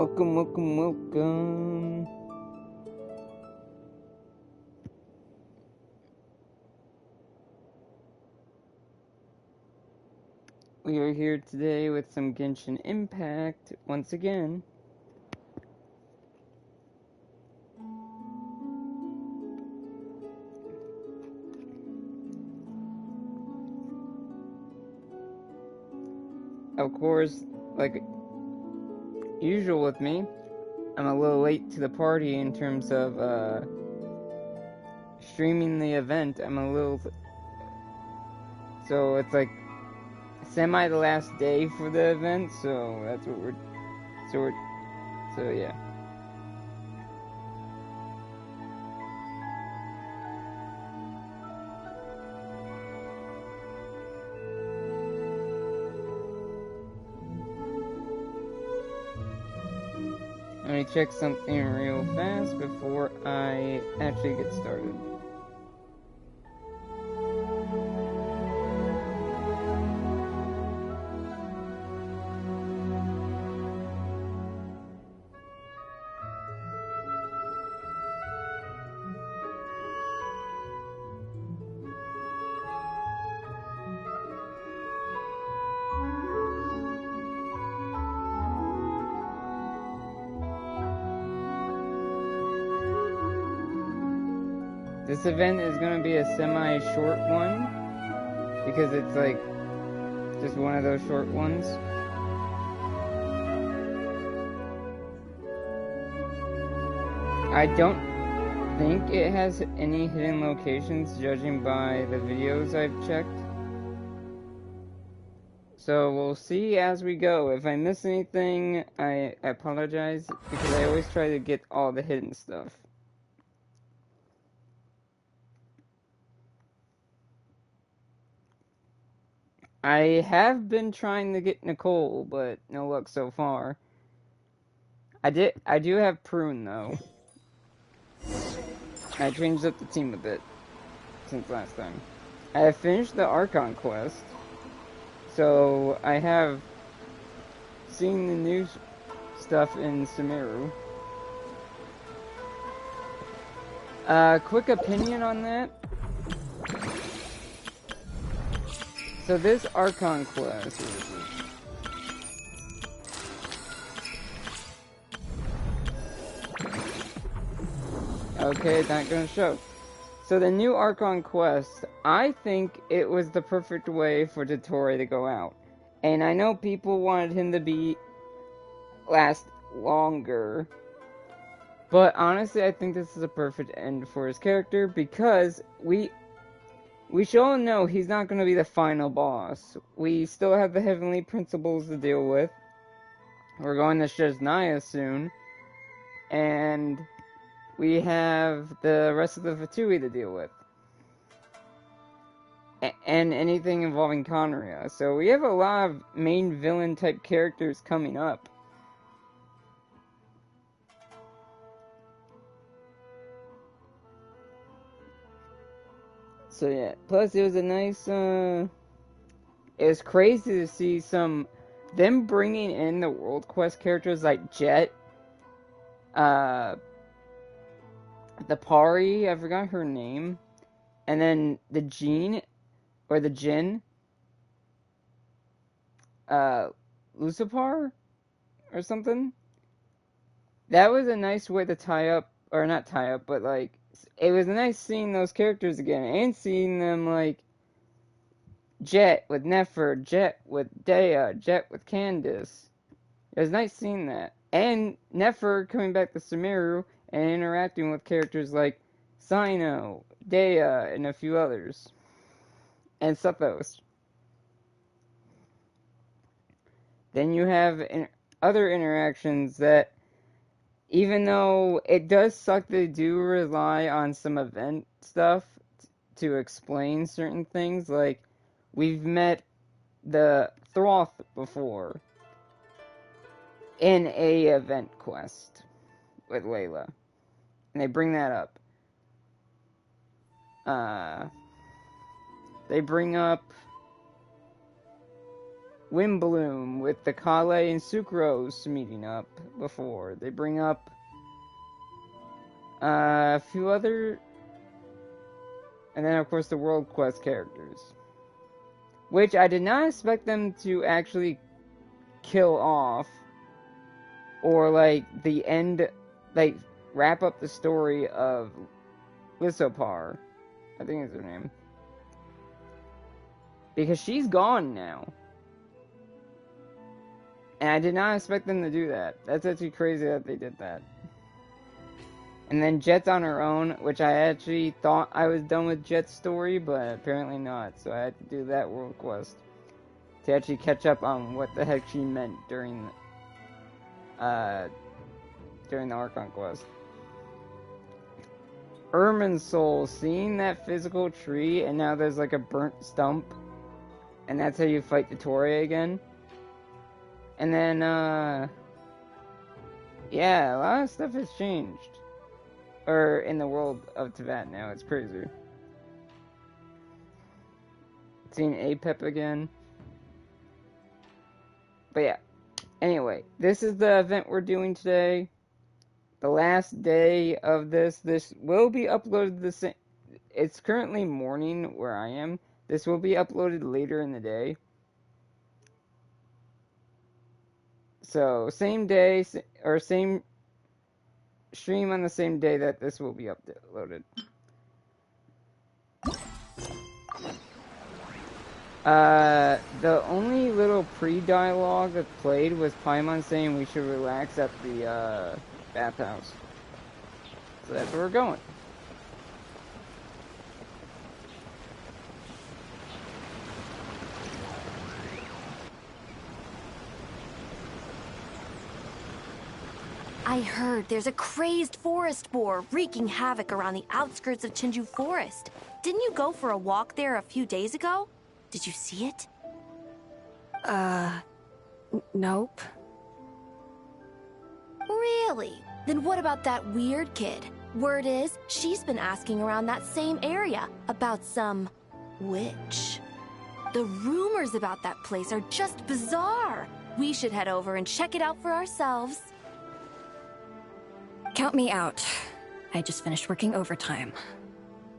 Welcome, welcome, welcome. We are here today with some Genshin Impact once again. Of course, like usual with me, I'm a little late to the party in terms of streaming the event. So it's like semi the last day for the event, so that's what so yeah. Let me check something real fast before I actually get started. This event is going to be a semi-short one, because it's like just one of those short ones. I don't think it has any hidden locations, judging by the videos I've checked. So we'll see as we go. If I miss anything, I apologize, because I always try to get all the hidden stuff. I have been trying to get Nicole, but no luck so far. I do have Prune, though. I changed up the team a bit since last time. I have finished the Archon quest, so I have seen the new stuff in Sumeru. Quick opinion on that. So this Archon quest, okay, it's not gonna show. So the new Archon quest, I think it was the perfect way for Dottore to go out. And I know people wanted him to last longer, but honestly, I think this is a perfect end for his character, because we should all know he's not going to be the final boss. We still have the Heavenly Principles to deal with. We're going to Shesnaya soon, and we have the rest of the Fatui to deal with. And anything involving Conria. So we have a lot of main villain type characters coming up. So yeah, plus it was a nice, it was crazy to see them bringing in the World Quest characters like Jet, the Pari, I forgot her name, and then the Jin, Lucipar, or something. That was a nice way to tie up, or not tie up, but like, it was nice seeing those characters again, and seeing them like Jet with Nefer, Jet with Dea, Jet with Candace. It was nice seeing that. And Nefer coming back to Sumeru and interacting with characters like Sino, Dea, and a few others. And Suthos. Then you have other interactions that, even though it does suck, they do rely on some event stuff to explain certain things. Like, we've met the Throth before in a event quest with Layla, and they bring that up. They bring up Windbloom with the Klee and Sucrose meeting up before. They bring up a few other, and then of course the World Quest characters, which I did not expect them to actually kill off, or like the end, like wrap up the story of Lissopar, I think is her name, because she's gone now. And I did not expect them to do that. That's actually crazy that they did that. And then Jet's on her own, which I actually thought I was done with Jet's story, but apparently not. So I had to do that world quest to actually catch up on what the heck she meant during the Archon quest. Irminsul, seeing that physical tree, and now there's like a burnt stump, and that's how you fight the Torii again. And then, yeah, a lot of stuff has changed. Or in the world of Teyvat now, it's crazy. Seeing Apep again. But yeah, anyway, this is the event we're doing today. The last day of this will be uploaded the same. It's currently morning where I am. This will be uploaded later in the day. So, same day, or same stream on the same day that this will be uploaded. The only little pre-dialogue that played was Paimon saying we should relax at the, bathhouse. So that's where we're going. I heard there's a crazed forest boar wreaking havoc around the outskirts of Chinju Forest. Didn't you go for a walk there a few days ago? Did you see it? Nope. Really? Then what about that weird kid? Word is, she's been asking around that same area about some witch. The rumors about that place are just bizarre. We should head over and check it out for ourselves. Count me out. I just finished working overtime.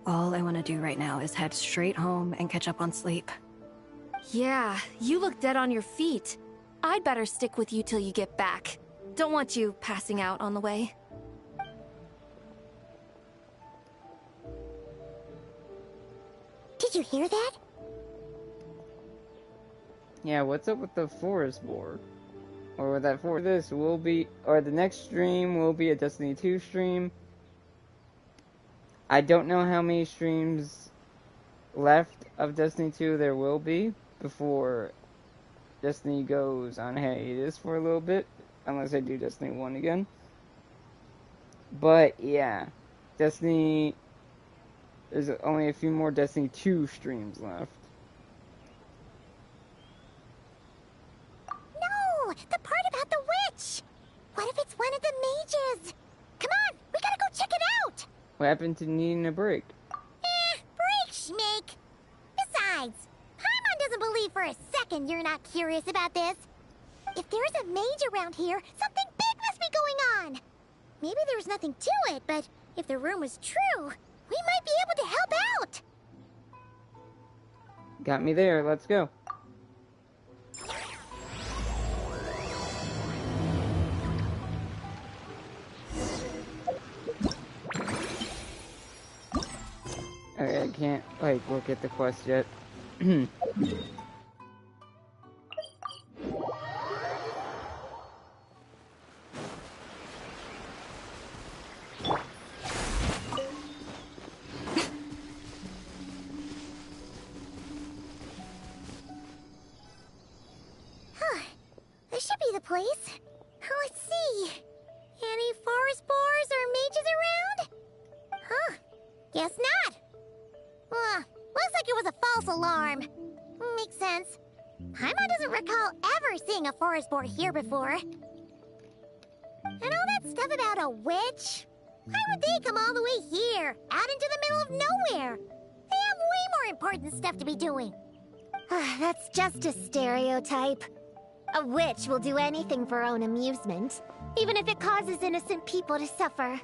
All I want to do right now is head straight home and catch up on sleep. Yeah, you look dead on your feet. I'd better stick with you till you get back. Don't want you passing out on the way. Did you hear that? Yeah, what's up with the forest boar? Or with that forest, this will be, or the next stream will be a Destiny 2 stream. I don't know how many streams left of Destiny 2 there will be before Destiny goes on hiatus for a little bit, unless I do Destiny 1 again. But yeah, Destiny, there's only a few more Destiny 2 streams left. No, the part about the witch. What if it's one of the mages? Come on, we gotta go check it out. What happened to needing a break? Break, Schmake. Besides, Paimon doesn't believe for a second you're not curious about this. If there's a mage around here, something big must be going on. Maybe there's nothing to it, but if the rumor's true, we might be able to help out. Got me there, let's go. Okay, I can't, like, look at the quest yet. This should be the place. Let's see. Any forest boars or mages around? Huh. Guess not. Looks like it was a false alarm. Makes sense. Paimon doesn't recall ever seeing a forest boar here before. And all that stuff about a witch? Why would they come all the way here, out into the middle of nowhere? They have way more important stuff to be doing. That's just a stereotype. A witch will do anything for her own amusement, even if it causes innocent people to suffer.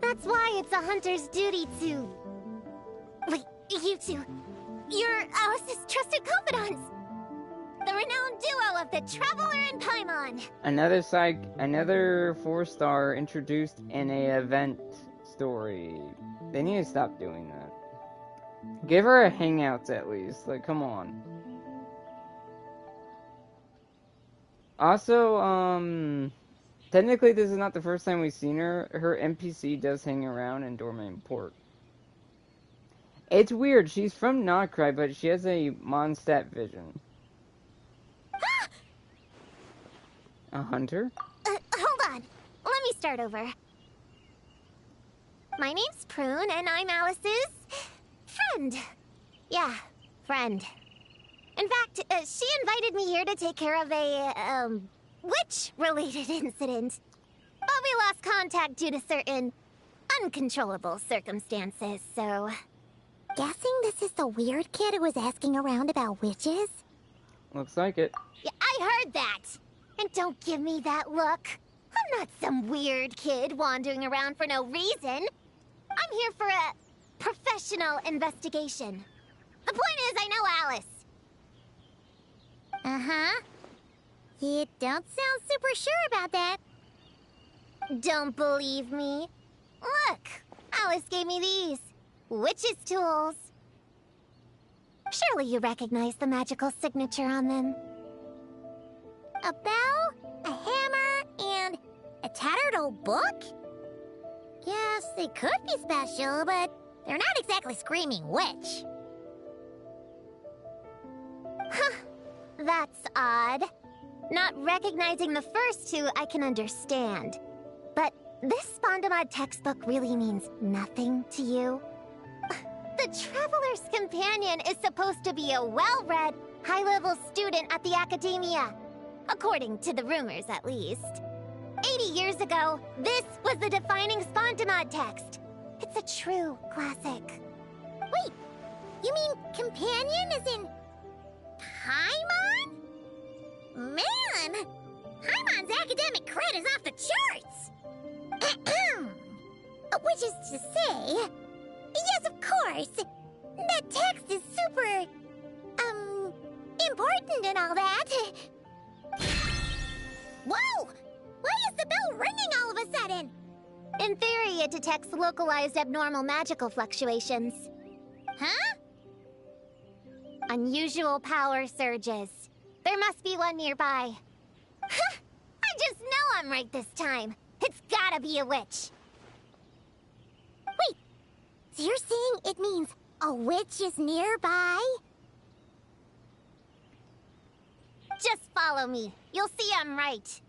That's why it's a hunter's duty to... Wait, you two. You're Alice's trusted confidants. The renowned duo of the Traveler and Paimon. Another 4-star introduced in a event story. They need to stop doing that. Give her a hangouts at least. Like, come on. Also, technically this is not the first time we've seen her. Her NPC does hang around in Dormant Port. It's weird. She's from Notcry, but she has a Mondstadt vision. A hunter? Hold on. Let me start over. My name's Prune, and I'm Alice's friend. Yeah, friend. In fact, she invited me here to take care of a, witch-related incident. But we lost contact due to certain uncontrollable circumstances, so... Guessing this is the weird kid who was asking around about witches? Looks like it. Yeah, I heard that! And don't give me that look. I'm not some weird kid wandering around for no reason. I'm here for a professional investigation. The point is, I know Alice. Uh-huh. You don't sound super sure about that. Don't believe me? Look, Alice gave me these. Witch's tools. Surely you recognize the magical signature on them. A bell, a hammer, and a tattered old book? Yes, they could be special, but they're not exactly screaming witch. Huh, that's odd. Not recognizing the first two I can understand. But this Spondamod textbook really means nothing to you? The Traveler's Companion is supposed to be a well-read, high-level student at the Academia. According to the rumors, at least. 80 years ago, this was the defining Spondamod text. It's a true classic. Wait, you mean companion as in... Paimon? Man! Paimon's academic cred is off the charts! Which is to say... Yes, of course! That text is super... important and all that. Whoa! Why is the bell ringing all of a sudden? In theory, it detects localized abnormal magical fluctuations. Huh? Unusual power surges. There must be one nearby. I just know I'm right this time. It's gotta be a witch. Wait, so you're saying it means a witch is nearby? Just follow me. You'll see I'm right.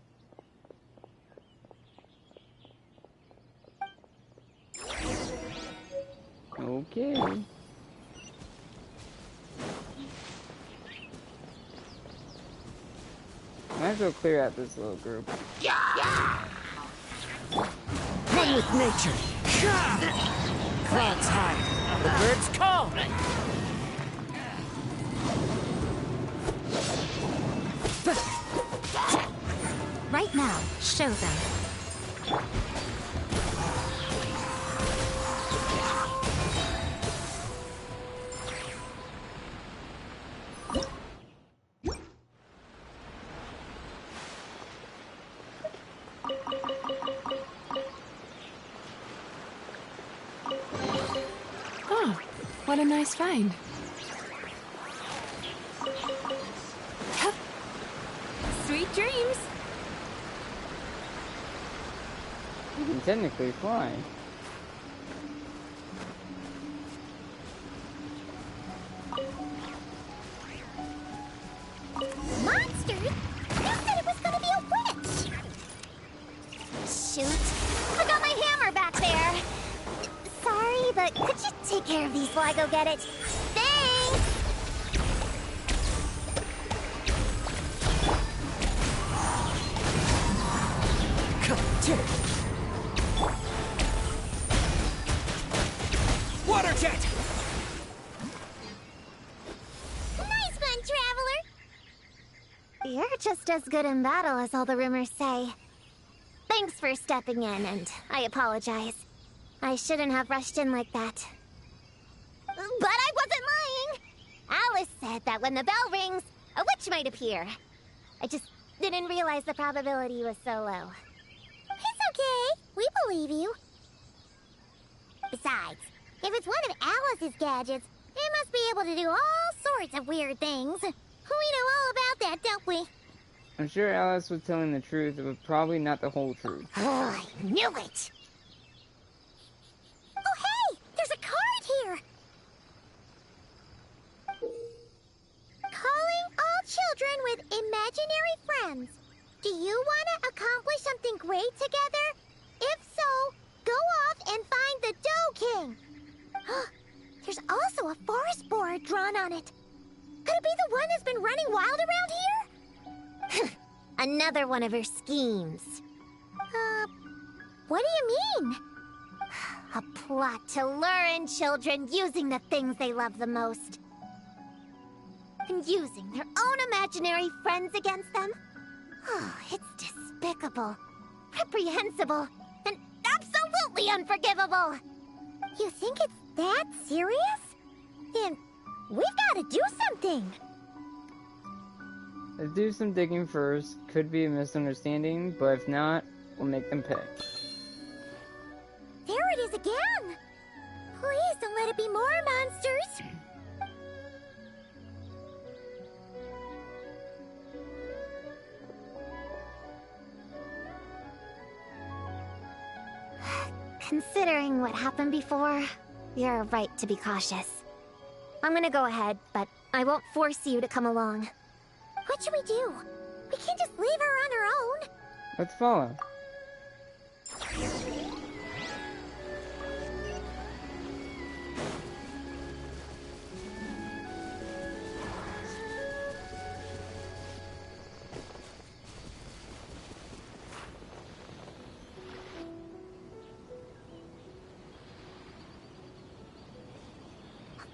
Okay. Might as well clear out this little group. One with nature. Clouds high. The birds call. Right now, show them. Oh, what a nice find. Sweet dreams. You can technically fly. Monsters? You said it was gonna be a witch! Shoot. I got my hammer back there. Sorry, but could you take care of these while I go get it? Thanks! Water jet! Nice one, you're just as good in battle as all the rumors say. Thanks for stepping in, and I apologize. I shouldn't have rushed in like that. But I wasn't lying! Alice said that when the bell rings, a witch might appear. I just didn't realize the probability was so low. It's okay. We believe you. Besides, if it's one of Alice's gadgets, it must be able to do all sorts of weird things. We know all about that, don't we? I'm sure Alice was telling the truth, but probably not the whole truth. Oh, I knew it! Oh, hey! There's a card here! Calling all children with imaginary friends. Do you want to accomplish something great together? If so, go off and find the Dough King. There's also a forest boar drawn on it. Could it be the one that's been running wild around here? Another one of her schemes. What do you mean? A plot to lure in children using the things they love the most. And using their own imaginary friends against them? Oh, it's despicable, reprehensible, and absolutely unforgivable. You think it's that serious? Then we've got to do something. Let's do some digging first. Could be a misunderstanding, but if not, we'll make them pay. There it is again! Please don't let it be more monsters! Considering what happened before, you're right to be cautious. I'm gonna go ahead, but I won't force you to come along. What should we do? We can't just leave her on her own. Let's follow.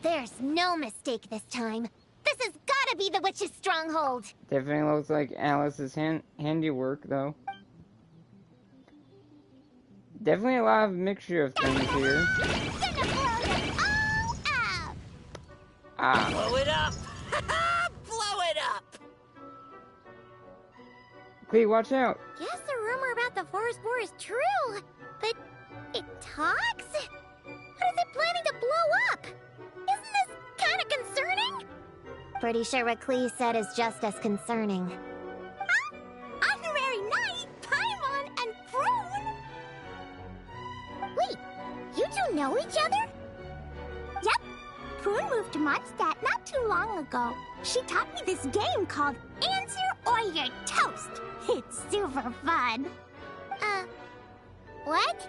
There's no mistake this time. This has gotta be the witch's stronghold. Definitely looks like Alice's handiwork, though. Definitely a lot of mixture of things here. Ah. Blow it up! Blow it up! Klee, watch out! Guess the rumor about the forest boar is true. But it talks? What is it planning to blow up? Isn't this kind of concerning? Pretty sure what Klee said is just as concerning. Huh? Honorary Knight, Paimon, and Prune? Wait, you two know each other? Yep. Prune moved to Mondstadt not too long ago. She taught me this game called Answer or You're Toast. It's super fun. What?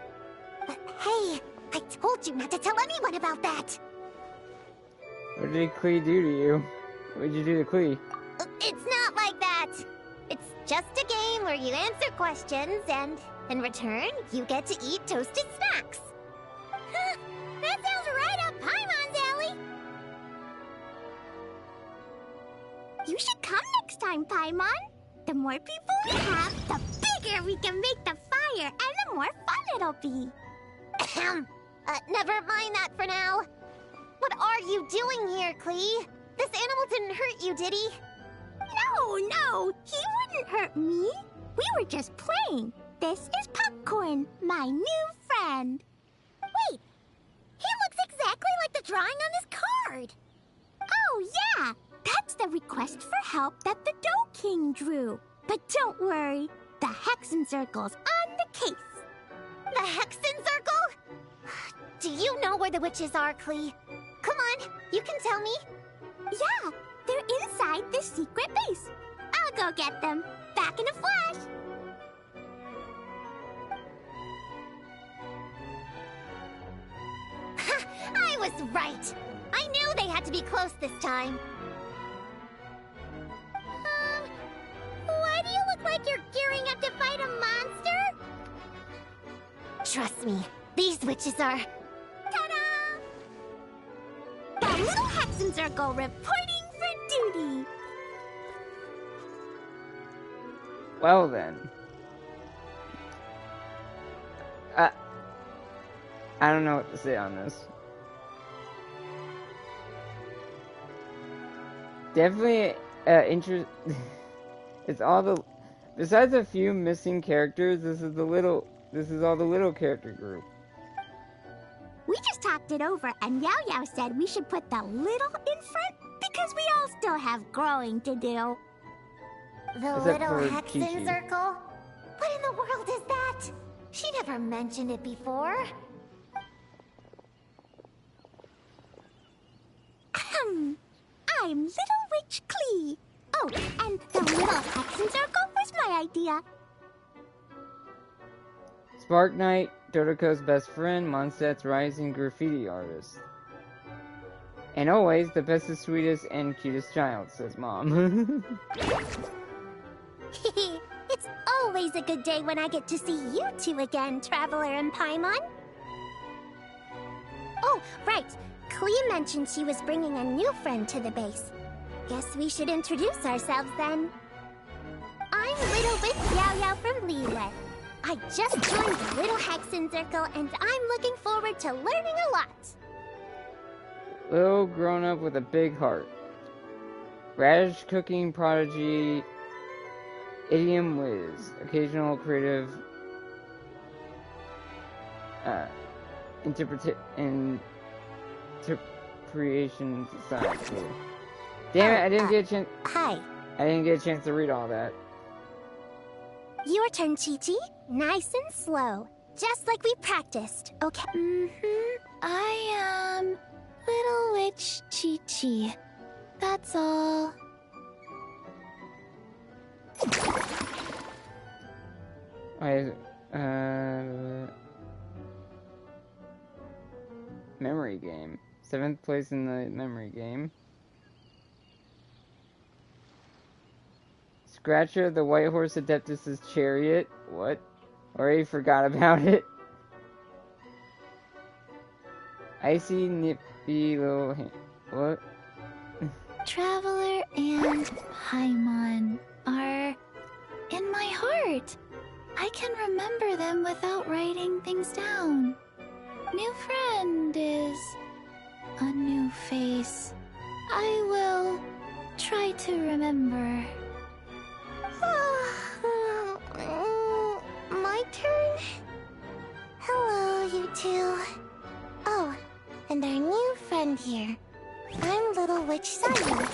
Hey, I told you not to tell anyone about that. What did Klee do to you? What did you do to Klee? It's not like that. It's just a game where you answer questions and, in return, you get to eat toasted snacks. That sounds right up Paimon's alley. You should come next time, Paimon. The more people we have, the bigger we can make the fire, and the more fun it'll be. Never mind that for now. What are you doing here, Klee? This animal didn't hurt you, did he? No, he wouldn't hurt me. We were just playing. This is Popcorn, my new friend. Wait, he looks exactly like the drawing on this card. Oh, yeah, that's the request for help that the Dough King drew. But don't worry, the Hexenzirkel's on the case. The Hexenzirkel? Do you know where the witches are, Klee? Come on, you can tell me. Yeah, they're inside the secret base. I'll go get them. Back in a flash. I was right. I knew they had to be close this time. Why do you look like you're gearing up to fight a monster? Trust me, these witches are... Ta-da! The Little Hexenzirkel reporting for duty. Well then. I don't know what to say on this. Definitely it's all the, besides a few missing characters, this is all the little character group. We just talked it over, and Yao Yao said we should put the little in front because we all still have growing to do. The Except Little for Hexenzirkel? What in the world is that? She never mentioned it before. I'm Little Witch Klee. Oh, and the Little Hexenzirkel was my idea. Spark Knight, Dodoko's best friend, Mondstadt's rising graffiti artist. And always the bestest, sweetest, and cutest child, says Mom. It's always a good day when I get to see you two again, Traveler and Paimon. Oh, right. Klee mentioned she was bringing a new friend to the base. Guess we should introduce ourselves then. I'm Little Witch Yao Yao from Liyue. I just joined the Little Hexenzirkel, and I'm looking forward to learning a lot. Little grown-up with a big heart. Radish cooking prodigy. Idiom whiz. Occasional creative interpretation society. Damn it, I didn't get a chance. Hi. I didn't get a chance to read all that. Your turn, Chi-Chi. Nice and slow. Just like we practiced, okay? I am Little Witch Chi-Chi. That's all. Memory game. 7th place in the memory game. Scratcher, the White Horse Adeptus' chariot. What? Already forgot about it. Icy, nippy little hand. What? Traveler and Paimon are in my heart. I can remember them without writing things down. New friend is a new face. I will try to remember. My turn? Hello, you two. Oh, and our new friend here. I'm Little Witch Sayu.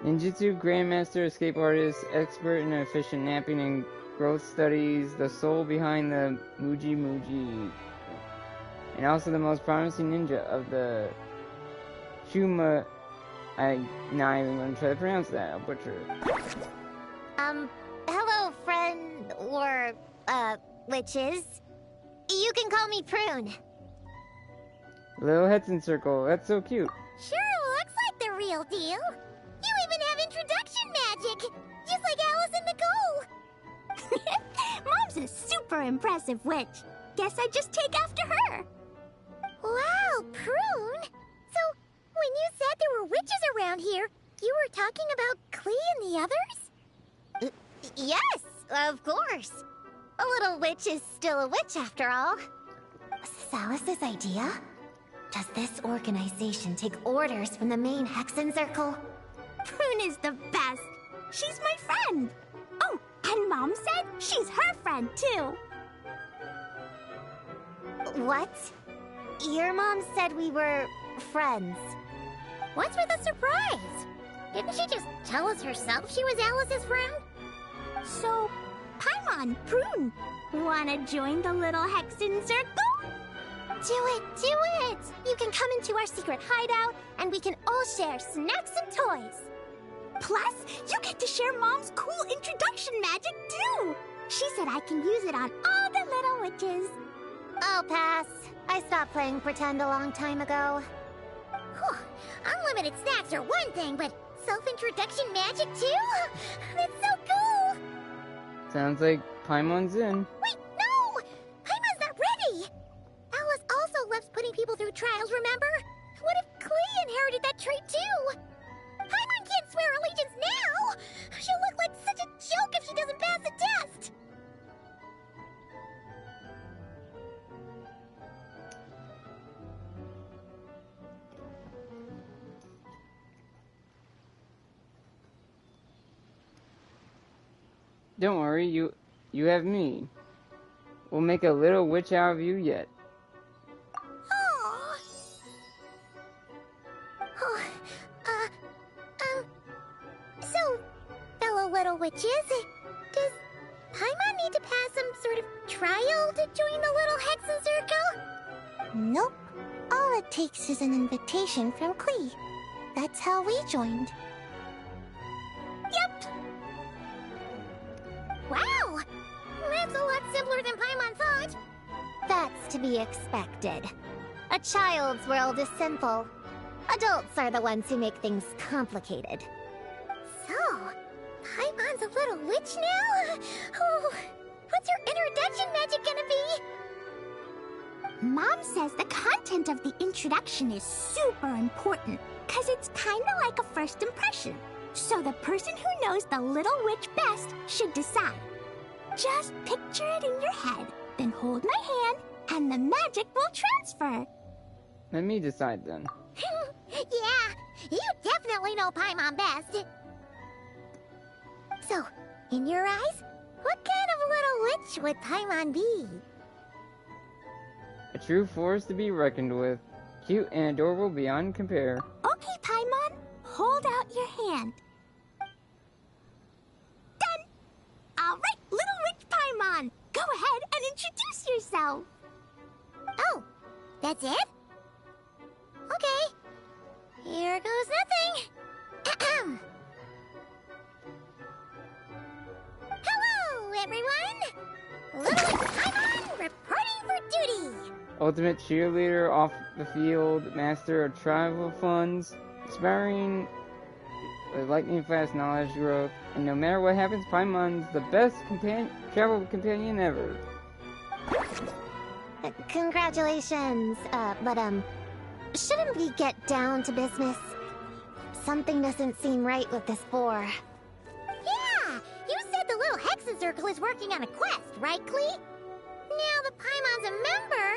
Ninjutsu Grandmaster, escape artist, expert in efficient napping and growth studies, the soul behind the Muji Muji, and also the most promising ninja of the Shuma. I'm not even going to try to pronounce that. I'll butcher it. Hello, friend, or, witches. You can call me Prune. Little Hexenzirkel, that's so cute. Sure looks like the real deal. You even have introduction magic, just like Alice in the Goal. Mom's a super impressive witch. Guess I just take after her. Wow, Prune. So, when you said there were witches around here, you were talking about Klee and the others? Yes, of course. A little witch is still a witch after all. Is this Alice's idea? Does this organization take orders from the main Hexenzirkel? Prune is the best. She's my friend. Oh, and Mom said she's her friend too. What? Your mom said we were friends. What's with the surprise? Didn't she just tell us herself she was Alice's friend? So, Paimon, Prune, wanna join the Little Hexenzirkel? Do it, do it! You can come into our secret hideout, and we can all share snacks and toys. Plus, you get to share Mom's cool introduction magic, too! She said I can use it on all the little witches. I'll pass. I stopped playing pretend a long time ago. Whew. Unlimited snacks are one thing, but self-introduction magic, too? That's so cool! Sounds like Paimon's in. Wait, no! Paimon's not ready! Alice also loves putting people through trials, remember? What if Klee inherited that trait too? Paimon can't swear allegiance now! She'll look like such a Don't worry, you have me. We'll make a little witch out of you yet. Oh. Oh. So, fellow little witches, does Paimon need to pass some sort of trial to join the Little Hexenzirkel? Nope. All it takes is an invitation from Klee. That's how we joined. Yep. Wow! That's a lot simpler than Paimon thought. That's to be expected. A child's world is simple. Adults are the ones who make things complicated. So, Paimon's a little witch now? Oh, what's your introduction magic gonna be? Mom says the content of the introduction is super important, because it's kind of like a first impression. So the person who knows the little witch best should decide. Just picture it in your head, then hold my hand, and the magic will transfer. Let me decide then. Yeah, you definitely know Paimon best. So, in your eyes, what kind of little witch would Paimon be? A true force to be reckoned with. Cute and adorable beyond compare. Okay, Paimon, hold out your hand. Done! Alright, little witch Paimon, go ahead and introduce yourself. Oh, that's it? Okay. Here goes nothing. Hello, everyone! Little witch Paimon reporting for duty. Ultimate cheerleader off the field, master of travel funds, inspiring lightning fast knowledge growth, and no matter what happens, Paimon's the best travel companion ever. Congratulations, but shouldn't we get down to business? Something doesn't seem right with this boar. Yeah! You said the Little Hexenzirkel is working on a quest, right, Klee? Now that Paimon's a member,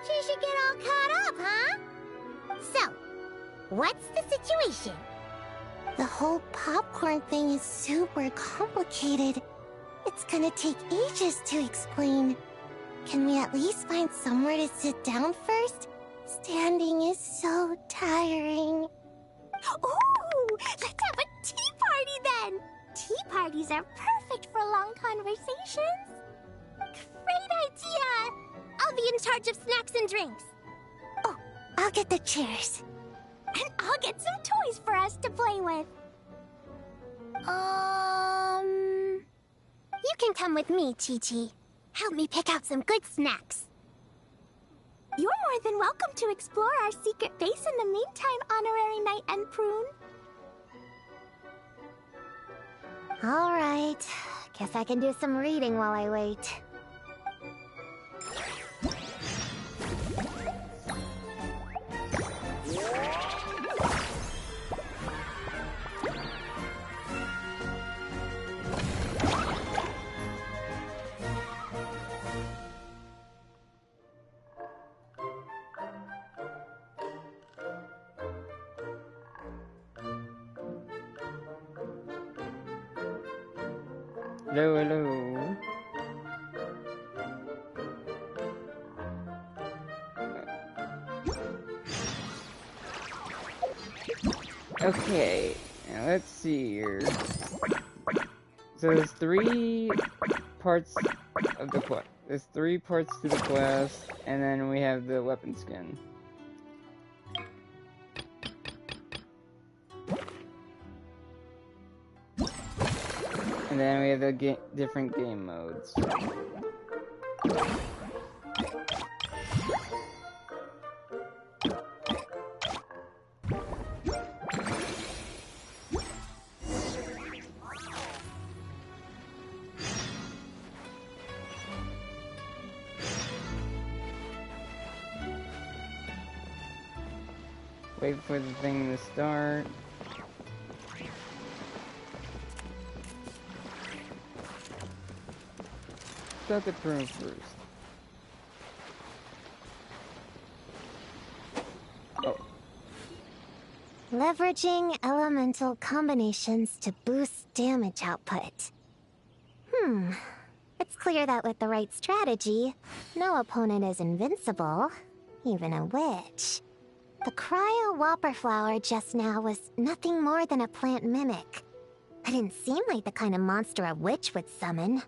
she should get all caught up, huh? So, what's the situation? The whole popcorn thing is super complicated. It's gonna take ages to explain. Can we at least find somewhere to sit down first? Standing is so tiring. Ooh, let's have a tea party then! Tea parties are perfect for long conversations. Great idea! I'll be in charge of snacks and drinks. Oh, I'll get the chairs. And I'll get some toys for us to play with. You can come with me, Chi-Chi. Help me pick out some good snacks. You're more than welcome to explore our secret base in the meantime, Honorary Knight and Prune. All right. Guess I can do some reading while I wait. Hello, hello. Okay, now let's see here. So there's three parts of the quest. There's three parts to the quest, and then we have the weapon skin. And then we have the different game modes. Wait for the thing to start. Start the prune first. Oh. Leveraging elemental combinations to boost damage output. It's clear that with the right strategy, no opponent is invincible, even a witch. The cryo whopper flower just now was nothing more than a plant mimic. It didn't seem like the kind of monster a witch would summon.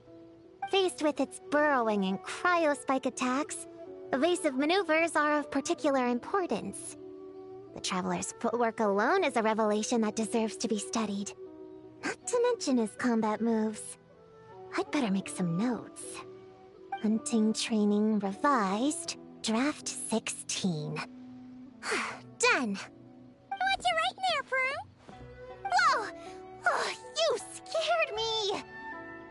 Faced with its burrowing and cryospike attacks, evasive maneuvers are of particular importance. The Traveler's footwork alone is a revelation that deserves to be studied. Not to mention his combat moves. I'd better make some notes. Hunting training revised, draft 16. Done! What you writing there, Prue? Whoa! Oh, you scared me!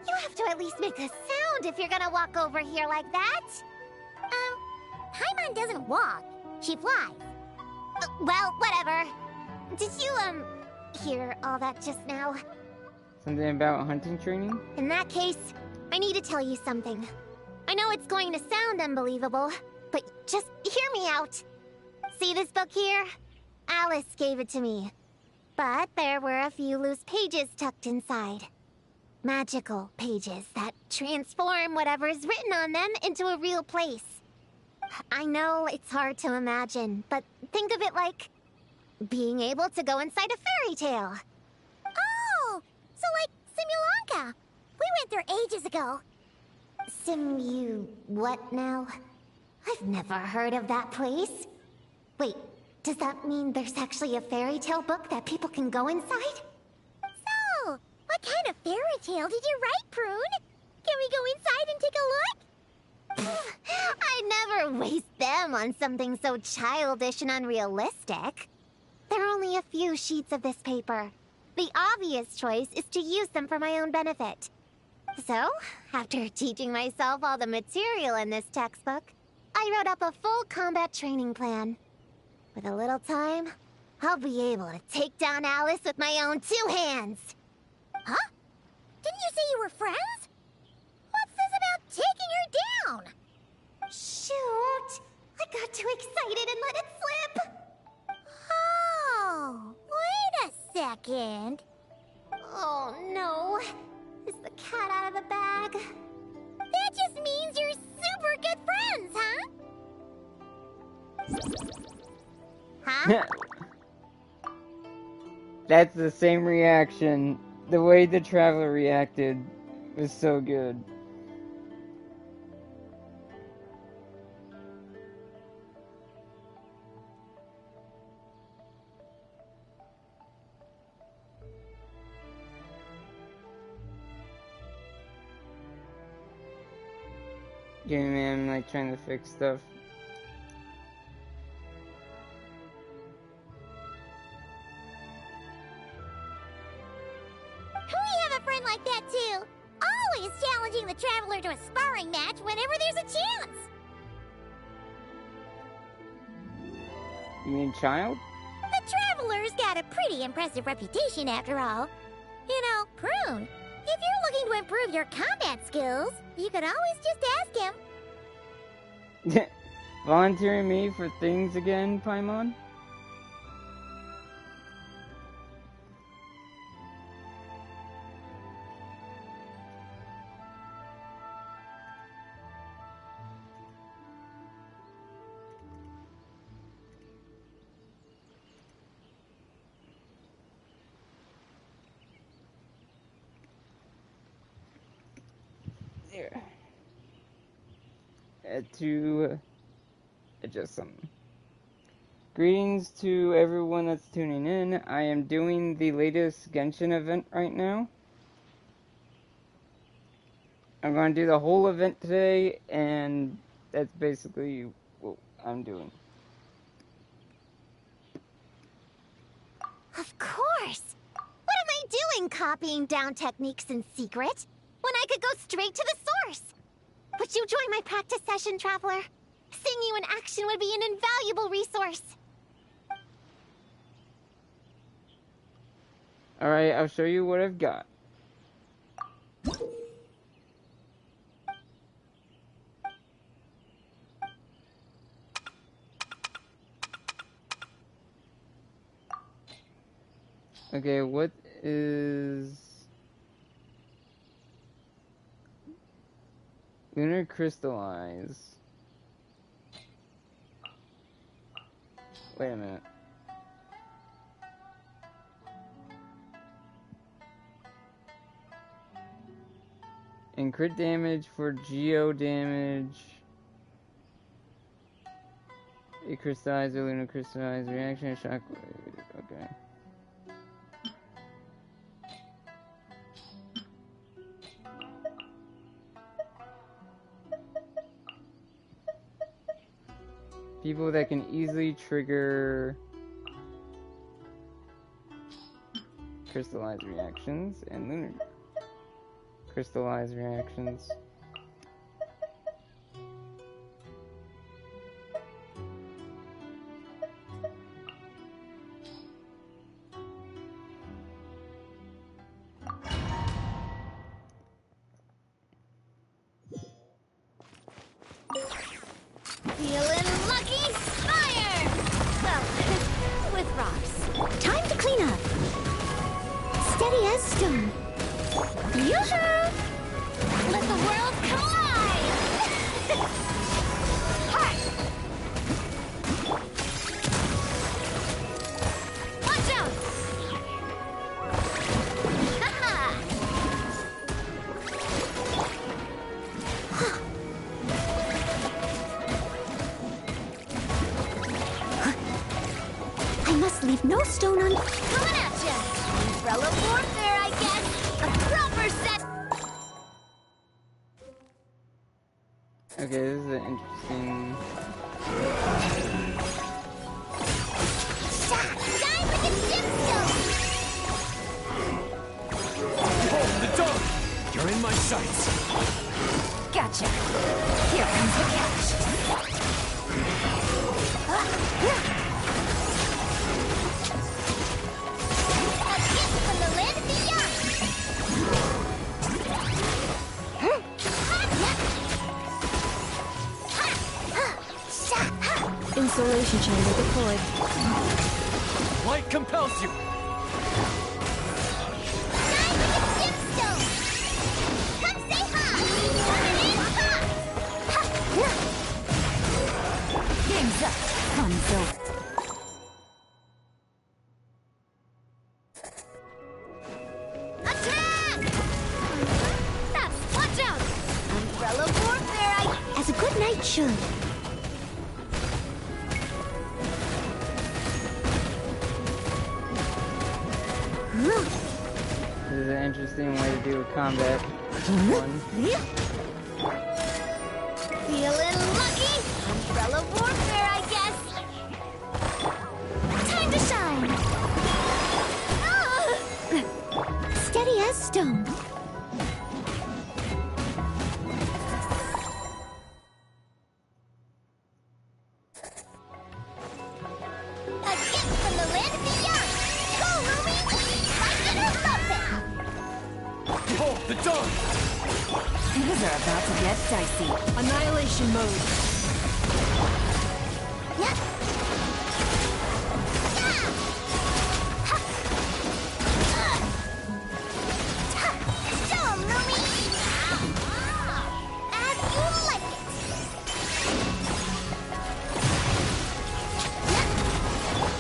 You have to at least make a sound if you're gonna walk over here like that. Paimon doesn't walk. She flies. Well, whatever. Did you, hear all that just now? Something about hunting training? In that case, I need to tell you something. I know it's going to sound unbelievable, but just hear me out. See this book here? Alice gave it to me. But there were a few loose pages tucked inside. Magical pages that transform whatever is written on them into a real place. I know it's hard to imagine, but think of it like being able to go inside a fairy tale. Oh, so like Simulanka. We went there ages ago. What now? I've never heard of that place. Wait, does that mean there's actually a fairy tale book that people can go inside? So, what kind of fairy tale did you write, Prune? Can we go inside and take a look? I'd never waste them on something so childish and unrealistic. There are only a few sheets of this paper. The obvious choice is to use them for my own benefit. So, after teaching myself all the material in this textbook, I wrote up a full combat training plan. With a little time, I'll be able to take down Alice with my own 2 hands. Huh? Didn't you say you were friends? What's this about taking her down? Shoot! I got too excited and let it slip! Oh, wait a second. Oh no. Is the cat out of the bag? That just means you're super good friends, huh? Huh? That's the same reaction. The way the Traveler reacted was so good. Yeah, man, I'm like trying to fix stuff. We have a friend like that too. Always challenging the Traveler to a sparring match whenever there's a chance. You mean child? The Traveler's got a pretty impressive reputation after all. You know, Prune, if you're looking to improve your combat skills, you could always just ask him. Volunteering me for things again, Paimon? There. To adjust something. Greetings to everyone that's tuning in. I am doing the latest Genshin event right now. I'm going to do the whole event today, and that's basically what I'm doing. Of course! What am I doing copying down techniques in secret when I could go straight to the source? Would you join my practice session, Traveler? Seeing you in action would be an invaluable resource. Alright, I'll show you what I've got. Okay, what is... Lunar crystallize. Wait a minute. And crit damage for geo damage. A crystallize or lunar crystallize reaction shockwave. Okay. People that can easily trigger crystallize reactions and lunar crystallize reactions. Feeling lucky? Fire! Well, with rocks. Time to clean up. Steady as stone. Yoo-hoo! Let the world collide! Hi! Watch out! Ha-ha! I must leave no stone unturned. Coming at ya! Umbrella warfare, I guess. A proper set. Okay, this is an interesting. Time for the gemstone! Behold the dog! You're in my sights. Gotcha. Here comes the catch. A gift from the land beyond! Insulation chamber deployed. Light compels you. Time for the gemstone! Come say hi! Coming in hot! Game's up. Fun's over. Attack! That's watch out! Umbrella warfare, as a good knight should. This is an interesting way to do a combat one. Feeling lucky? Umbrella warfare, I guess. Time to shine. Steady as stone. A gift from the land beyond. Go, Ruby! Like it or lump it! Behold the dog! Things are about to get dicey. Annihilation mode. Yeah. Show 'em, Ruby! As you like it!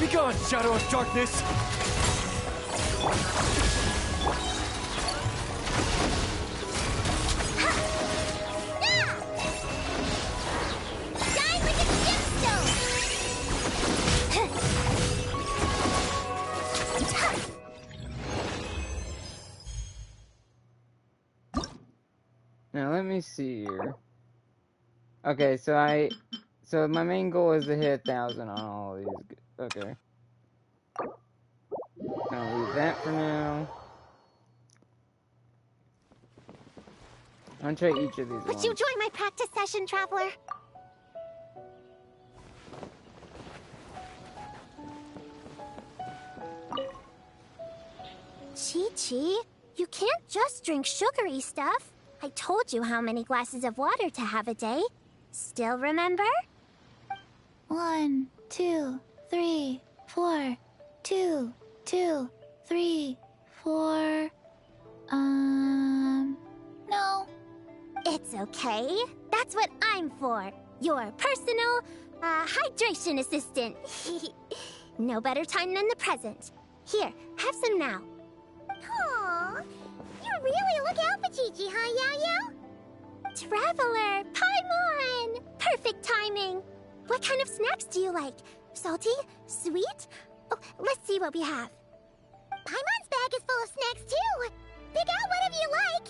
Begone, shadow of darkness! Time for the gemstone! Now let me see here. Okay, so my main goal is to hit 1,000 on all of these. Okay. I'll leave that for now. I'll try each of these. Would you join my practice session, Traveler? Chi-Chi, you can't just drink sugary stuff. I told you how many glasses of water to have a day. Still remember? 1, 2, 3, 4. 2, 2, 3, 4. No. It's okay. That's what I'm for. Your personal, hydration assistant. No better time than the present. Here, have some now. Aw, you really look out for Chi-Chi, huh, Yao-Yao? Traveler, Paimon! Perfect timing. What kind of snacks do you like? Salty? Sweet? Oh, let's see what we have. Paimon's bag is full of snacks, too. Pick out whatever you like.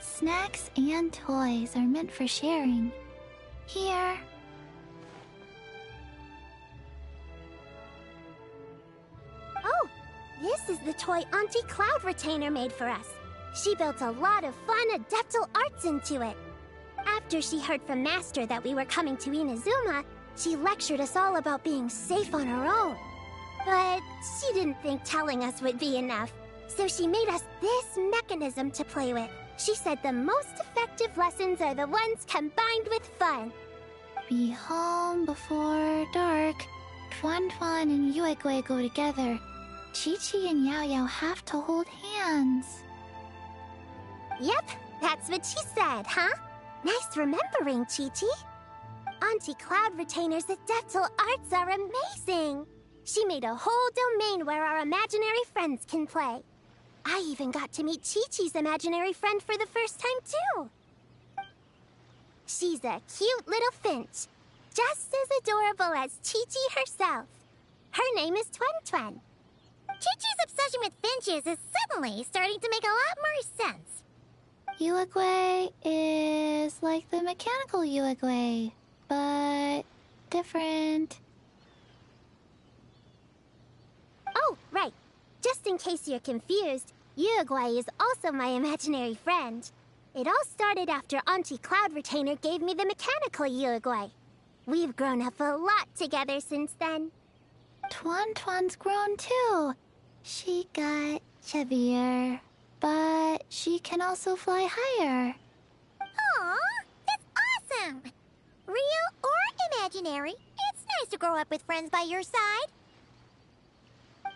Snacks and toys are meant for sharing. Here. Oh, this is the toy Auntie Cloud Retainer made for us. She built a lot of fun adeptal arts into it. After she heard from Master that we were coming to Inazuma, she lectured us all about being safe on her own. But she didn't think telling us would be enough, so she made us this mechanism to play with. She said the most effective lessons are the ones combined with fun. Be home before dark. Tuan Tuan and Yuegui go together. Chi-Chi and Yao Yao have to hold hands. Yep, that's what she said, huh? Nice remembering, Chi-Chi. Auntie Cloud Retainer's adeptal arts are amazing. She made a whole domain where our imaginary friends can play. I even got to meet Chi-Chi's imaginary friend for the first time, too. She's a cute little finch, just as adorable as Chi-Chi herself. Her name is Tuan Tuan. Chi-Chi's obsession with finches is suddenly starting to make a lot more sense. Yuegui is like the mechanical Yuegui, but different. Oh, right. Just in case you're confused, Yuegui is also my imaginary friend. It all started after Auntie Cloud Retainer gave me the mechanical Yuegui. We've grown up a lot together since then. Tuan Tuan's grown too. She got chubbier, but she can also fly higher. Aw, that's awesome! Real or imaginary, it's nice to grow up with friends by your side.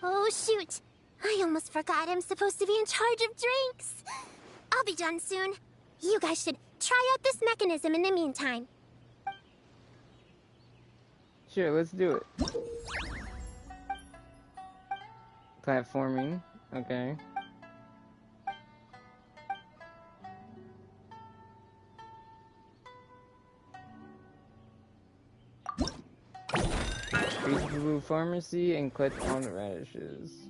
Oh, shoot. I almost forgot I'm supposed to be in charge of drinks. I'll be done soon. You guys should try out this mechanism in the meantime. Sure, let's do it. Platforming, okay. Reach the blue pharmacy and collect all the radishes.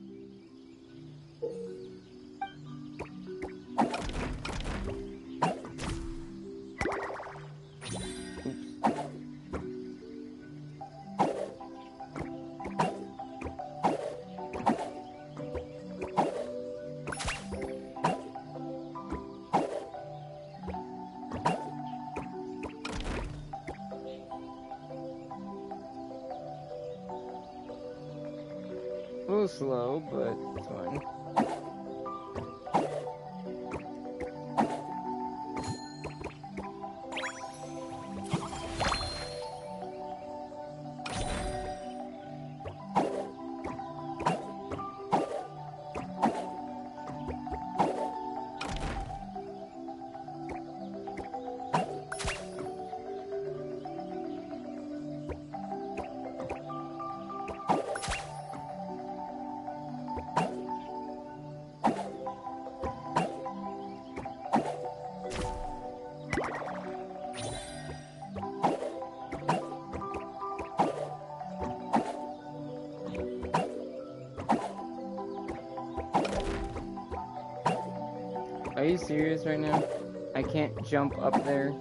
A little slow, but it's fine. Are you serious right now? I can't jump up there.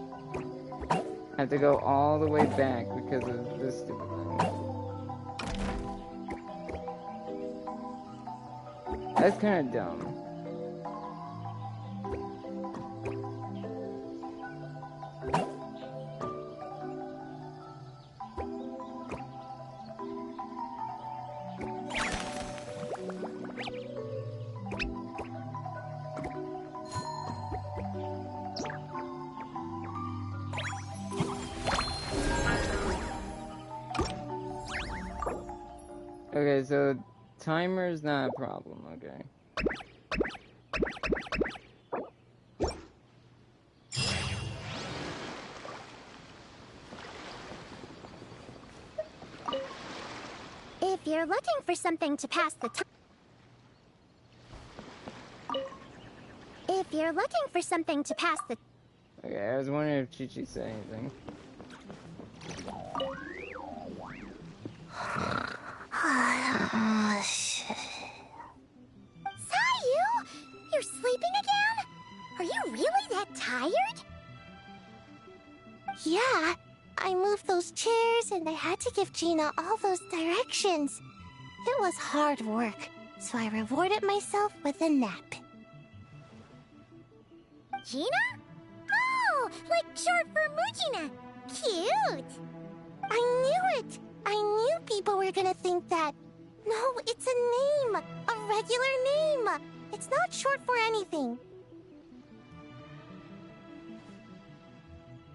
I have to go all the way back because of this stupid thing. That's kind of dumb. Okay, so timer is not a problem, okay. If you're looking for something to pass the time... If you're looking for something to pass the... Okay, I was wondering if Chi-Chi said anything. Sayu! You're sleeping again? Are you really that tired? Yeah, I moved those chairs and I had to give Gina all those directions. It was hard work, so I rewarded myself with a nap. Gina? Oh, like short for Mujina. Cute. I knew it! I knew people were gonna think that. No, it's a name. A regular name. It's not short for anything.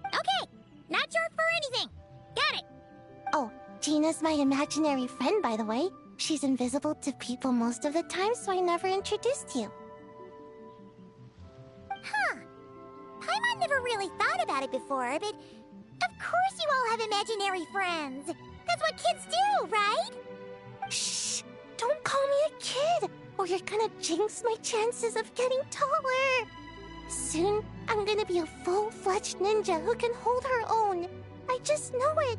Okay, not short for anything. Got it. Oh, Gina's my imaginary friend, by the way. She's invisible to people most of the time, so I never introduced you. Huh. Paimon never really thought about it before, but of course you all have imaginary friends. That's what kids do, right? Shh! Don't call me a kid, or you're gonna jinx my chances of getting taller. Soon, I'm gonna be a full-fledged ninja who can hold her own. I just know it.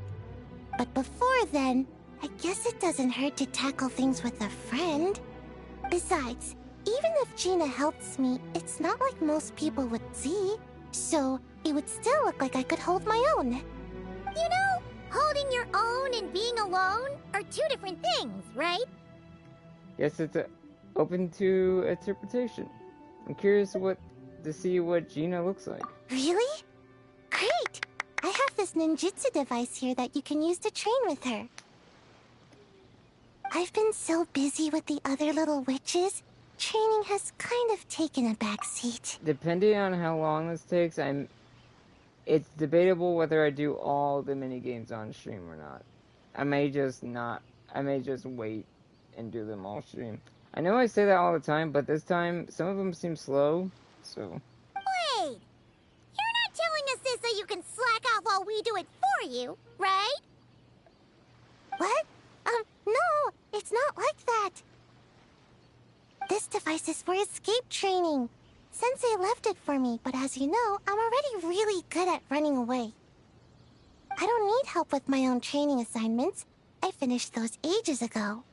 But before then, I guess it doesn't hurt to tackle things with a friend. Besides, even if Gina helps me, it's not like most people would see. So, it would still look like I could hold my own. You know, holding your own and being alone are two different things, right? Yes, it's open to interpretation. I'm curious to see what Gina looks like. Really? Great! I have this ninjutsu device here that you can use to train with her. I've been so busy with the other little witches, training has kind of taken a backseat. Depending on how long this takes, it's debatable whether I do all the mini games on stream or not. I may just wait and do them all stream. I know I say that all the time, but this time some of them seem slow, so. Wait! You're not telling us this so you can slack off while we do it for you, right? What? No, it's not like that. This device is for escape training. Sensei left it for me, but as you know, I'm already really good at running away. I don't need help with my own training assignments. I finished those ages ago.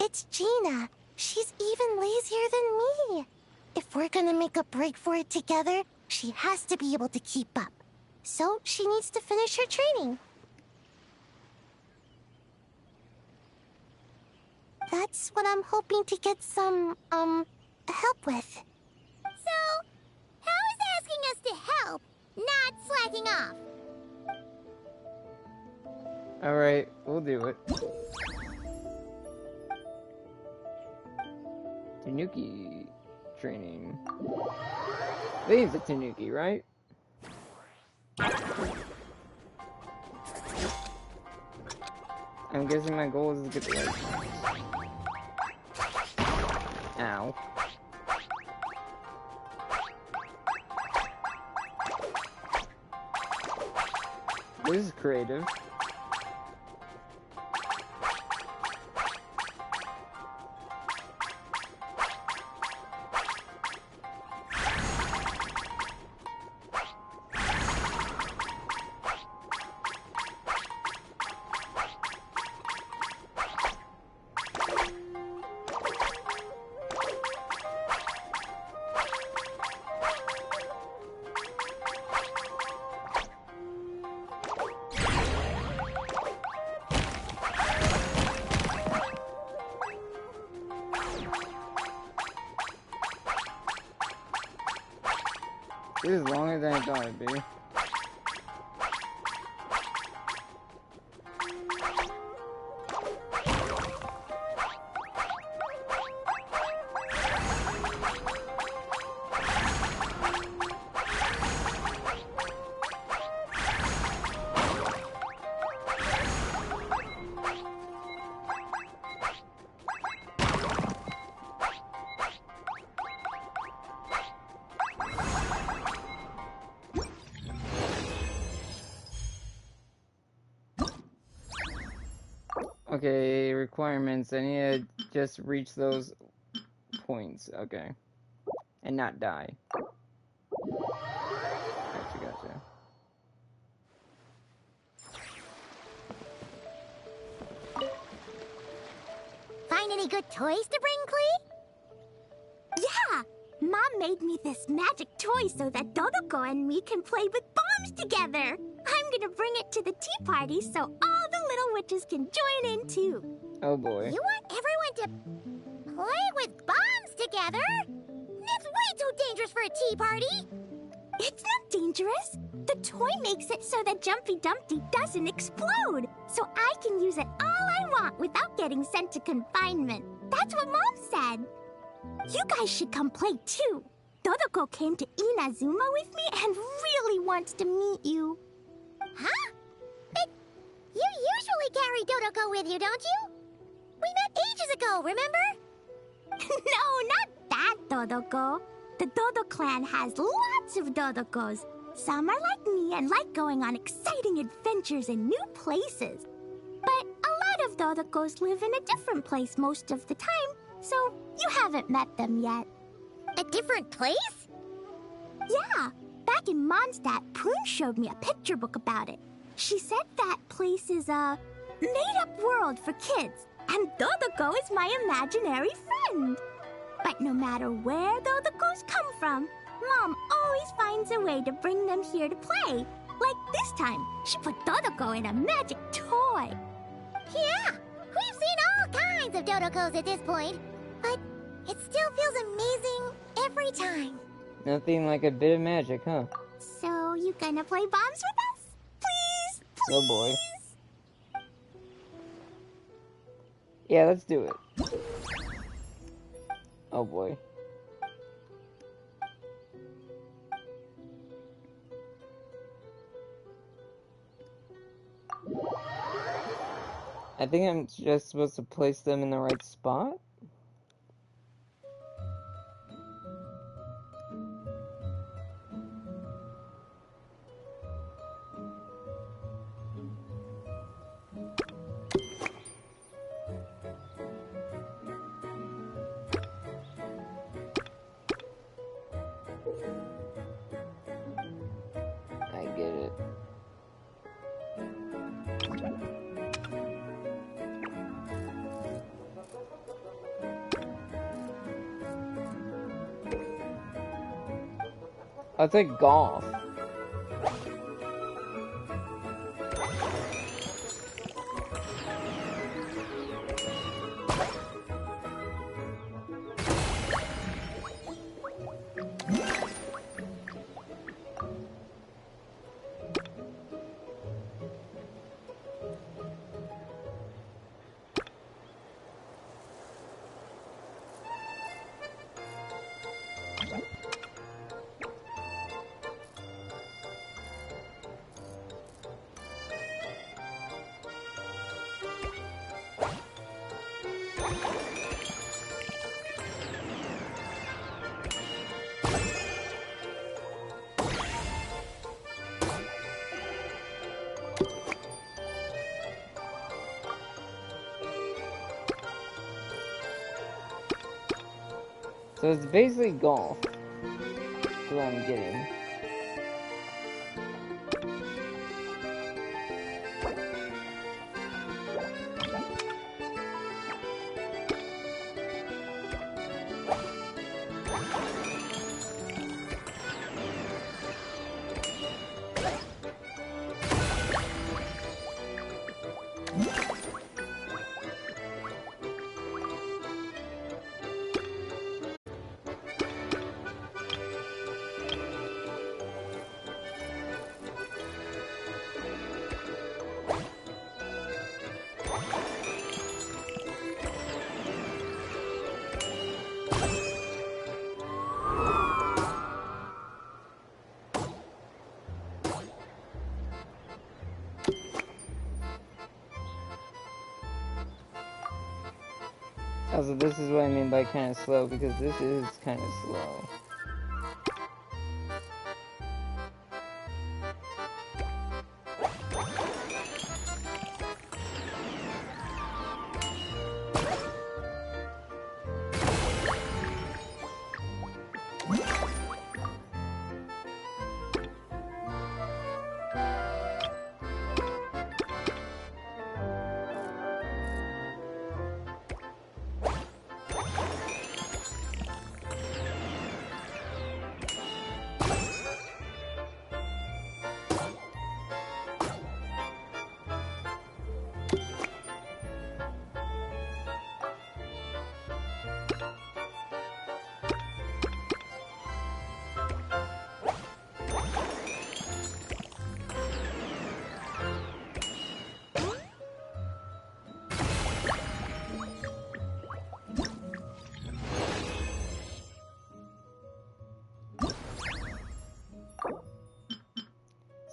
It's Gina. She's even lazier than me. If we're gonna make a break for it together, she has to be able to keep up. So she needs to finish her training. That's what I'm hoping to get some, help with. So, how is asking us to help not slacking off? Alright, we'll do it. Tanuki training. I think it's a Tanuki, right? I'm guessing my goal is to get the right. Ow. This is creative. This is longer than I thought it'd be. Okay, requirements. I need to just reach those points. Okay. And not die. Gotcha. Find any good toys to bring, Klee? Yeah! Mom made me this magic toy so that Dodoko and me can play with bombs together. I'm gonna bring it to the tea party so all the little witches can join in too. Oh boy. You want everyone to play with bombs together? That's way too dangerous for a tea party. It's not dangerous. The toy makes it so that Jumpy Dumpty doesn't explode, so I can use it all I want without getting sent to confinement. That's what Mom said. You guys should come play too. Dodoko came to Inazuma with me and really wants to meet you. Huh? But you usually carry Dodoko with you, don't you? We met ages ago, remember? No, not that Dodoko. The Dodo clan has lots of Dodokos. Some are like me and like going on exciting adventures in new places. But a lot of Dodokos live in a different place most of the time, so you haven't met them yet. A different place? Yeah. Back in Mondstadt, Prune showed me a picture book about it. She said that place is a made-up world for kids, and Dodoko is my imaginary friend. But no matter where Dodokos come from, Mom always finds a way to bring them here to play. Like this time, she put Dodoko in a magic toy. Yeah, we've seen all kinds of Dodokos at this point, but it still feels amazing every time. Nothing like a bit of magic, huh? So, you gonna play bombs with us? Please, please? Oh boy. Yeah, let's do it. Oh boy. I think I'm just supposed to place them in the right spot? I get it. I'll take golf. So it's basically golf. That's what I'm getting. Also, this is what I mean by kind of slow, because this is kind of slow.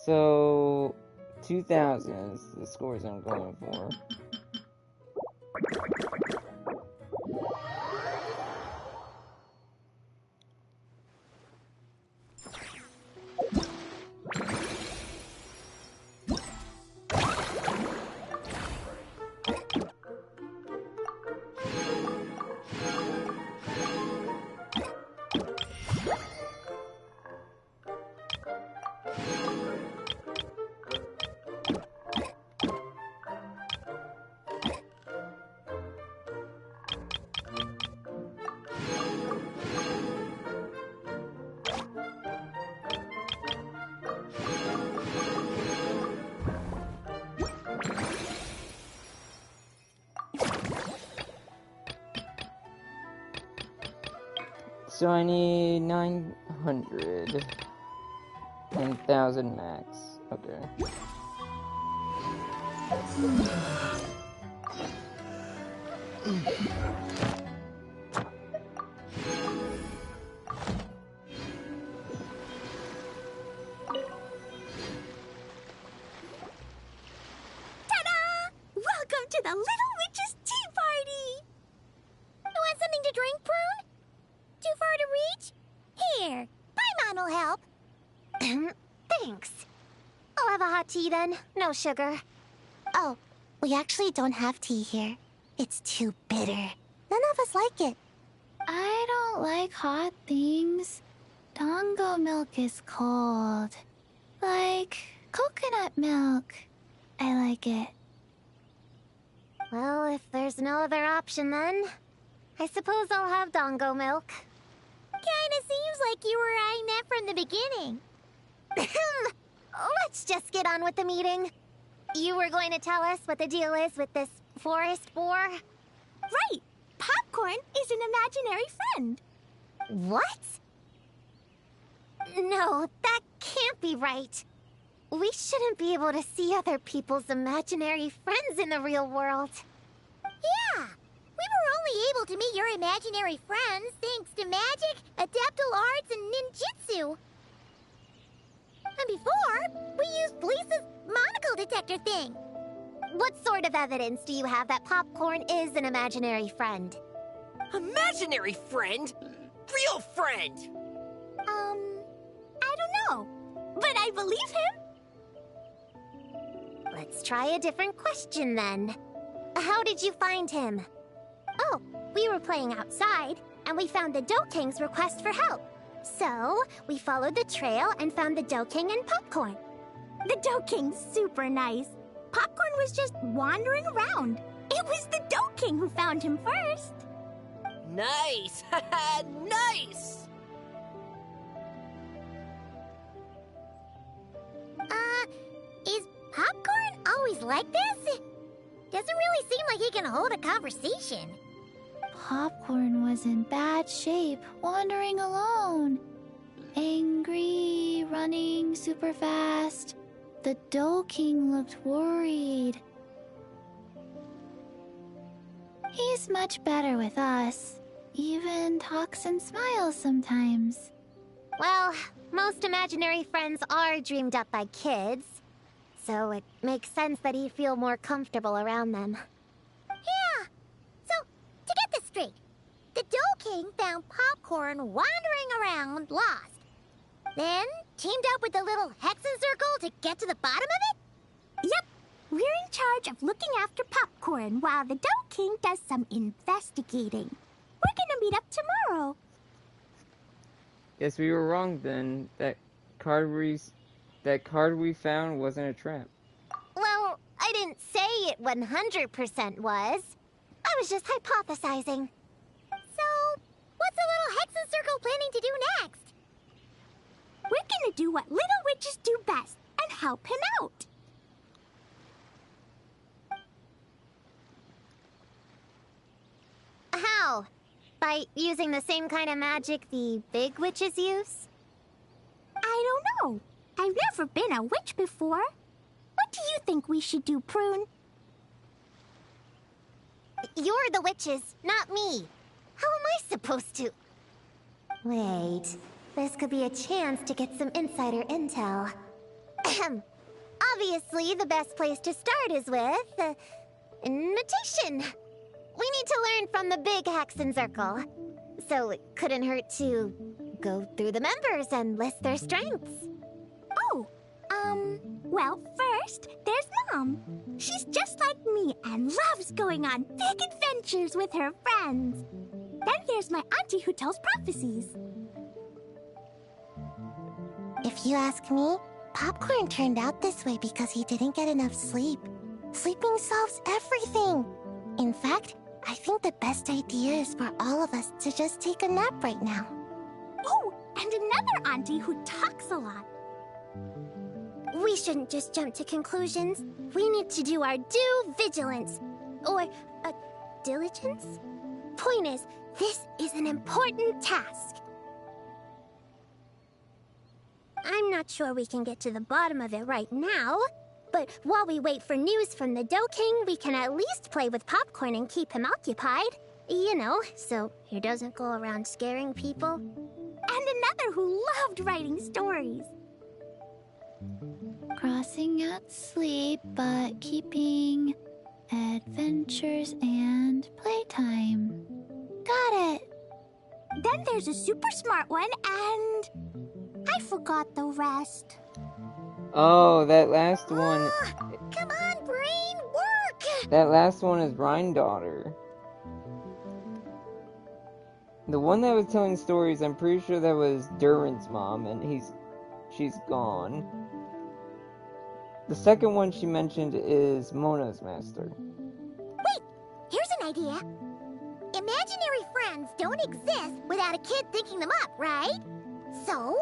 So 2,000 is the scores I'm going for. So I need 900 and 1,000 max. Okay. Welcome to the Little Witch's Tea Party! You want something to drink, Prune? Too far to reach? Here, Paimon will help. Thanks. I'll have a hot tea then. No sugar. Oh, we actually don't have tea here. It's too bitter. None of us like it. I don't like hot things. Dango milk is cold. Like coconut milk. I like it. Well, if there's no other option then, I suppose I'll have Dango milk. Kinda seems like you were eyeing that from the beginning. Let's just get on with the meeting. You were going to tell us what the deal is with this forest boar? Right! Popcorn is an imaginary friend. What? No, that can't be right. We shouldn't be able to see other people's imaginary friends in the real world. Yeah! We were only able to meet your imaginary friends thanks to magic, adeptal arts, and ninjutsu. And before, we used Lisa's monocle detector thing. What sort of evidence do you have that Popcorn is an imaginary friend? Imaginary friend? Real friend! I don't know. But I believe him. Let's try a different question then. How did you find him? Oh, we were playing outside, and we found the Dough King's request for help. So, we followed the trail and found the Dough King and Popcorn. The Dough King's super nice. Popcorn was just wandering around. It was the Dough King who found him first. Nice! Nice! Is Popcorn always like this? Doesn't really seem like he can hold a conversation. Popcorn was in bad shape, wandering alone. Angry, running super fast. The Dough King looked worried. He's much better with us. Even talks and smiles sometimes. Well, most imaginary friends are dreamed up by kids. So it makes sense that he'd feel more comfortable around them. Yeah. So, to get this straight, the Dough King found Popcorn wandering around, lost. Then teamed up with the Little Hexenzirkel to get to the bottom of it? Yep. We're in charge of looking after Popcorn while the Dough King does some investigating. We're gonna meet up tomorrow. Guess we were wrong then. That card we found wasn't a trap. Well, I didn't say it 100% was. I was just hypothesizing. So, what's the Little Hexenzirkel planning to do next? We're gonna do what little witches do best and help him out. How? By using the same kind of magic the big witches use? I don't know. I've never been a witch before. What do you think we should do, Prune? You're the witches, not me. How am I supposed to... Wait, this could be a chance to get some insider intel. Obviously, the best place to start is with invitation. We need to learn from the big Hexenzirkel. So it couldn't hurt to go through the members and list their strengths. Oh, well, first, there's Mom. She's just like me and loves going on big adventures with her friends. Then there's my auntie who tells prophecies. If you ask me, Popcorn turned out this way because he didn't get enough sleep. Sleeping solves everything. In fact, I think the best idea is for all of us to just take a nap right now. Oh, and another auntie who talks a lot. We shouldn't just jump to conclusions. We need to do our due vigilance. Or, diligence? Point is, this is an important task. I'm not sure we can get to the bottom of it right now, but while we wait for news from the Dough King, we can at least play with Popcorn and keep him occupied. You know, so he doesn't go around scaring people. And another who loved writing stories. Crossing out sleep, but keeping adventures and playtime. Got it. Then there's a super smart one, and I forgot the rest. Oh, that last one. Come on, brain, work! That last one is Daughter. The one that was telling stories, I'm pretty sure that was Durin's mom, and she's gone. The second one she mentioned is Mona's master. Wait, here's an idea. Imaginary friends don't exist without a kid thinking them up, right? So,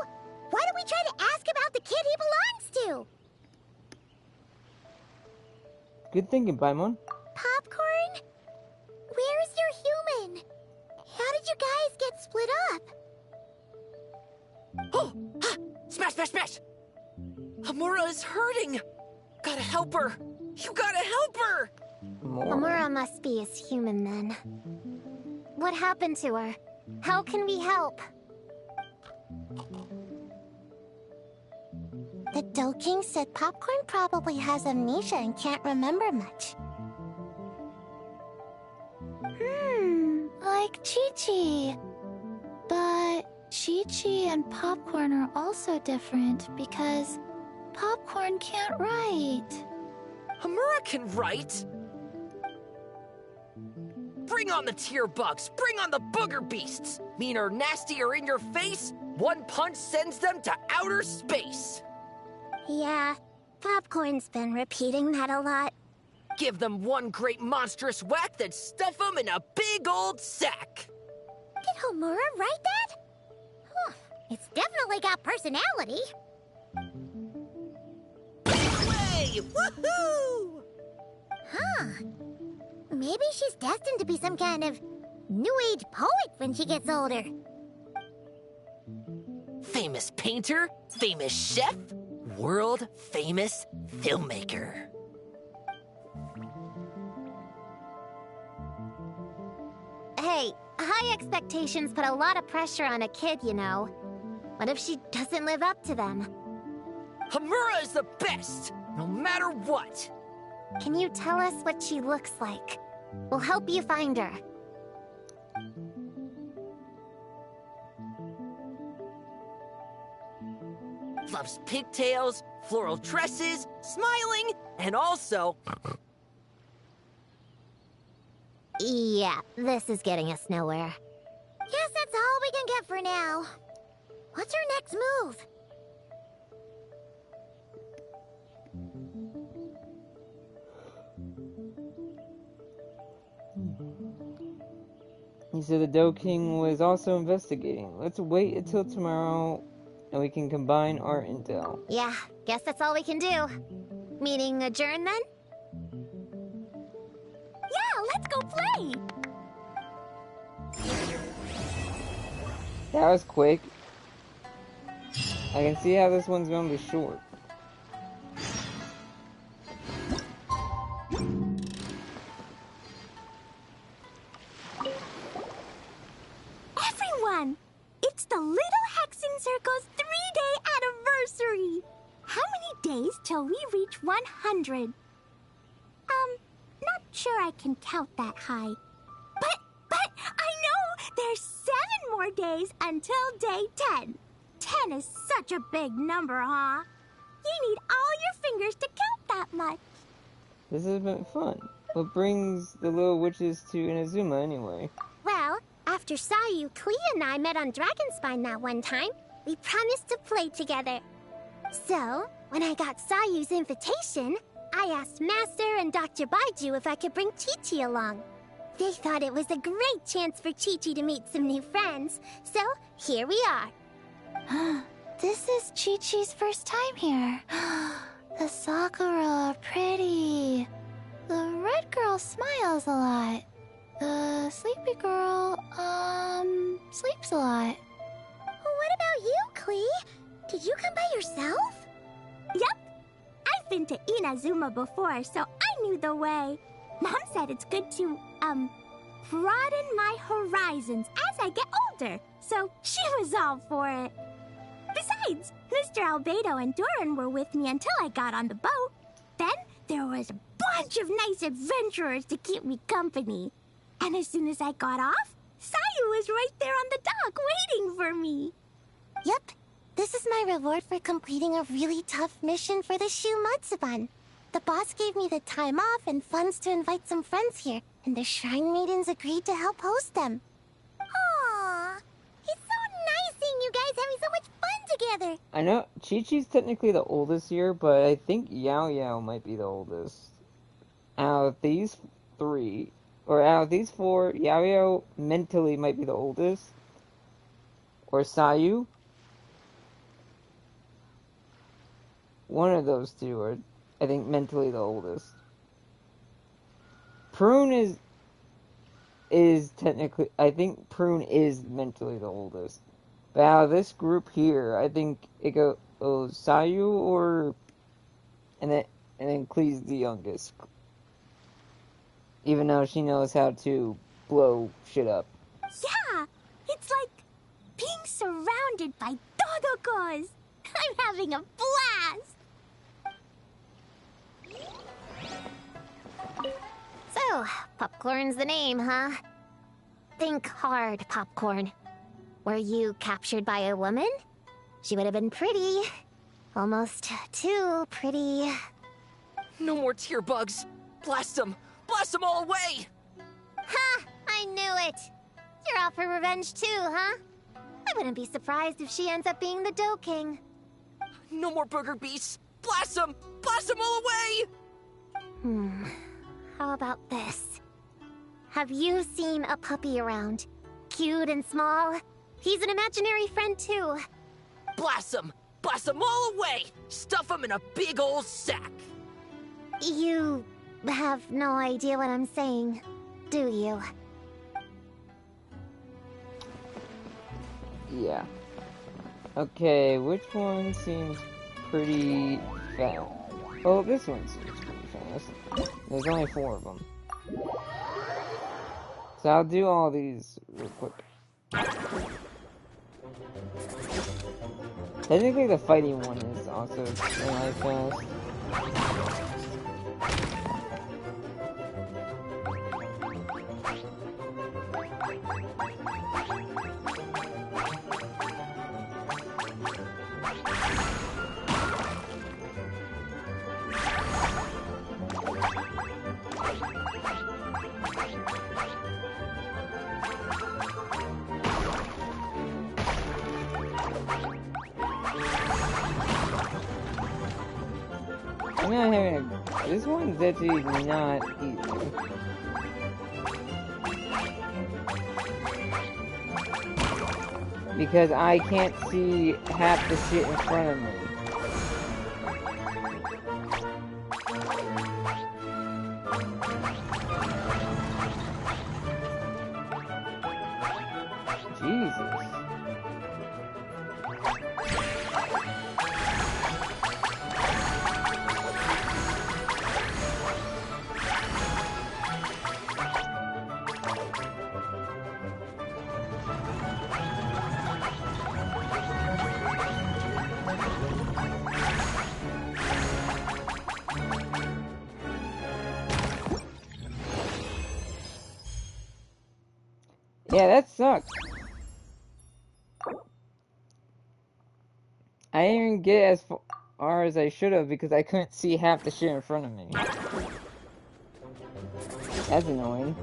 why don't we try to ask about the kid he belongs to? Good thinking, Paimon. Popcorn? Where's your human? How did you guys get split up? Oh! Ha! Smash, smash, smash! Amura is hurting! Gotta help her! You gotta help her! Amura must be his human then. What happened to her? How can we help? The Dough King said Popcorn probably has amnesia and can't remember much. Like Chi-Chi. But Chi-Chi and Popcorn are also different because Popcorn can't write. Amura can write! Bring on the tear bugs! Bring on the booger beasts! Mean or nasty or in your face, one punch sends them to outer space! Yeah, Popcorn's been repeating that a lot. Give them one great monstrous whack, then stuff them in a big old sack! Did Homura write that? Huh, it's definitely got personality. Way! Woohoo! Huh. Maybe she's destined to be some kind of new age poet when she gets older. Famous painter, famous chef, world famous filmmaker. Hey, high expectations put a lot of pressure on a kid, you know. What if she doesn't live up to them? Hamura is the best, no matter what. Can you tell us what she looks like? We'll help you find her. Loves pigtails, floral tresses, smiling, and also... Yeah, this is getting us nowhere. Guess that's all we can get for now. What's our next move? He said the Dough King was also investigating. Let's wait until tomorrow and we can combine our intel. Yeah, guess that's all we can do. Meeting adjourn then? Yeah, let's go play! That was quick. I can see how this one's gonna be short. Everyone! It's the Little Hexenzirkel's 3-day anniversary! How many days till we reach 100. Not sure I can count that high. But I know there's 7 more days until day 10. 10 is such a big number, huh? You need all your fingers to count that much. This has been fun. What brings the little witches to Inazuma anyway? Well, after Sayu, Klee, and I met on Dragonspine that one time, we promised to play together. So, when I got Sayu's invitation, I asked Master and Dr. Baiju if I could bring Chi-Chi along. They thought it was a great chance for Chi-Chi to meet some new friends, so here we are. This is Chi-Chi's first time here. The Sakura are pretty. The red girl smiles a lot. The sleepy girl, sleeps a lot. What about you, Klee? Did you come by yourself? Yep. I've been to Inazuma before, so I knew the way. Mom said it's good to, broaden my horizons as I get older, so she was all for it. Besides, Mr. Albedo and Doran were with me until I got on the boat. Then there was a bunch of nice adventurers to keep me company. And as soon as I got off, Sayu was right there on the dock waiting for me. Yep, this is my reward for completing a really tough mission for the Shu Matsuban. The boss gave me the time off and funds to invite some friends here, and the Shrine Maidens agreed to help host them. Aww, it's so nice seeing you guys having so much fun together. I know Chi-Chi's technically the oldest here, but I think Yao Yao might be the oldest. Out of these 3, or out of these 4, Yao Yao mentally might be the oldest. Or Sayu. One of those 2 are, I think, mentally the oldest. Prune is technically, I think Prune is mentally the oldest. But out of this group here, I think it goes Sayu or, and then Klee's the youngest. Even though she knows how to blow shit up. Yeah, it's like being surrounded by Dodokos. I'm having a blast. So, popcorn's the name, huh? Think hard, popcorn. Were you captured by a woman? She would have been pretty. Almost too pretty. No more tear bugs. Blast them! Blast them all away! Ha! I knew it! You're out for revenge too, huh? I wouldn't be surprised if she ends up being the Dough King. No more booger beasts! Blast them! Blast them all away! How about this? Have you seen a puppy around? Cute and small? He's an imaginary friend too. Blast them! Blast them all away! Stuff them in a big old sack! You have no idea what I'm saying, do you? Yeah. Okay, which one seems pretty fast? Oh, this one seems pretty fast. There's only 4 of them. So I'll do all these real quick. Technically the fighting one is also really fast. I'm not having a... This one's actually not easy. Because I can't see half the shit in front of me. Jesus. Yeah, that sucks. I didn't even get as far as I should have because I couldn't see half the shit in front of me. That's annoying.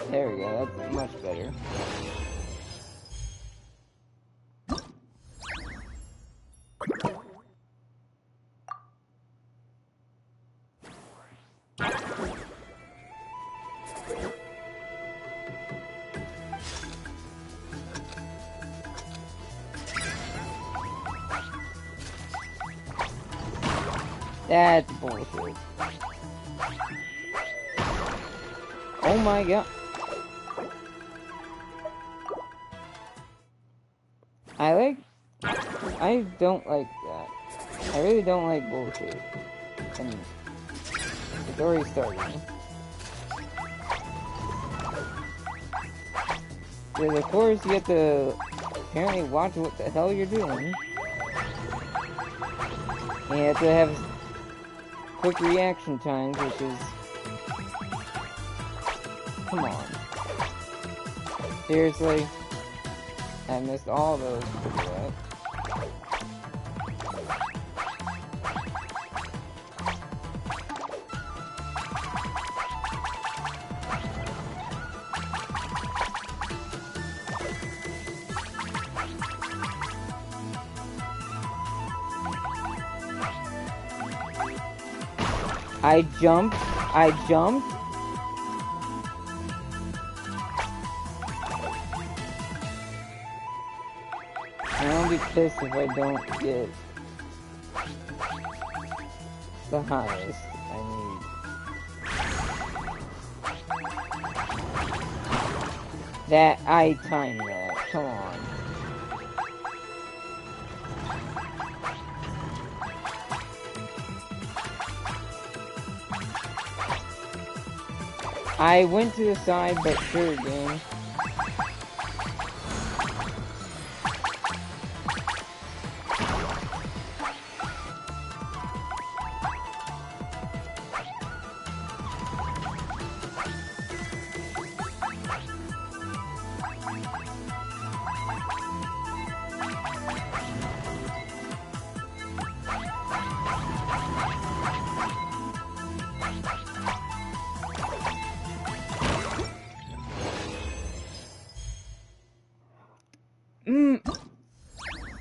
There we go, that's much better. That's bullshit. Oh my god. I don't like that. I really don't like bullshit. And it's already starting. Because of course you have to apparently watch what the hell you're doing. And you have to have quick reaction times, which is... Come on. Seriously? I missed all those. Right? I jumped. And I'll be pissed if I don't get the highest I need. That, I timed that. Come on. I went to the side, but sure, game.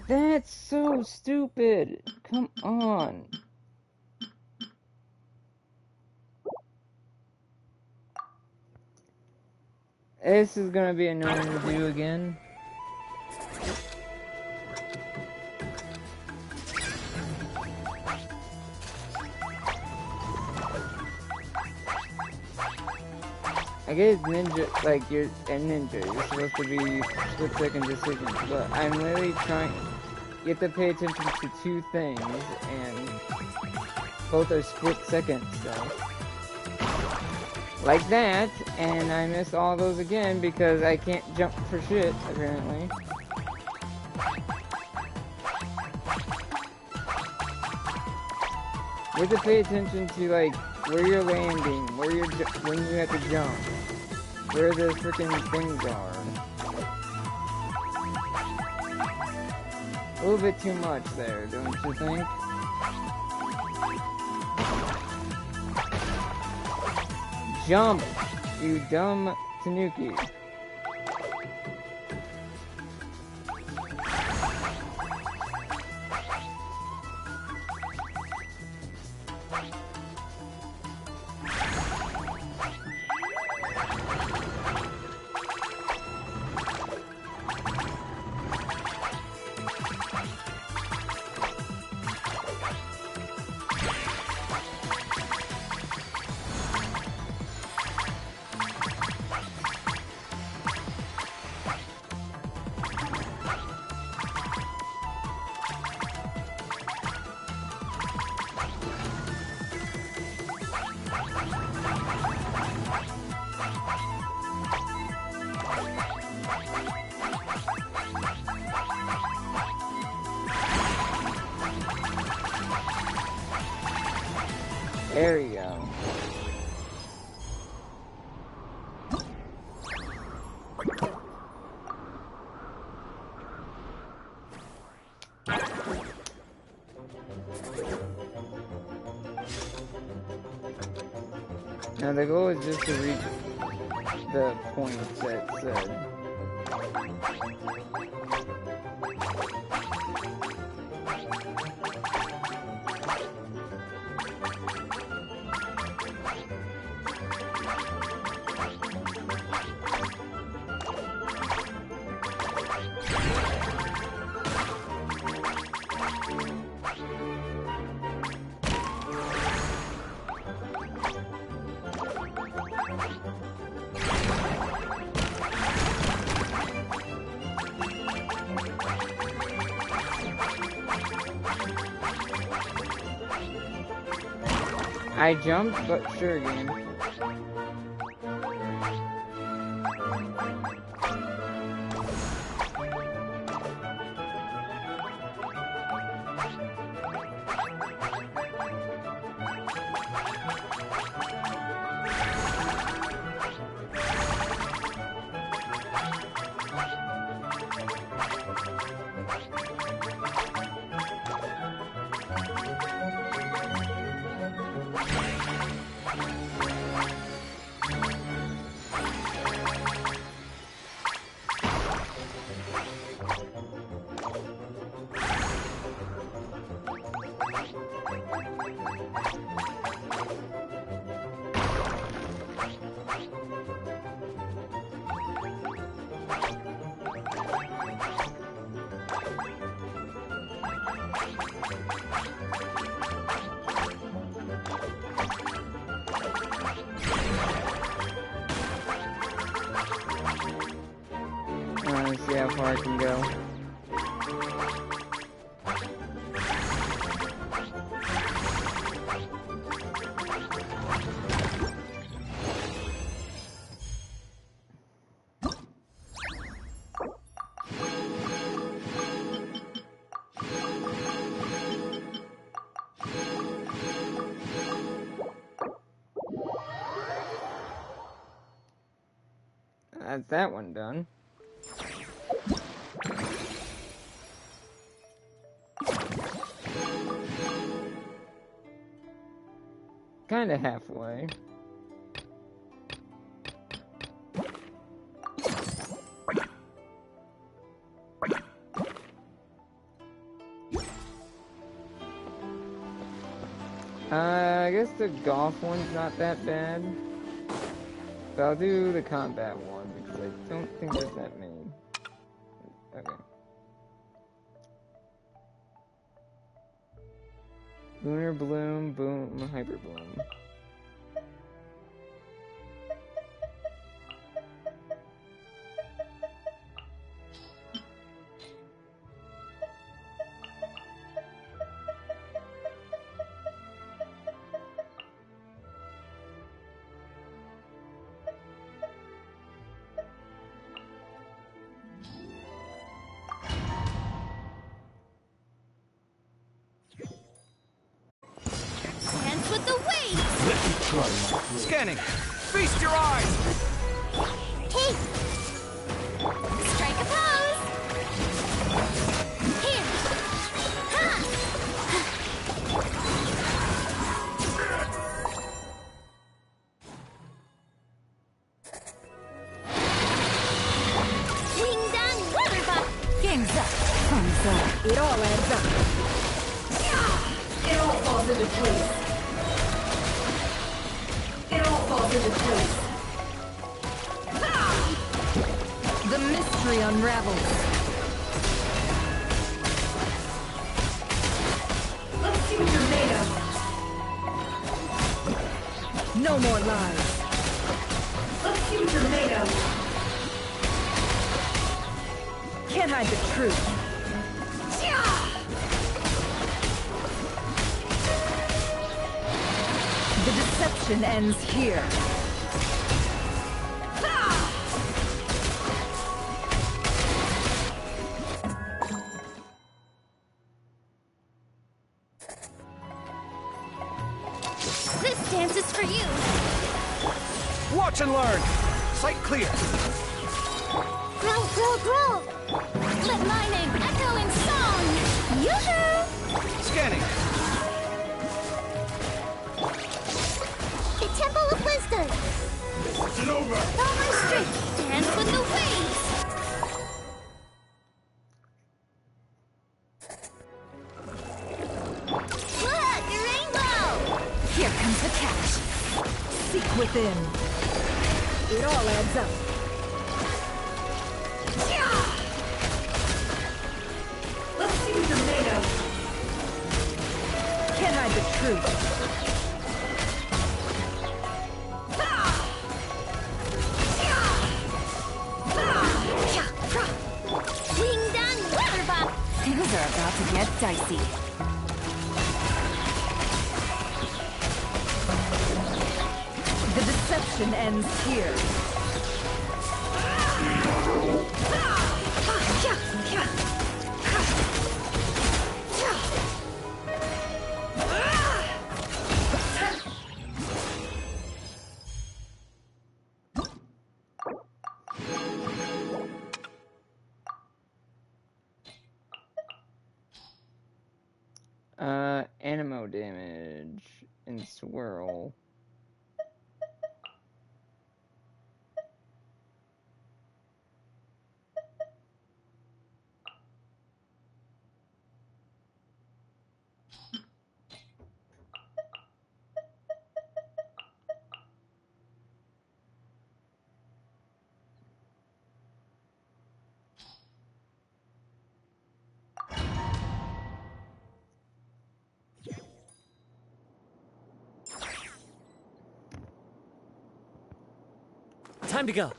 That's so stupid. Come on. This is gonna be annoying to do again. I guess ninja, like, you're a ninja, you're supposed to be split-second decisions, but I'm literally trying, you have to pay attention to two things, and both are split seconds, so. like that, and I miss all those again because I can't jump for shit, apparently. You have to pay attention to, like, where you're landing, where you're when you have to jump, where the freaking things are. A little bit too much there, don't you think? Jump, you dumb Tanuki. There you go. Now the goal is just to reach the points that said. I jumped, but sure game. Let's see how far I can go. That's that one done. Kinda halfway. I guess the golf one's not that bad. But I'll do the combat one because I don't think there's that many. Okay. Lunar Bloom, Boom, Hyper Bloom. Let me try my blade. Scanning! Feast your eyes! Hey! Strike a pose! Here! Ha! Wing down, weather buck! Game's up. Thumbs up. It all adds up. It all falls into place. It all falls into place. The mystery unravels. Let's see what you're made of. No more lies. Let's see what you're made of. Can't hide the truth. The deception ends here. This dance is for you! Watch and learn! Sight clear! Grow, grow, grow! Let my name echo in song! Yoo-hoo! Scanning! The Temple of Wisdom! It's over! Follow straight! Dance with the waves! Look! A rainbow! Here comes the catch. Seek within. It all adds up. Let's see what you're made of. Can't hide the truth. Wing down, weather buck! Things are about to get dicey. The deception ends here. Animo damage and swirl. Time to go.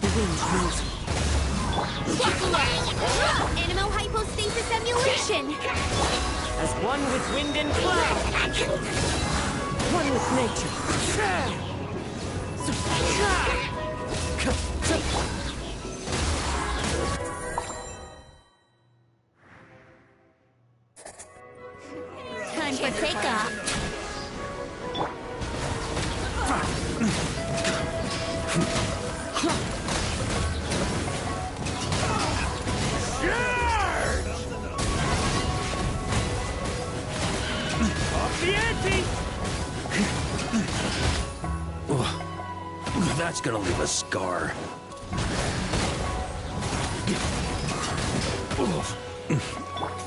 The wind moves. Animal hypostasis emulation! As one with wind and cloud. One with nature. Time for takeoff! The ante! That's gonna leave a scar.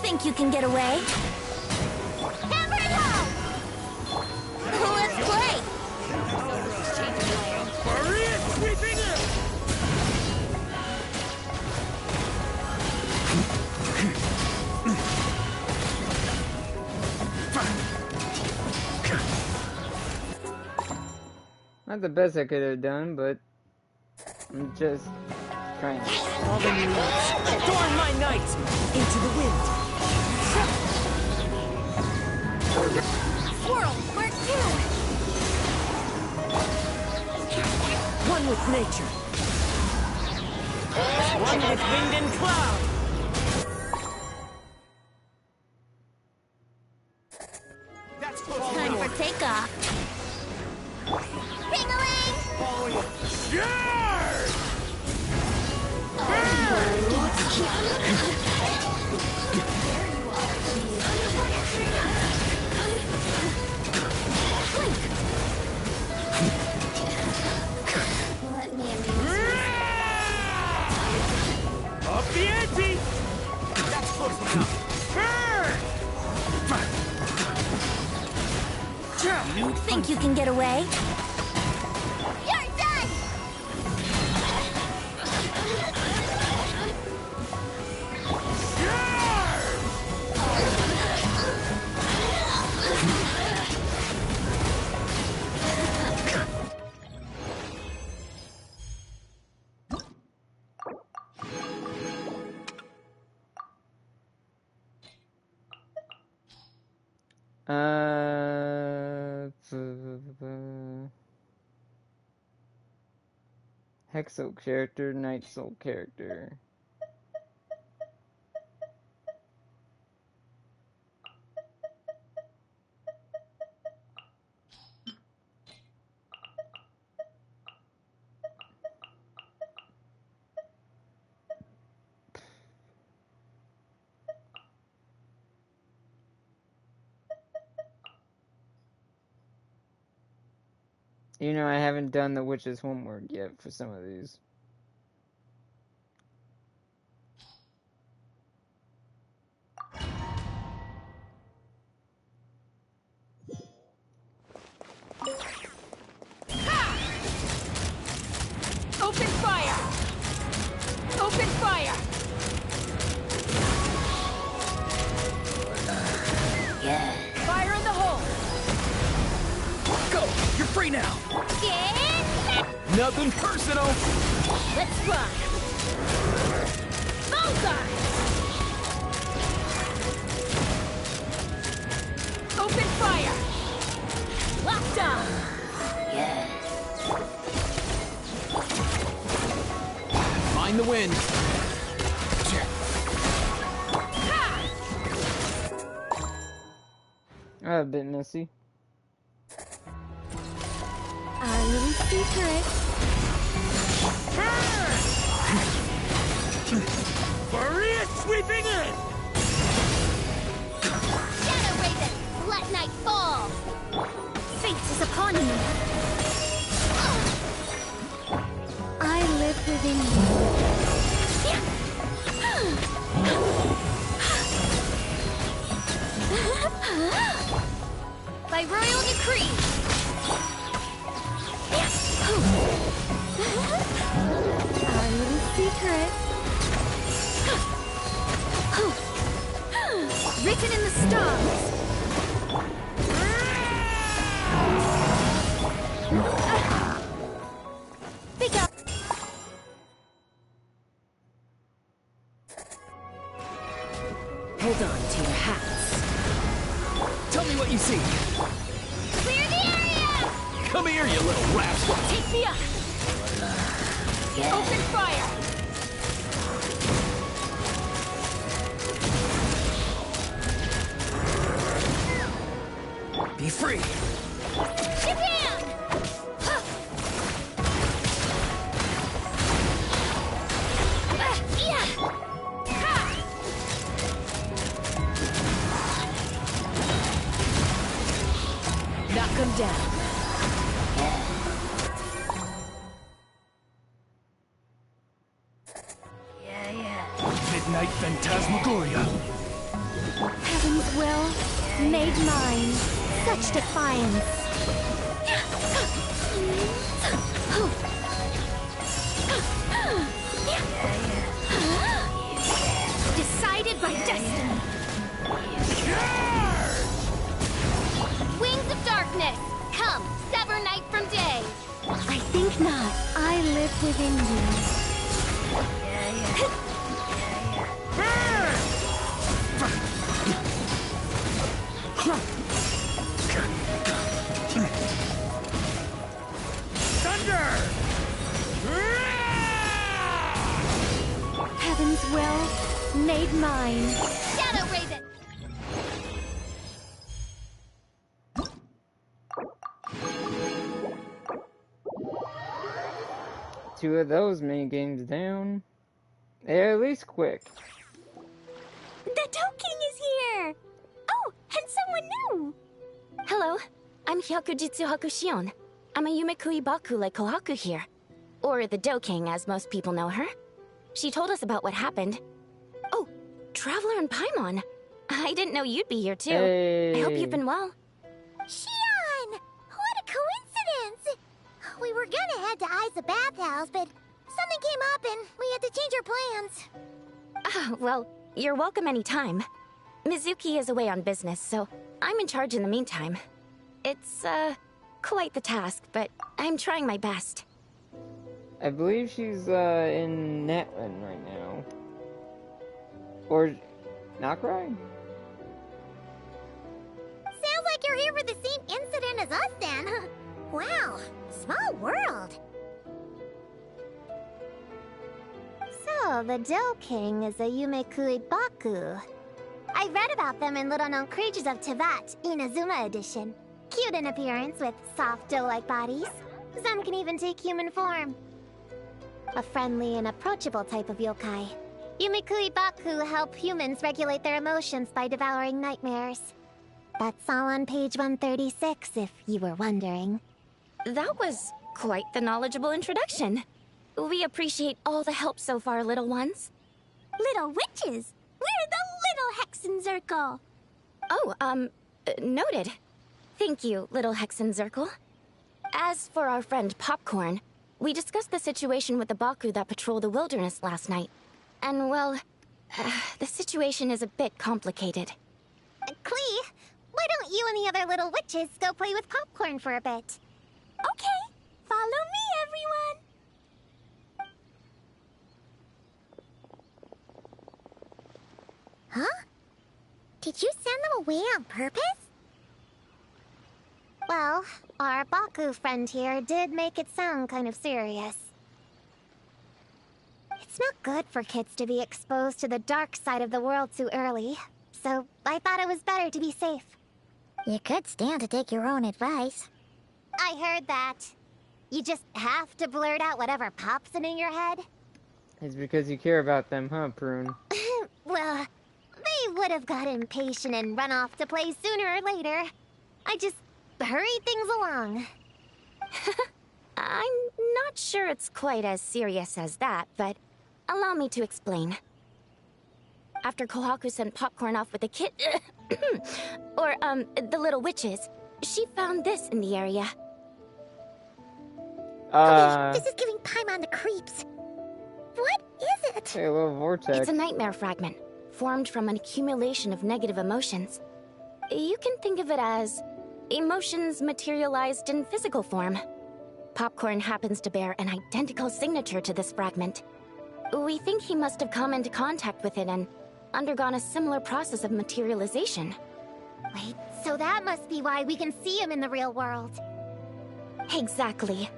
Think you can get away? Hammer it home! Let's play! Maria sweeping in! Not the best I could have done, but I'm just trying. All the news. Adorn my night! Into the wind. Swirl, work too! One with nature. One with wind and cloud. That's close Time enough. for take off. Ring-a-ling! Up the ante! That's close enough. You think you can get away? You're done! Hexo character, Night Soul character. You know, I haven't done the witch's homework yet for some of these. Open fire! Open fire! Fire in the hole! Go! You're free now! Get Nothing personal! Let's fly! Bullseye! Open fire! Locked on! Mind the wind! A bit messy. Our little secret. Maria sweeping in! Shadow Raven! Let night fall! Fate is upon you. I live within you. By royal decree. Our little secret. Written in the stars. Big up. Hold on to your hats. Tell me what you see! Clear the area! Come here, you little rascal! Take me up! Open fire! Be free! Japan! Knock him down. Midnight Phantasmagoria! Heaven's will, made mine. Such defiance. Decided by destiny. Wings of darkness! Come, sever night from day! I think not. I live within you. Heaven's will, made mine. Shadow Raven! 2 of those mini games down. They're at least quick. The Dough King is here! Oh, and someone new! Hello, I'm Hyakujitsu Hakushion. I'm a Yumekui Baku like Kohaku here. Or the Dough King, as most people know her. She told us about what happened. Oh, Traveler and Paimon. I didn't know you'd be here too. Hey. I hope you've been well. Shion! What a coincidence! We were gonna head to Aiza bathhouse, but something came up and we had to change our plans. Ah, well, you're welcome anytime. Mizuki is away on business, so I'm in charge in the meantime. It's, quite the task, but I'm trying my best. I believe she's in Netland right now. Or Nakrai? Sounds like you're here for the same incident as us then. Wow, small world. So, the Dough King is a Yumekui Baku. I read about them in Little Known Creatures of Teyvat, Inazuma edition. Cute in appearance with soft dough-like bodies. Some can even take human form. A friendly and approachable type of yokai. Yumekui Baku help humans regulate their emotions by devouring nightmares. That's all on page 136, if you were wondering. That was quite the knowledgeable introduction. We appreciate all the help so far, little ones. Little witches! We're the Little Hexenzirkel! Oh, noted. Thank you, Little Hexenzirkel. As for our friend Popcorn, we discussed the situation with the Baku that patrol the wilderness last night. And, well, the situation is a bit complicated. Klee, why don't you and the other little witches go play with Popcorn for a bit? Okay, follow me, everyone! Huh? Did you send them away on purpose? Well, our Baku friend here did make it sound kind of serious. It's not good for kids to be exposed to the dark side of the world too early, so I thought it was better to be safe. You could stand to take your own advice. I heard that. You just have to blurt out whatever pops in your head. It's because you care about them, huh, Prune? Well, they would have got impatient and run off to play sooner or later. I just hurried things along. I'm not sure it's quite as serious as that, but allow me to explain. After Kohaku sent Popcorn off with the kid... or, the little witches, she found this in the area. Okay, this is giving Paimon the creeps. What is it? A little vortex. It's a nightmare fragment, formed from an accumulation of negative emotions. You can think of it as emotions materialized in physical form. Popcorn happens to bear an identical signature to this fragment. We think he must have come into contact with it and undergone a similar process of materialization. Wait, so that must be why we can see him in the real world. Exactly.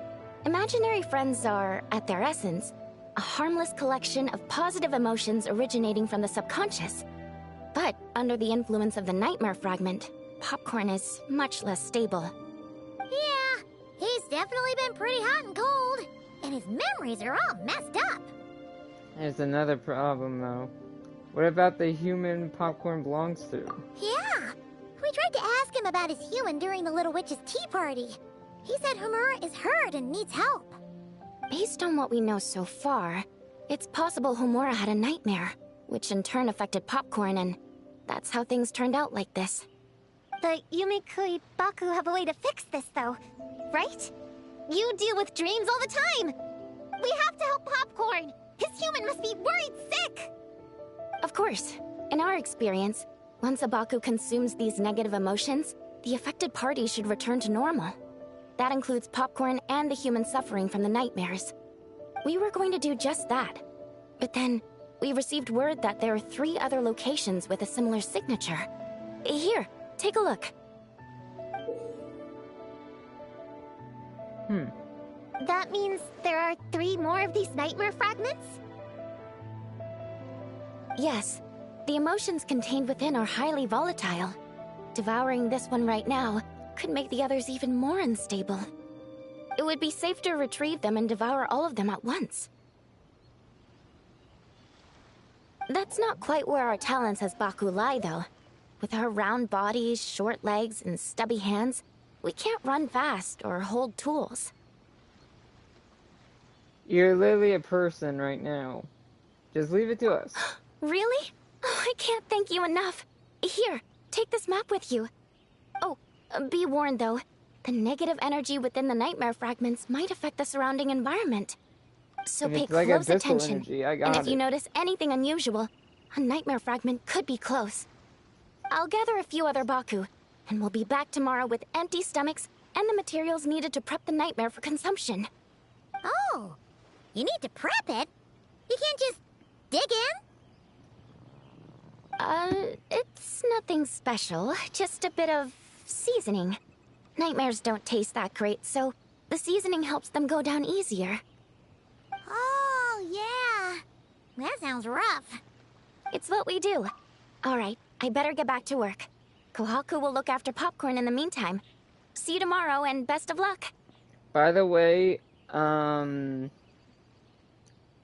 Imaginary friends are, at their essence, a harmless collection of positive emotions originating from the subconscious. But under the influence of the nightmare fragment, Popcorn is much less stable. Yeah, he's definitely been pretty hot and cold, and his memories are all messed up. There's another problem, though. What about the human Popcorn belongs to? Yeah, we tried to ask him about his human during the Little Witch's tea party. He said Homura is hurt and needs help. Based on what we know so far, it's possible Homura had a nightmare, which in turn affected Popcorn, and that's how things turned out like this. The Yumekui Baku have a way to fix this, though, right? You deal with dreams all the time! We have to help Popcorn! His human must be worried sick! Of course. In our experience, once a Baku consumes these negative emotions, the affected party should return to normal. That includes Popcorn and the human suffering from the nightmares. We were going to do just that. But then, we received word that there are 3 other locations with a similar signature. Here, take a look. That means there are 3 more of these nightmare fragments? Yes, the emotions contained within are highly volatile. Devouring this one right now could make the others even more unstable. It would be safe to retrieve them and devour all of them at once. That's not quite where our talents as Baku lie, though. With our round bodies, short legs, and stubby hands, we can't run fast or hold tools. You're literally a person right now. Just leave it to us. Really? Oh, I can't thank you enough. Here, take this map with you. Oh, be warned though. The negative energy within the nightmare fragments might affect the surrounding environment. So pay like a close pistol attention. energy. I got And if it. you notice anything unusual, a nightmare fragment could be close. I'll gather a few other Baku, and we'll be back tomorrow with empty stomachs and the materials needed to prep the nightmare for consumption. Oh, you need to prep it? You can't just dig in? It's nothing special, just a bit of seasoning. Nightmares don't taste that great, so the seasoning helps them go down easier. Oh, yeah. That sounds rough. It's what we do. All right, I better get back to work. Kohaku will look after Popcorn in the meantime. See you tomorrow, and best of luck. By the way, I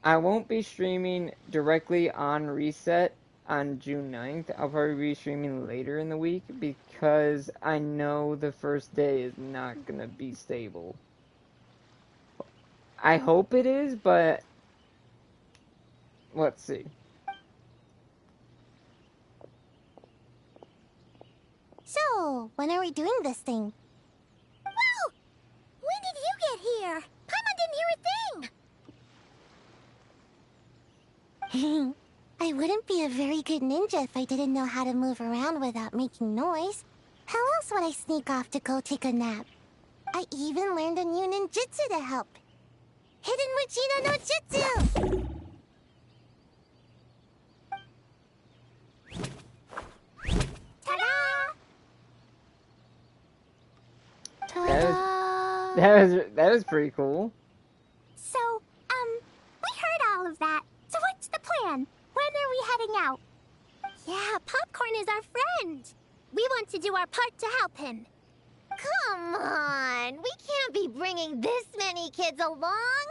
won't be streaming directly on Reset on June 9th. I'll probably be streaming later in the week because I know the first day is not gonna be stable. I hope it is, but let's see. So, when are we doing this thing? Whoa! When did you get here? Paimon didn't hear a thing! I wouldn't be a very good ninja if I didn't know how to move around without making noise. How else would I sneak off to go take a nap? I even learned a new ninjutsu to help. Hidden Wachino no Jutsu! Ta-da! That was pretty cool. So, we heard all of that. So what's the plan? When are we heading out? Yeah, Popcorn is our friend. We want to do our part to help him. Come on, we can't be bringing this many kids along.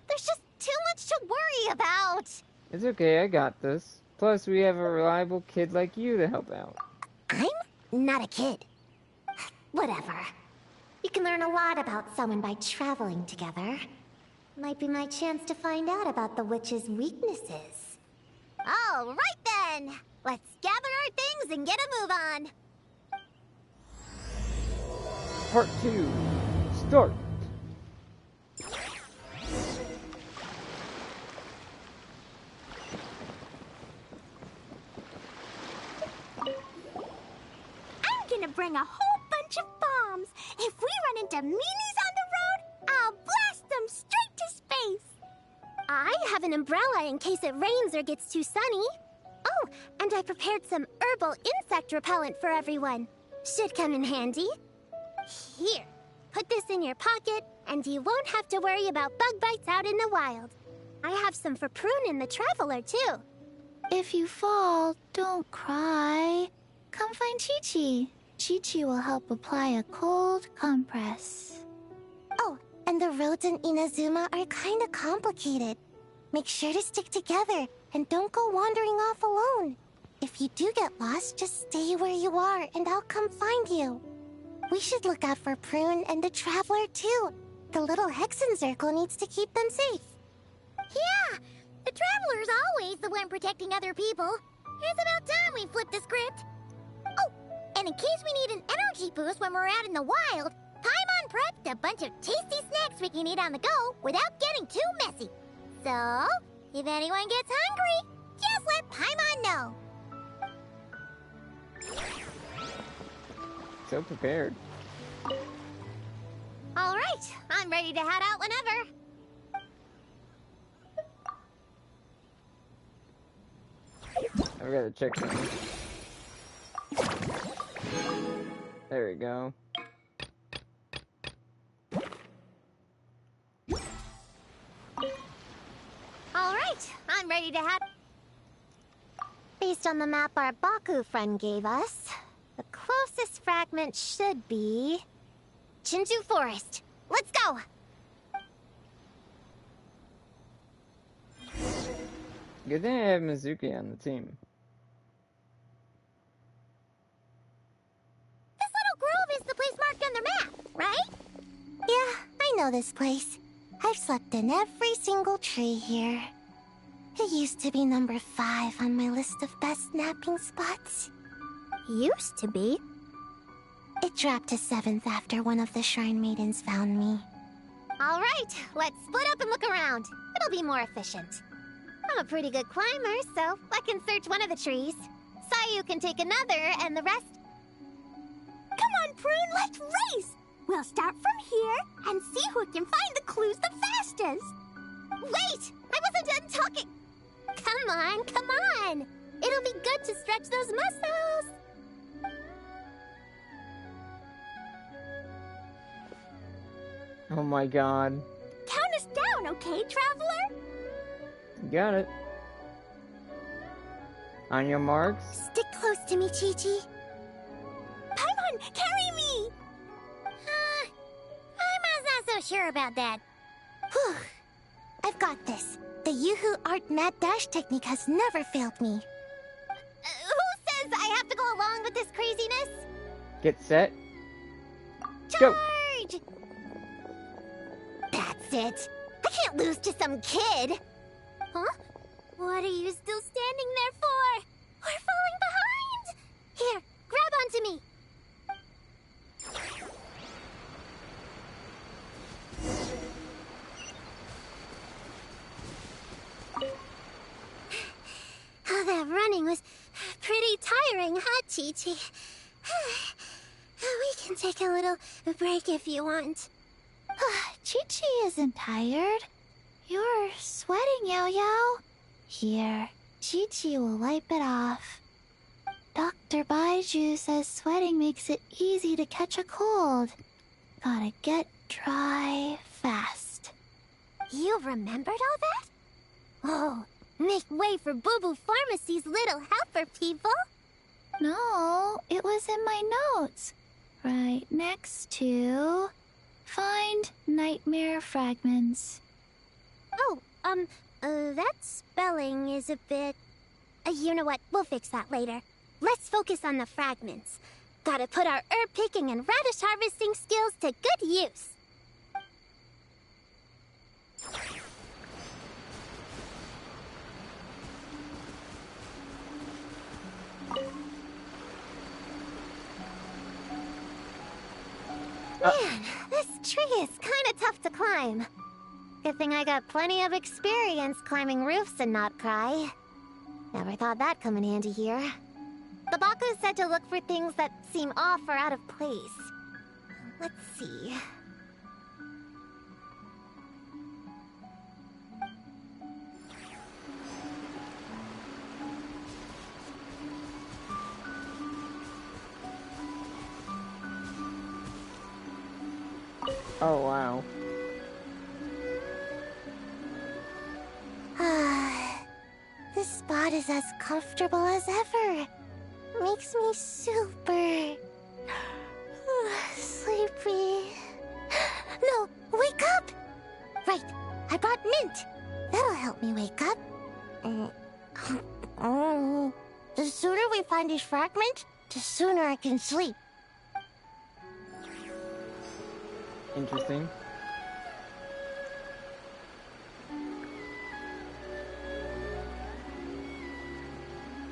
There's just too much to worry about. It's okay, I got this. Plus, we have a reliable kid like you to help out. I'm not a kid. Whatever. You can learn a lot about someone by traveling together. Might be my chance to find out about the witch's weaknesses. All right then! Let's gather our things and get a move on! Part 2. Start. I'm gonna bring a whole bunch of bombs. If we run into meanies on the road, I'll blast them straight to space. I have an umbrella in case it rains or gets too sunny. Oh, and I prepared some herbal insect repellent for everyone. Should come in handy. Here, put this in your pocket, and you won't have to worry about bug bites out in the wild. I have some for Prune in the Traveler, too. If you fall, don't cry. Come find Chi-Chi. Chi-Chi will help apply a cold compress. Oh, and the roads in Inazuma are kinda complicated. Make sure to stick together, and don't go wandering off alone. If you do get lost, just stay where you are, and I'll come find you. We should look out for Prune and the Traveler, too. The Little Hexenzirkel needs to keep them safe. Yeah, the Traveler's always the one protecting other people. It's about time we flipped the script. Oh, and in case we need an energy boost when we're out in the wild, Paimon prepped a bunch of tasty snacks we can eat on the go without getting too messy. So, if anyone gets hungry, just let Paimon know. So prepared. All right, I'm ready to head out whenever. I gotta check something. There we go. All right, I'm ready to head. Based on the map our Baku friend gave us, the closest fragment should be Chinju Forest. Let's go! Good thing I have Mizuki on the team. This little grove is the place marked on their map, right? Yeah, I know this place. I've slept in every single tree here. It used to be number 5 on my list of best napping spots. Used to be. It dropped to 7th after one of the Shrine Maidens found me. All right, let's split up and look around. It'll be more efficient. I'm a pretty good climber, so I can search one of the trees. Sayu can take another, and the rest... Come on, Prune, let's race! We'll start from here and see who can find the clues the fastest. Wait! I wasn't done talking! Come on, come on! It'll be good to stretch those muscles! Oh my god. Count us down, okay, Traveler? Got it. On your marks? Stick close to me, Chi-Chi. Paimon, carry me! I'm not so sure about that. Whew. I've got this. The Yoo-Hoo Art Mad Dash technique has never failed me. Who says I have to go along with this craziness? Get set. Go! Charge! That's it. I can't lose to some kid. Huh? What are you still standing there for? We're falling behind! Here, grab onto me. Oh, that running was pretty tiring, huh, Chi-Chi? We can take a little break if you want. Chi-Chi isn't tired. You're sweating, Yao-Yao. Here, Chi-Chi will wipe it off. Dr. Baiju says sweating makes it easy to catch a cold. Gotta get dry fast. You remembered all that? Oh, make way for Boo Boo Pharmacy's little helper, people. No, it was in my notes. Right next to... Find nightmare fragments. Oh, that spelling is a bit... you know what? We'll fix that later. Let's focus on the fragments. Gotta put our herb picking and radish harvesting skills to good use. Man, this tree is kinda tough to climb. Good thing I got plenty of experience climbing roofs and not cry. Never thought that'd come in handy here. The Baku said to look for things that seem off or out of place. Let's see. Oh, wow. This spot is as comfortable as ever. Makes me super... sleepy. No, wake up! Right, I brought mint. That'll help me wake up. The sooner we find these fragments, the sooner I can sleep. Interesting.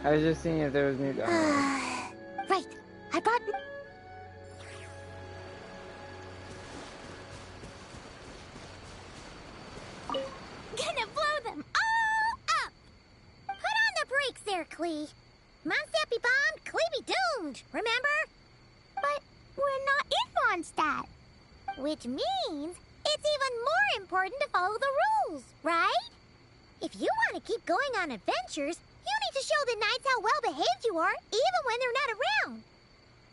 I was just seeing if there was new dialogue. Right, I brought... Gonna blow them all up! Put on the brakes there, Klee. Mondstadt be bombed, Klee be doomed, remember? But we're not in Mondstadt. Which means it's even more important to follow the rules, right? If you want to keep going on adventures, you need to show the knights how well-behaved you are, even when they're not around.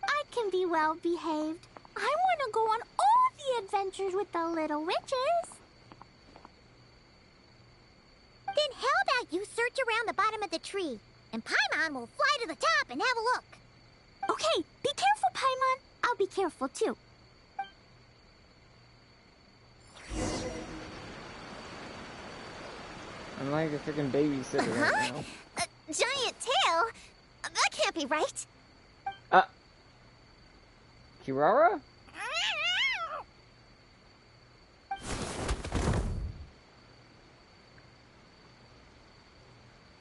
I can be well-behaved. I want to go on all the adventures with the little witches. Then how about you search around the bottom of the tree, and Paimon will fly to the top and have a look. Okay, be careful, Paimon. I'll be careful, too. I'm like a freaking babysitter right now. A giant tail? That can't be right. Kirara?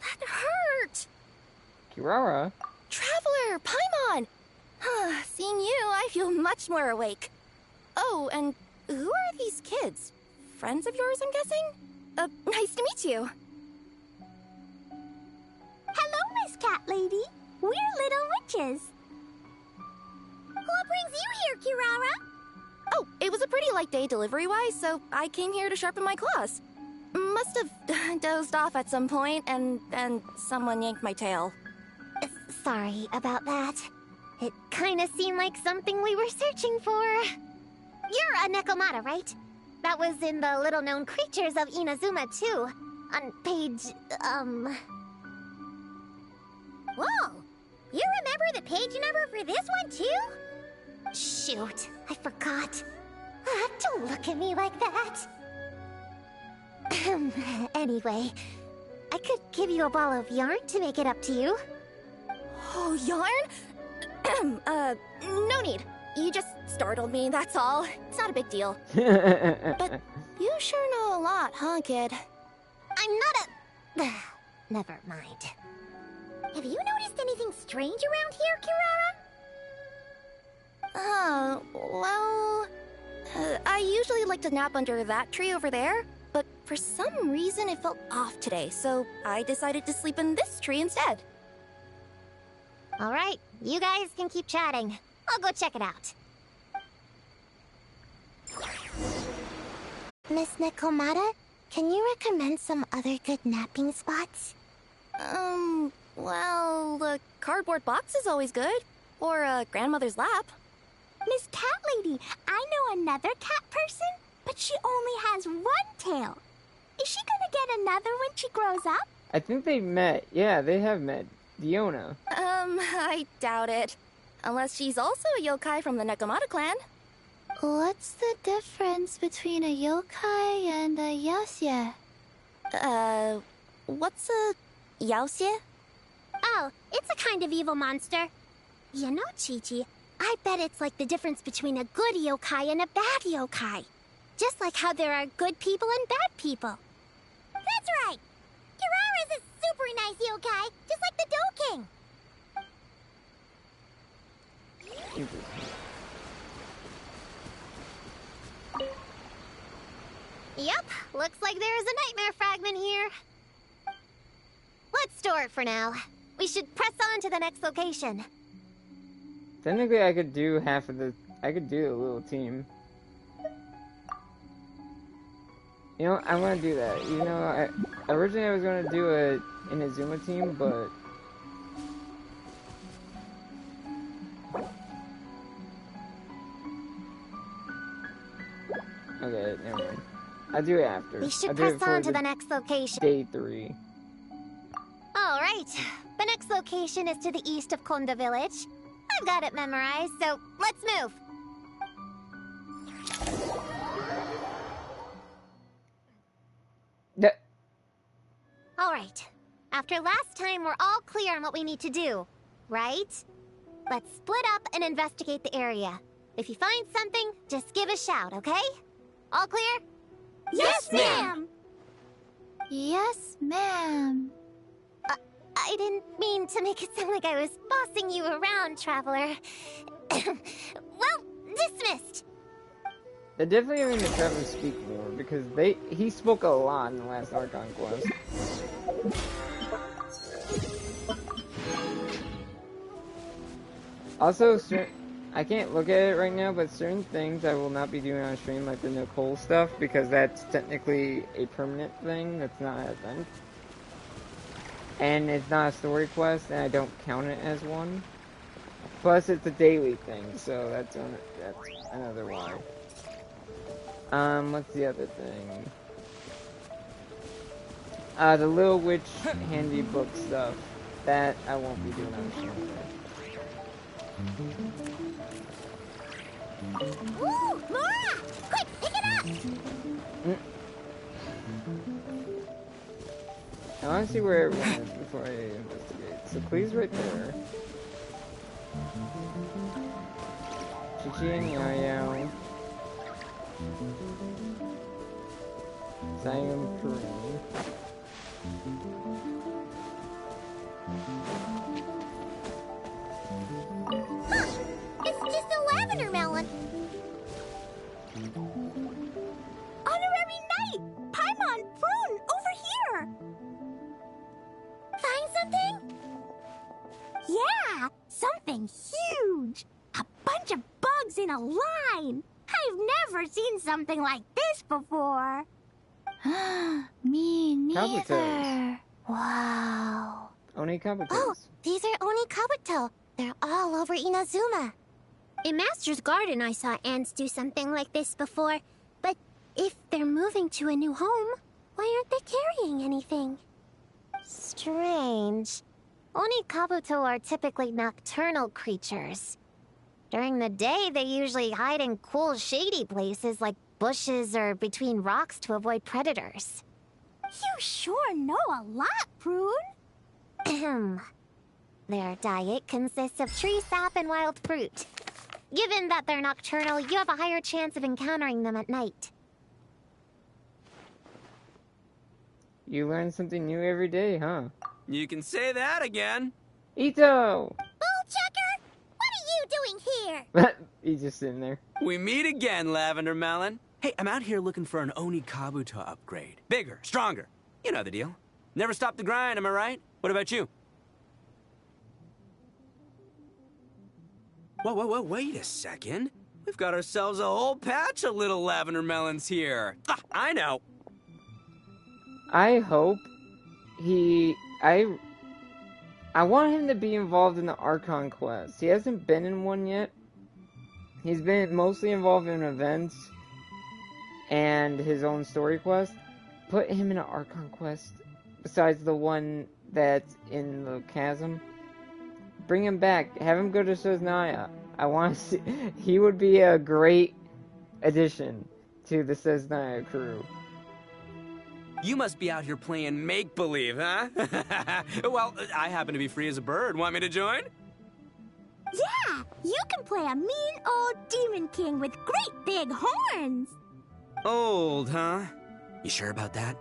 That hurt! Kirara? Traveler, Paimon! Seeing you, I feel much more awake. Oh, and who are these kids? Friends of yours, I'm guessing? Nice to meet you. Hello, Miss Cat Lady. We're little witches. What brings you here, Kirara? Oh, it was a pretty light day delivery-wise, so I came here to sharpen my claws. Must have dozed off at some point, and then someone yanked my tail. Sorry about that. It kind of seemed like something we were searching for. You're a Nekomata, right? That was in the little-known creatures of Inazuma, too. On page, Whoa! You remember the page number for this one, too? Shoot, I forgot. Don't look at me like that. Anyway, I could give you a ball of yarn to make it up to you. Oh, yarn? No need. You just startled me, that's all. It's not a big deal. But you sure know a lot, huh, kid? I'm not a... Never mind. Have you noticed anything strange around here, Kirara? Well... I usually like to nap under that tree over there, but for some reason it felt off today, so I decided to sleep in this tree instead. Alright, you guys can keep chatting. I'll go check it out. Miss Nekomata, can you recommend some other good napping spots? Well, the cardboard box is always good. Or a grandmother's lap. Miss Cat Lady, I know another cat person, but she only has one tail. Is she gonna get another when she grows up? I think they've met. Yeah, they have met. Diona. I doubt it. Unless she's also a yokai from the Nekomata clan. What's the difference between a yokai and a yaoxie? What's a yaoxie? Oh, it's a kind of evil monster. You know, Chi-Chi, I bet it's like the difference between a good yokai and a bad yokai. Just like how there are good people and bad people. That's right! Kirara's a super nice yokai, just like the Doe King. Yep, looks like there's a nightmare fragment here. Let's store it for now. We should press on to the next location. Technically, I could do half of the... I could do a little team. You know, I'm gonna do that. You know, originally I was gonna do an Inazuma team, but... Okay, never mind. I'll do it after. We should press on to the next location. Day 3. Alright, the next location is to the east of Konda Village. I've got it memorized, so let's move. Alright, after last time we're all clear on what we need to do, right? Let's split up and investigate the area. If you find something, just give a shout, okay? All clear? Yes, ma'am! Yes, ma'am. I didn't mean to make it sound like I was bossing you around, Traveler. Well, dismissed! They're definitely having the Traveler speak more, because he spoke a lot in the last Archon quest. Also, I can't look at it right now, but certain things I will not be doing on stream, like the Nicole stuff, because that's technically a permanent thing, that's not an event. And it's not a story quest, and I don't count it as one. Plus, it's a daily thing, so that's another why. What's the other thing? The Little Witch handy book stuff. That I won't be doing on stream. Ooh, Laura! Quick, pick it up! want to see where everyone is before I investigate. So Klee's right there. Chi-Chi and Yao-Yao. Zion Kareem. It's just a lavender melon. Honorary Knight! Paimon, Prune, over here! Find something? Yeah, something huge! A bunch of bugs in a line! I've never seen something like this before. Me neither. Kabutos. Wow. Oni Kabutos. Oh, these are Oni Kabuto. They're all over Inazuma. In Master's Garden, I saw ants do something like this before. But if they're moving to a new home, why aren't they carrying anything? Strange. Oni Kabuto are typically nocturnal creatures. During the day, they usually hide in cool, shady places like bushes or between rocks to avoid predators. You sure know a lot, Prune. Ahem. Their diet consists of tree sap and wild fruit. Given that they're nocturnal, you have a higher chance of encountering them at night. You learn something new every day, huh? You can say that again. Ito! Bullchucker, what are you doing here? He's just sitting there. We meet again, Lavender Melon. Hey, I'm out here looking for an Oni Kabuto upgrade. Bigger, stronger. You know the deal. Never stop the grind, am I right? What about you? Whoa, wait a second. We've got ourselves a whole patch of little Lavender Melons here. Ah, I know. I hope I want him to be involved in the Archon quest. He hasn't been in one yet. He's been mostly involved in events and his own story quest. Put him in an Archon quest besides the one that's in the chasm. Bring him back. Have him go to Seznaya. I want to see. He would be a great addition to the Seznaya crew. You must be out here playing make-believe, huh? Well, I happen to be free as a bird. Want me to join? Yeah, you can play a mean old demon king with great big horns. Old, huh? You sure about that?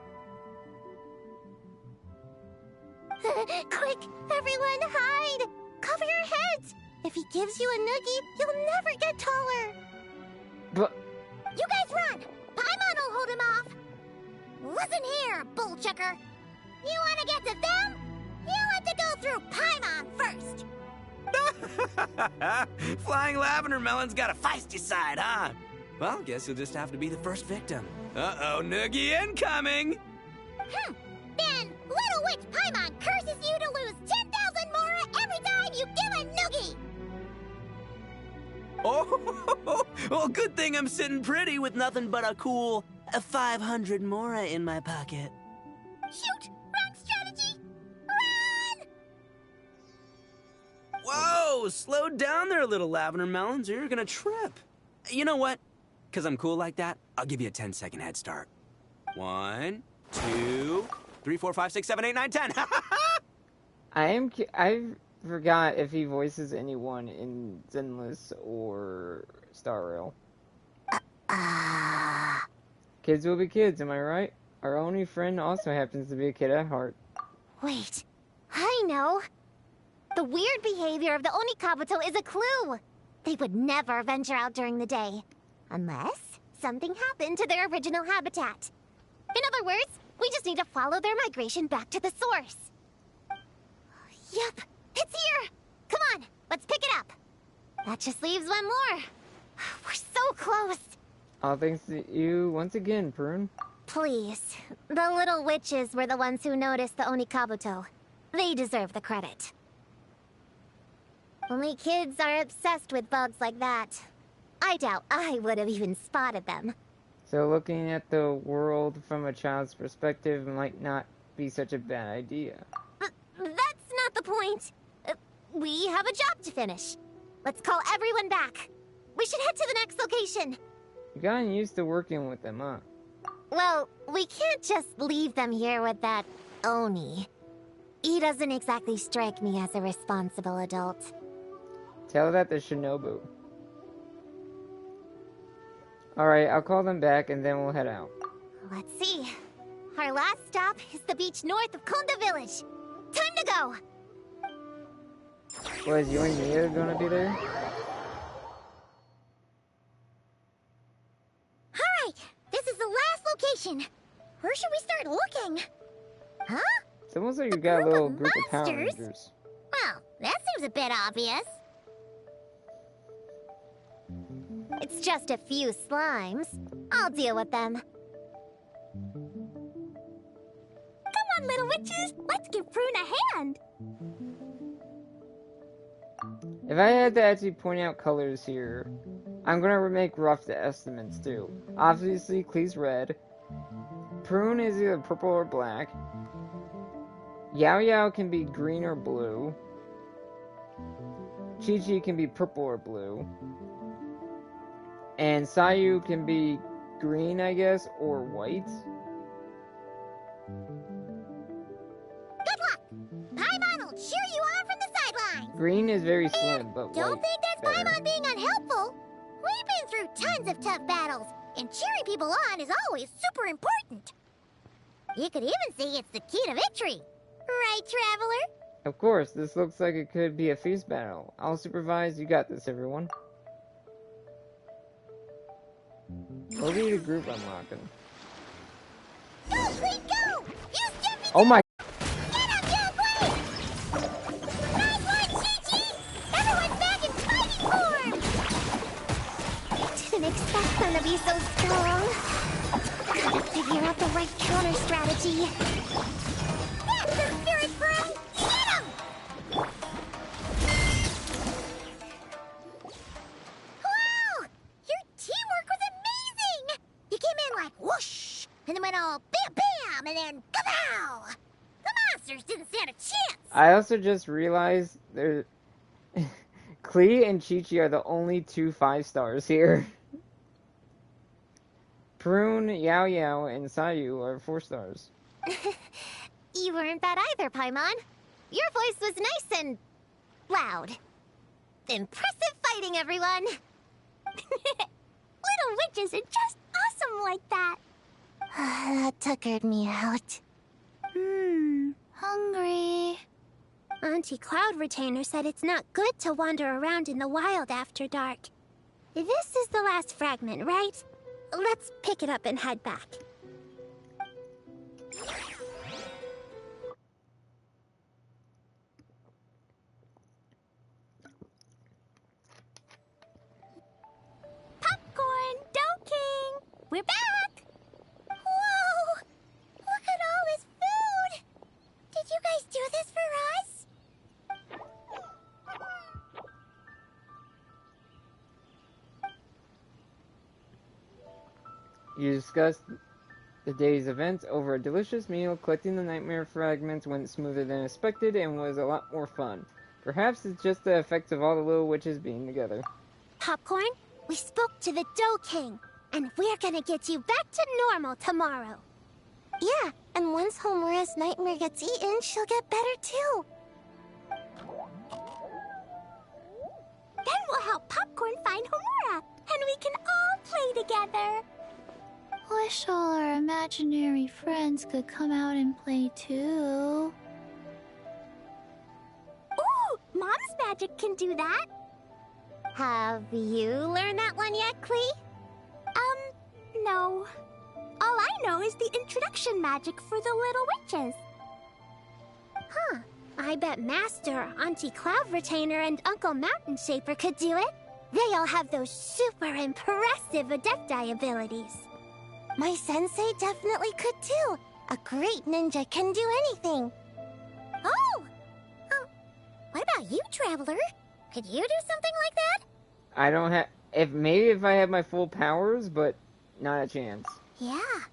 Quick, everyone hide! Cover your heads! If he gives you a noogie, you'll never get taller. But You guys run! Paimon will hold him off! Listen here, bullchucker! You want to get to them? You have to go through Paimon first! Flying Lavender Melon's got a feisty side, huh? Well, guess you'll just have to be the first victim. Uh-oh, noogie incoming! Then Little Witch Paimon curses you to lose 10,000 Mora every time you give a noogie! Oh, well, good thing I'm sitting pretty with nothing but a cool 500 Mora in my pocket. Shoot! Wrong strategy! Run! Whoa, slow down there, little Lavender Melons, or you're gonna trip. You know what? Because I'm cool like that, I'll give you a 10-second head start. 1, 2, 3, 4, 5, 6, 7, 8, 9, 10. I forgot if he voices anyone in Zenless or Star Rail. Kids will be kids, am I right? Our only friend also happens to be a kid at heart. Wait, I know. The weird behavior of the Oni Kabuto is a clue. They would never venture out during the day. Unless something happened to their original habitat. In other words, we just need to follow their migration back to the source. Yep, it's here! Come on, let's pick it up. That just leaves one more. We're so close. All thanks to you once again, Prune. Please, the little witches were the ones who noticed the Oni Kabuto. They deserve the credit. Only kids are obsessed with bugs like that. I doubt I would have even spotted them. So looking at the world from a child's perspective might not be such a bad idea. That's not the point. We have a job to finish. Let's call everyone back. We should head to the next location. You gotten used to working with them, huh? Well, we can't just leave them here with that Oni. He doesn't exactly strike me as a responsible adult. Tell that to Shinobu. Alright, I'll call them back and then we'll head out. Let's see. Our last stop is the beach north of Konda Village. Time to go! Was you and Mia gonna be there? Alright, this is the last location. Where should we start looking? Huh? It's almost like you got a little group of Power monsters? Rangers. Well, that seems a bit obvious. It's just a few slimes. I'll deal with them. Come on, little witches! Let's give Prune a hand! If I had to actually point out colors here, I'm gonna make rough estimates too. Obviously, Klee's red. Prune is either purple or black. Yao Yao can be green or blue. Chi Chi can be purple or blue. And Sayu can be green, I guess, or white. Good luck! Paimon will cheer you on from the sidelines! Green is very slim, but white Don't think that's better. Paimon being unhelpful! We've been through tons of tough battles, and cheering people on is always super important. You could even say it's the key to victory. Right, Traveler? Of course, this looks like it could be a fierce battle. I'll supervise. You got this, everyone. What will be the group unlocking? Go, Clee, go! Use jumping Oh my! Get him, young boy! Nice one, Chi-Chi! Everyone's back in fighting form! Didn't expect them to be so strong. Couldn't figure out the right counter strategy. That's the spirit, Prune! Get him! Wow! Your teamwork was amazing! You came in like whoosh, and then went all bam bam, and then kapow! The monsters didn't stand a chance! I also just realized there, Klee and Chi-Chi are the only 2 5-stars here. Prune, Yao Yao, and Sayu are 4 stars. You weren't bad either, Paimon. Your voice was nice and loud. Impressive fighting, everyone! Little witches are just awesome like that. That tuckered me out. Hungry. Auntie Cloud Retainer said it's not good to wander around in the wild after dark. This is the last fragment, right? Let's pick it up and head back. Popcorn, Dough King! We're back! Whoa! Look at all this food! Did you guys do this for us? You discussed the day's events over a delicious meal. Collecting the nightmare fragments went smoother than expected and was a lot more fun. Perhaps it's just the effects of all the little witches being together. Popcorn, we spoke to the Dough King, and we're gonna get you back to normal tomorrow. Yeah, and once Homura's nightmare gets eaten, she'll get better too. Then we'll help Popcorn find Homura, and we can all play together. Wish all our imaginary friends could come out and play too. Ooh, Mom's magic can do that. Have you learned that one yet, Klee? No. All I know is the introduction magic for the little witches. Huh. I bet Master, Auntie Cloud Retainer, and Uncle Mountain Shaper could do it. They all have those super impressive Adepti abilities. My sensei definitely could too. A great ninja can do anything. Oh! What about you, Traveler? Could you do something like that? I don't have... Maybe if I had my full powers, but not a chance. Yeah.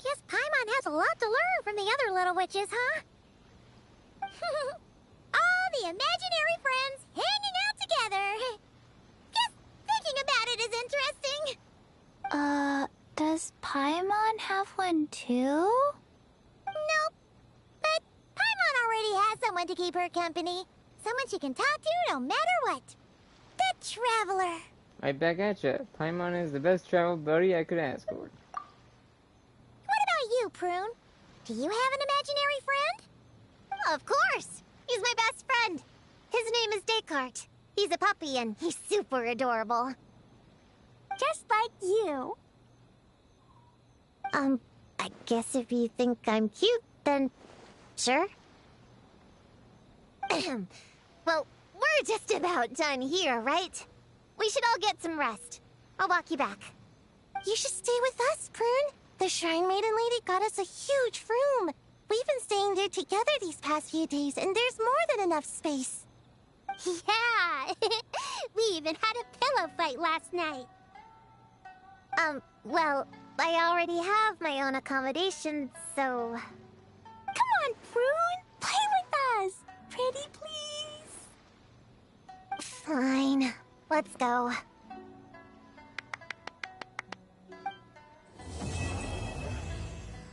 Guess Paimon has a lot to learn from the other little witches, huh? All the imaginary friends hanging out together. Guess thinking about it is interesting. Does Paimon have one too? Nope. But Paimon already has someone to keep her company. Someone she can talk to no matter what. The Traveler. Right back at ya. Paimon is the best travel buddy I could ask for. What about you, Prune? Do you have an imaginary friend? Of course. He's my best friend. His name is Descartes. He's a puppy and he's super adorable. Just like you. I guess if you think I'm cute, then sure. Well, we're just about done here, right? We should all get some rest. I'll walk you back. You should stay with us, Prune. The Shrine Maiden lady got us a huge room. We've been staying there together these past few days, and there's more than enough space. Yeah! We even had a pillow fight last night. Well, I already have my own accommodation, so... Come on, Prune! Play with us! Pretty, please? Fine. Let's go.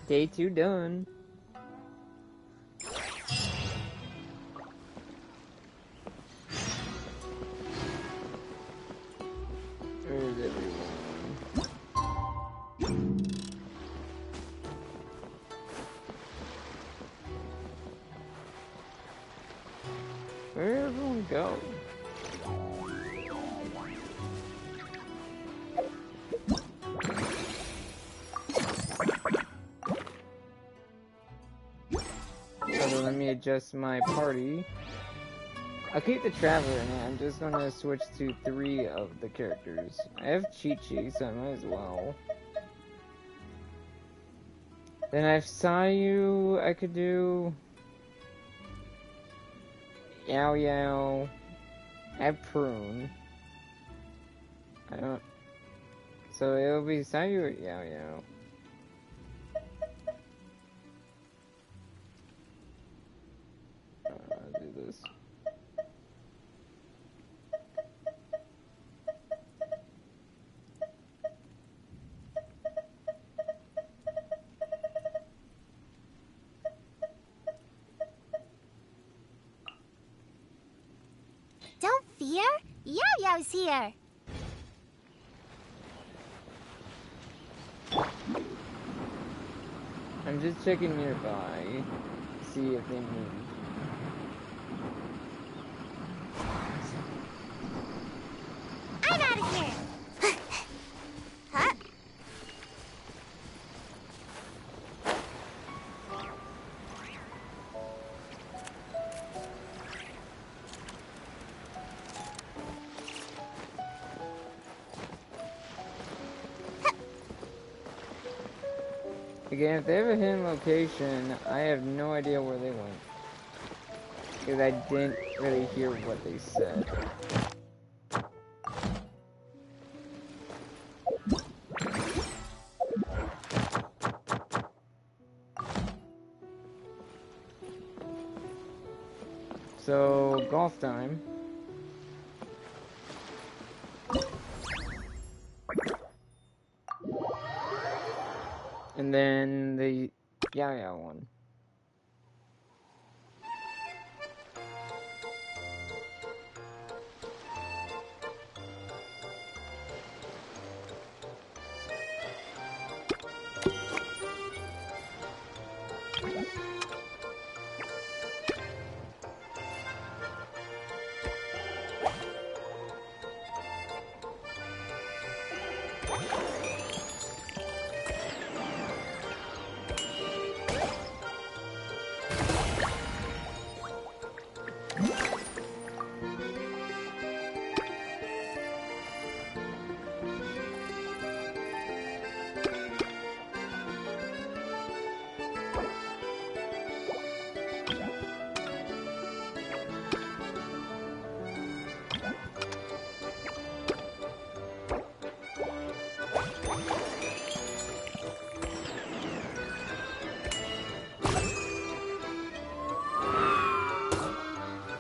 Day 2 done. Where's everyone? Where'd everyone go? So let me adjust my party. I'll keep the Traveler in. I'm just gonna switch to 3 of the characters. I have Chi-Chi, so I might as well. Then I have Sayu. I could do Yao Yao. I have Prune. I don't. So it'll be Sayu or Yao Yao. I'll do this. Don't fear. Yao Yao's here. I'm just checking nearby, see if they move. I'm out of here. Huh? Again, if they have a hidden location, I have no idea where they went. Because I didn't really hear what they said. So, golf time. And then the Yao Yao one.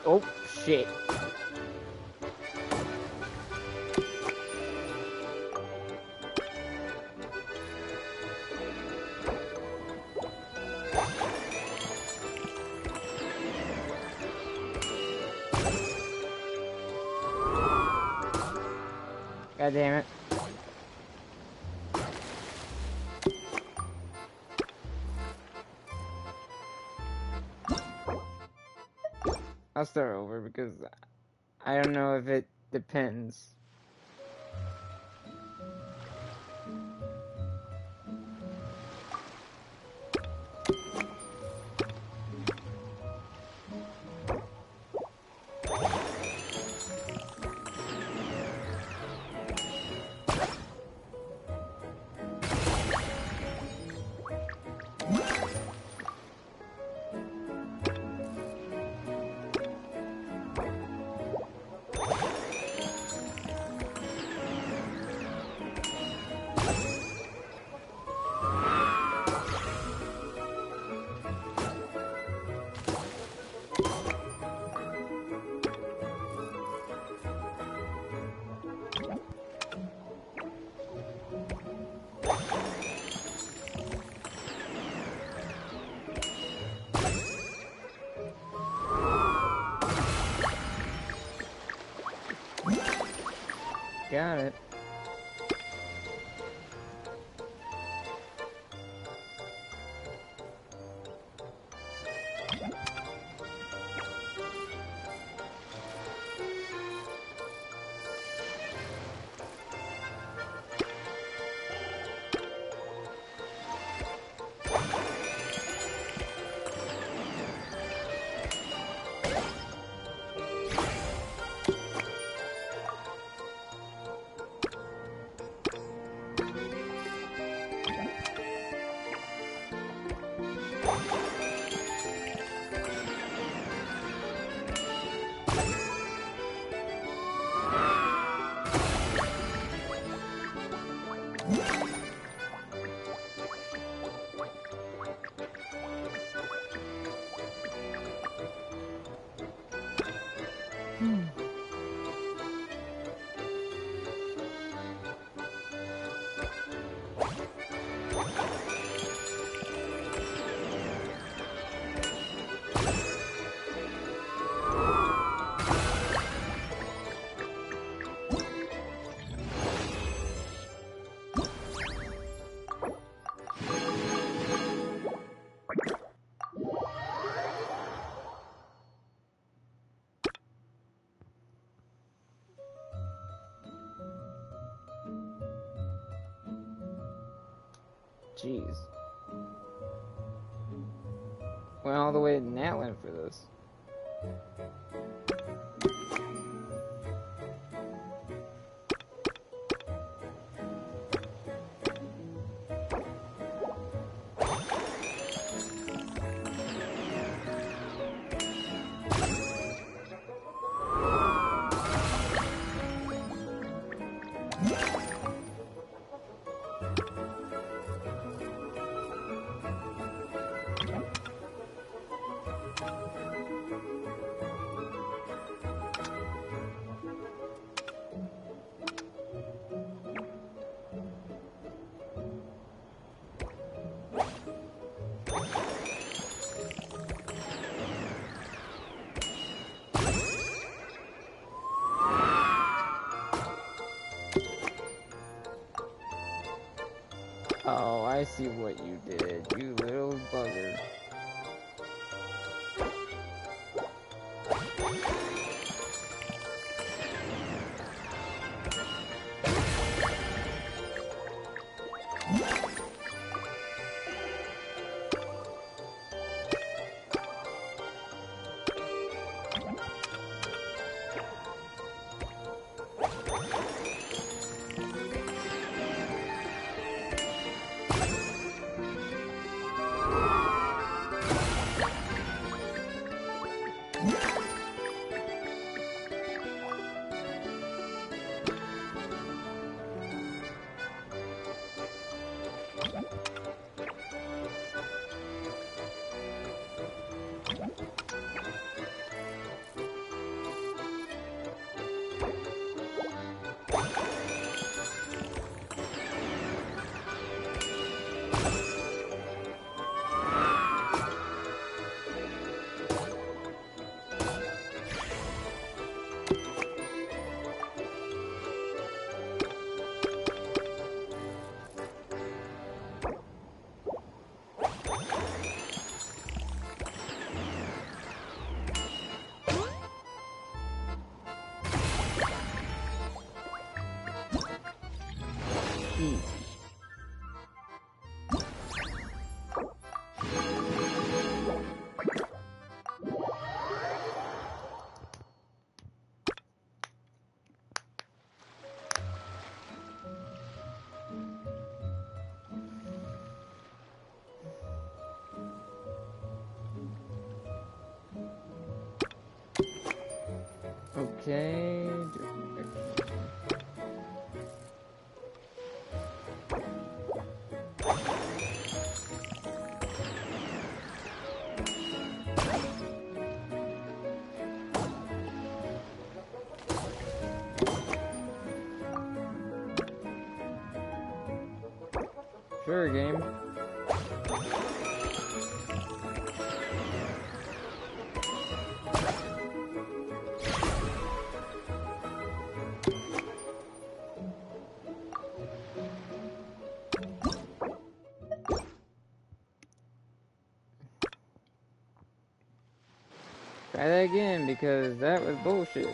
Oh, shit. God damn it. I'll start over because I don't know if it depends. Got it. Jeez. Went all the way to Natlan for this. Oh, I see what you did, you little bugger. Okay. Sure, game. Try that again, because that was bullshit.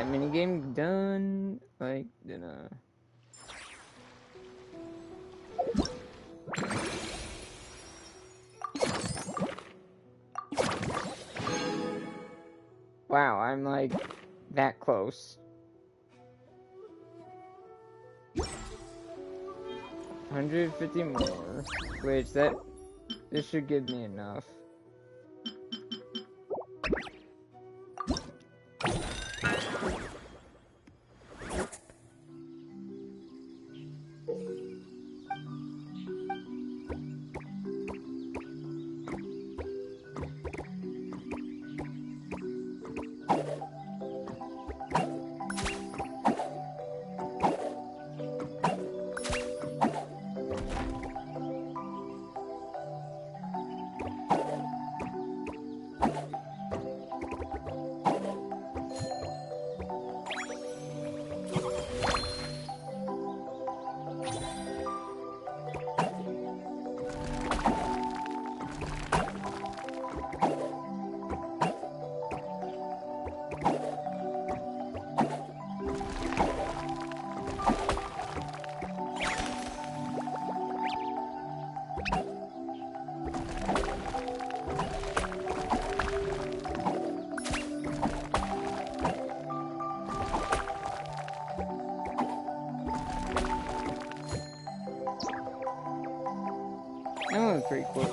Minigame done. Like, wow, I'm like that close. 150 more, which this should give me enough. That was pretty quick.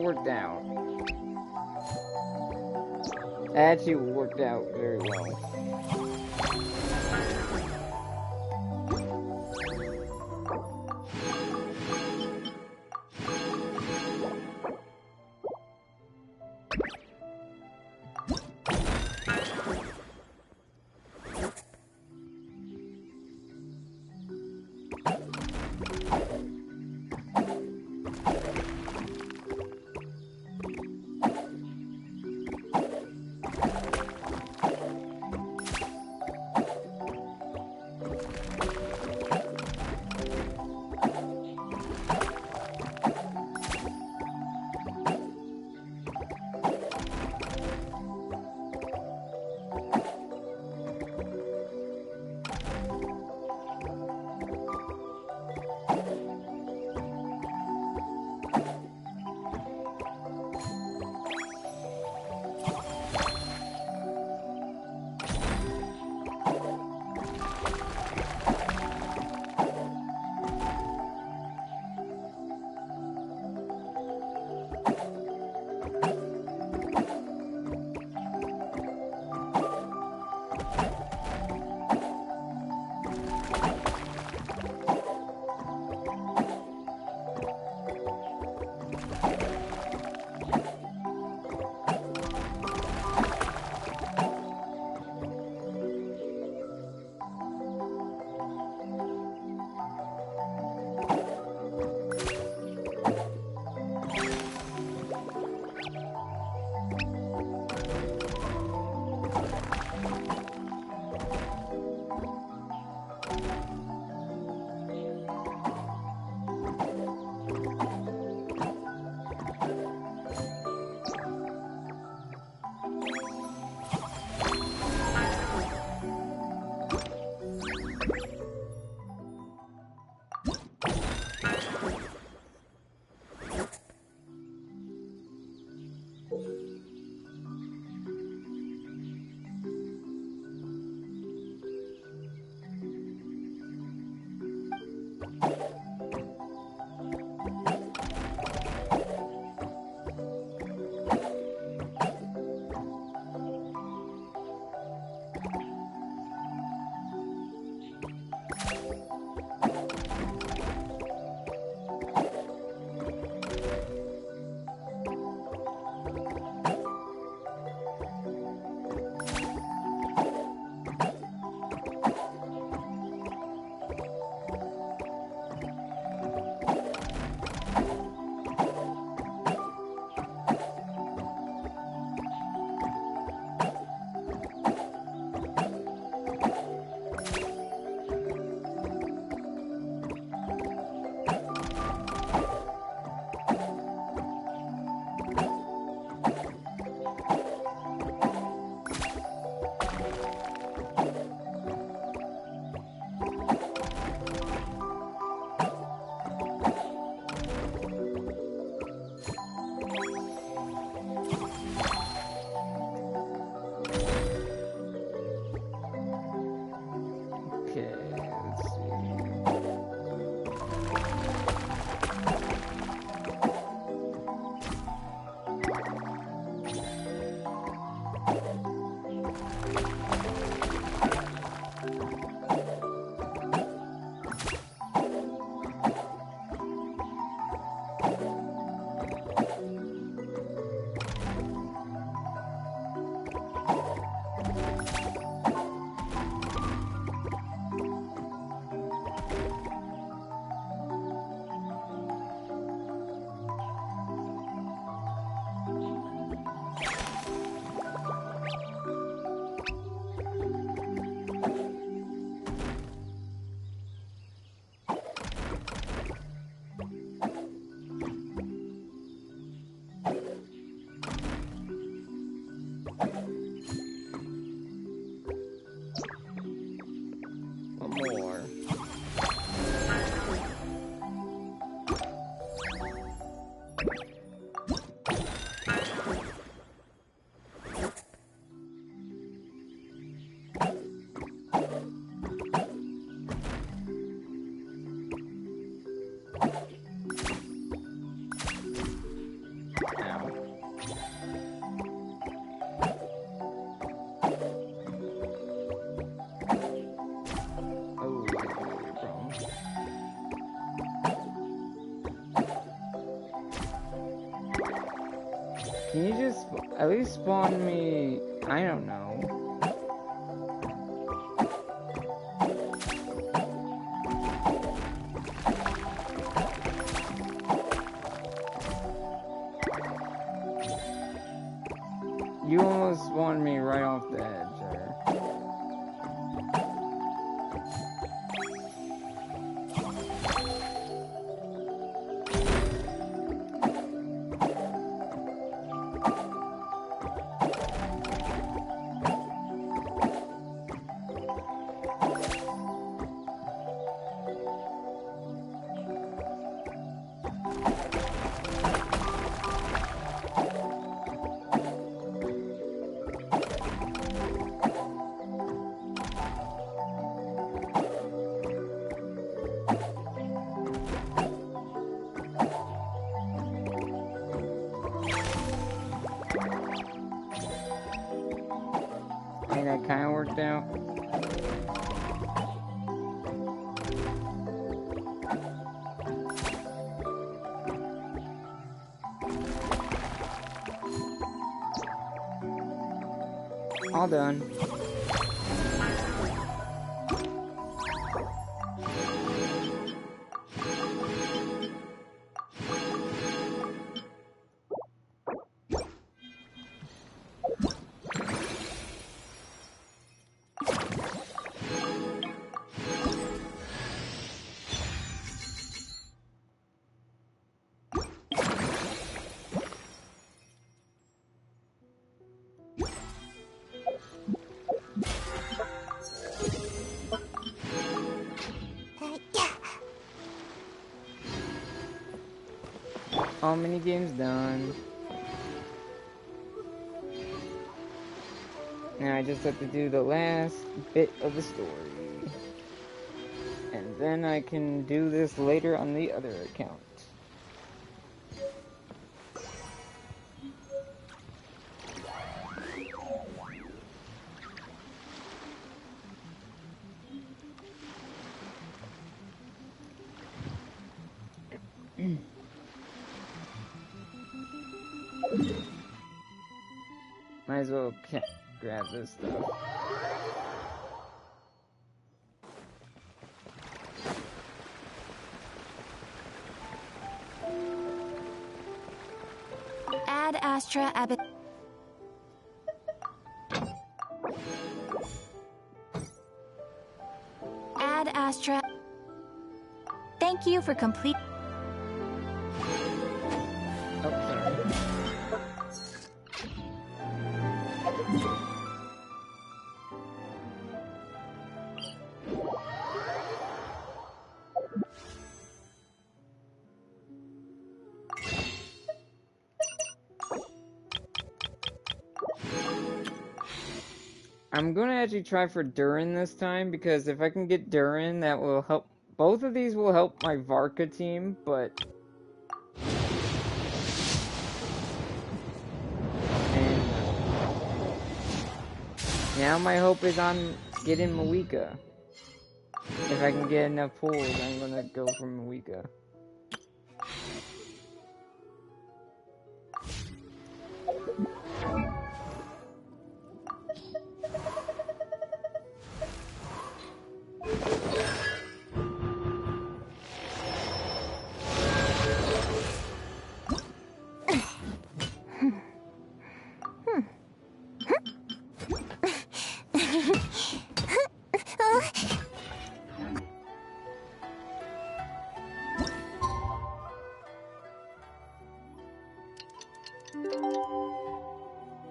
worked out. That actually worked out very well. Can you just at least spawn me, I don't know. You almost spawned me right off the edge there. And that kind of worked out. All done. All mini games done. Now I just have to do the last bit of the story. And then I can do this later on the other account. Might as well grab this stuff. Ad Astra Abbot. Ad Astra. Thank you for complete. Oh, sorry. I'm gonna actually try for Durin this time, because if I can get Durin, that will help. Both of these will help my Varka team, but... And now my hope is on getting Mawika. If I can get enough pulls, I'm gonna go for Mawika.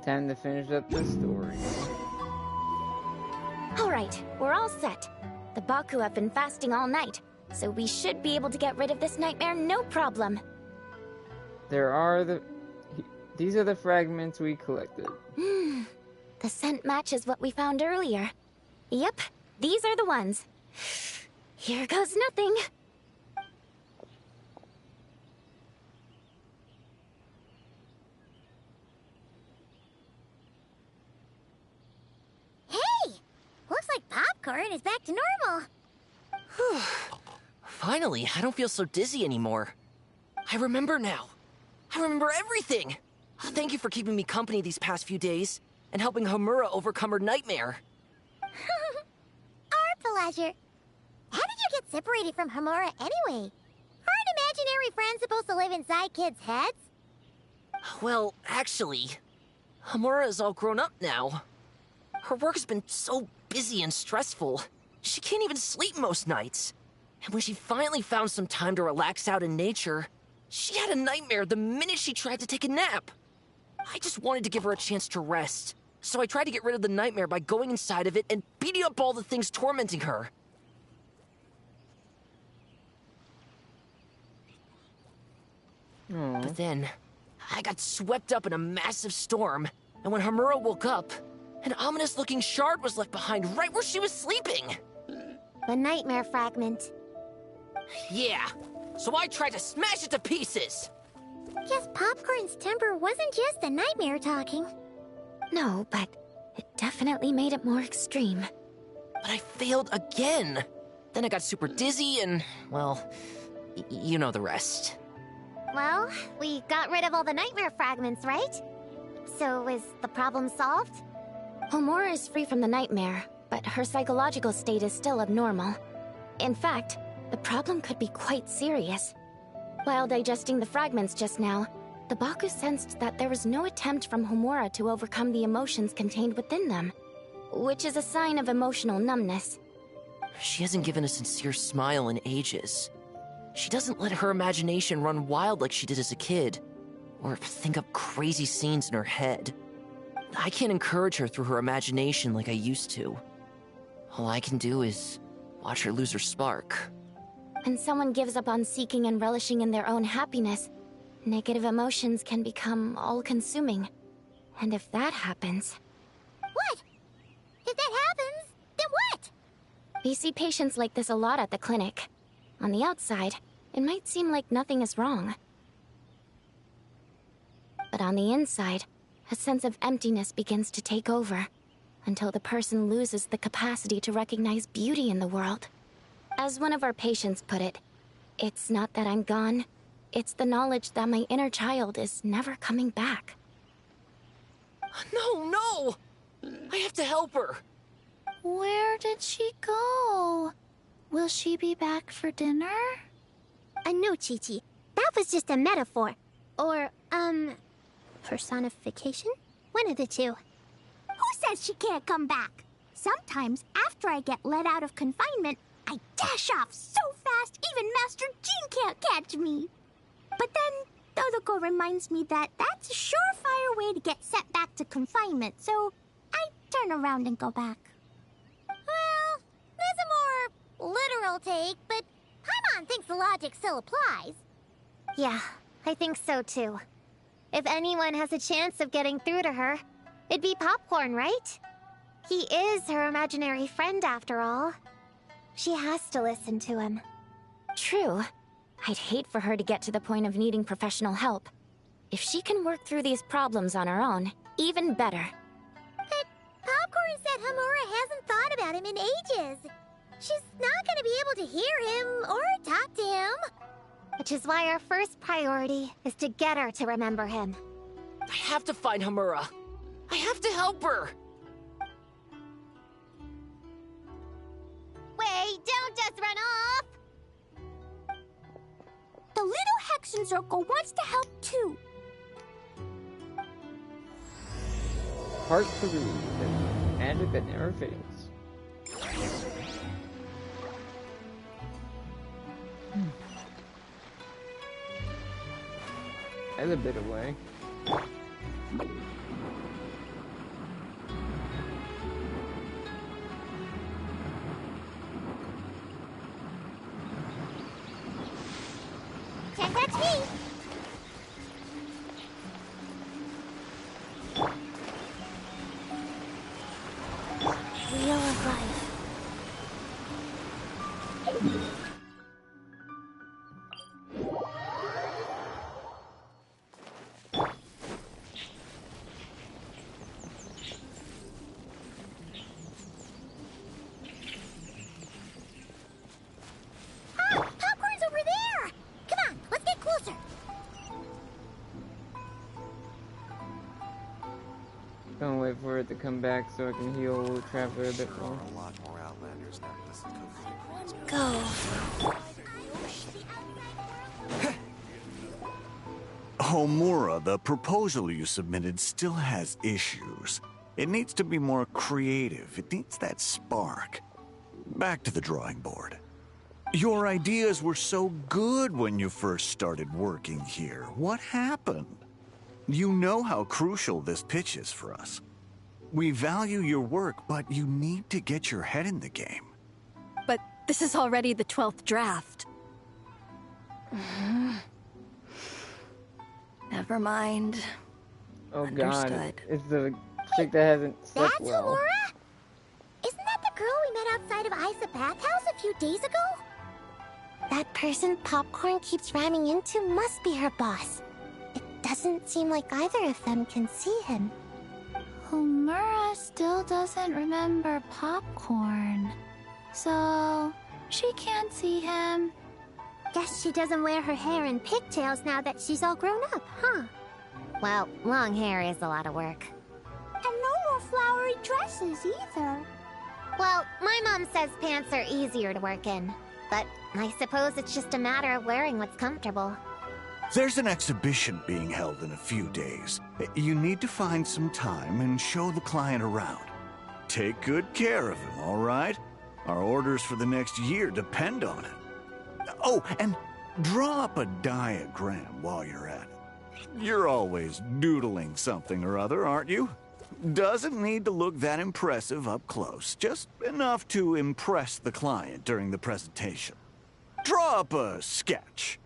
Time to finish up the story. Alright, we're all set. The Baku have been fasting all night, so we should be able to get rid of this nightmare no problem. These are the fragments we collected. The scent matches what we found earlier. Yep, these are the ones. Here goes nothing. Hey! Looks like popcorn is back to normal. Finally, I don't feel so dizzy anymore. I remember now. I remember everything. Thank you for keeping me company these past few days, and helping Homura overcome her nightmare. Our pleasure. How did you get separated from Homura anyway? Aren't imaginary friends supposed to live inside kids' heads? Well, actually, Homura is all grown up now. Her work has been so busy and stressful, she can't even sleep most nights. And when she finally found some time to relax out in nature, she had a nightmare the minute she tried to take a nap. I just wanted to give her a chance to rest, so I tried to get rid of the nightmare by going inside of it and beating up all the things tormenting her. Aww. But then, I got swept up in a massive storm, and when Homura woke up, an ominous-looking shard was left behind right where she was sleeping. The nightmare fragment. Yeah, so I tried to smash it to pieces. Guess Popcorn's temper wasn't just the nightmare talking. No, but it definitely made it more extreme. But I failed again. Then I got super dizzy and, well, you know the rest. Well, we got rid of all the nightmare fragments, right? So is the problem solved? Homura is free from the nightmare, but her psychological state is still abnormal. In fact, the problem could be quite serious. While digesting the fragments just now, the Baku sensed that there was no attempt from Homura to overcome the emotions contained within them, which is a sign of emotional numbness. She hasn't given a sincere smile in ages. She doesn't let her imagination run wild like she did as a kid, or think up crazy scenes in her head. I can't encourage her through her imagination like I used to. All I can do is watch her lose her spark. When someone gives up on seeking and relishing in their own happiness, negative emotions can become all-consuming. And if that happens... What? If that happens, then what? We see patients like this a lot at the clinic. On the outside, it might seem like nothing is wrong. But on the inside, a sense of emptiness begins to take over, until the person loses the capacity to recognize beauty in the world. As one of our patients put it, it's not that I'm gone, it's the knowledge that my inner child is never coming back. No! I have to help her! Where did she go? Will she be back for dinner? No, Chi-Chi. That was just a metaphor. Or, personification? One of the two. Who says she can't come back? Sometimes, after I get let out of confinement, I dash off so fast even Master Jean can't catch me. But then, Todoko reminds me that that's a surefire way to get sent back to confinement, so I turn around and go back. Well, there's a more literal take, but Paimon thinks the logic still applies. Yeah, I think so too. If anyone has a chance of getting through to her, it'd be Popcorn, right? He is her imaginary friend after all. She has to listen to him. True. I'd hate for her to get to the point of needing professional help. If she can work through these problems on her own, even better. But Popcorn said Homura hasn't thought about him in ages. She's not going to be able to hear him or talk to him. Which is why our first priority is to get her to remember him. I have to find Homura. I have to help her. Wait, don't just run off! The Little Hexenzirkel wants to help too. Part 3, the magic that never fails. That's a bit away. Can't touch me! Wheel of Life. Gonna wait for it to come back so I can heal Traveler a bit more. A lot more Outlanders that listen to Go. Homura, the proposal you submitted still has issues. It needs to be more creative. It needs that spark. Back to the drawing board. Your ideas were so good when you first started working here. What happened? You know how crucial this pitch is for us. We value your work, but you need to get your head in the game. But this is already the 12th draft. Never mind. Oh Understood. god, it's the chick that hasn't slept That's well. Homura? Isn't that the girl we met outside of Isa Bathhouse a few days ago? That person Popcorn keeps ramming into must be her boss. It doesn't seem like either of them can see him. Homura still doesn't remember Popcorn. So, she can't see him. Guess she doesn't wear her hair in pigtails now that she's all grown up, huh? Well, long hair is a lot of work. And no more flowery dresses either. Well, my mom says pants are easier to work in. But I suppose it's just a matter of wearing what's comfortable. There's an exhibition being held in a few days. You need to find some time and show the client around. Take good care of him, all right? Our orders for the next year depend on it. Oh, and draw up a diagram while you're at it. You're always doodling something or other, aren't you? Doesn't need to look that impressive up close, just enough to impress the client during the presentation. Draw up a sketch.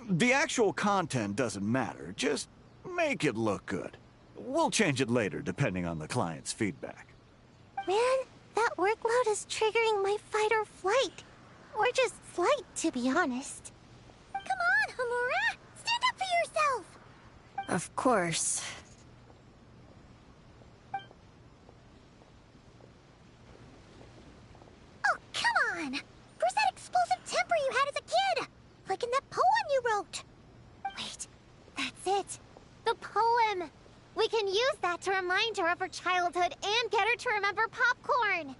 The actual content doesn't matter, just make it look good. We'll change it later depending on the client's feedback. Man, that workload is triggering my fight or flight. Or just flight, to be honest. Come on, Homura! Stand up for yourself! Of course. Oh, come on! Where's that explosive temper you had as a kid? Like in that poem you wrote. Wait, that's it. The poem! We can use that to remind her of her childhood and get her to remember Popcorn.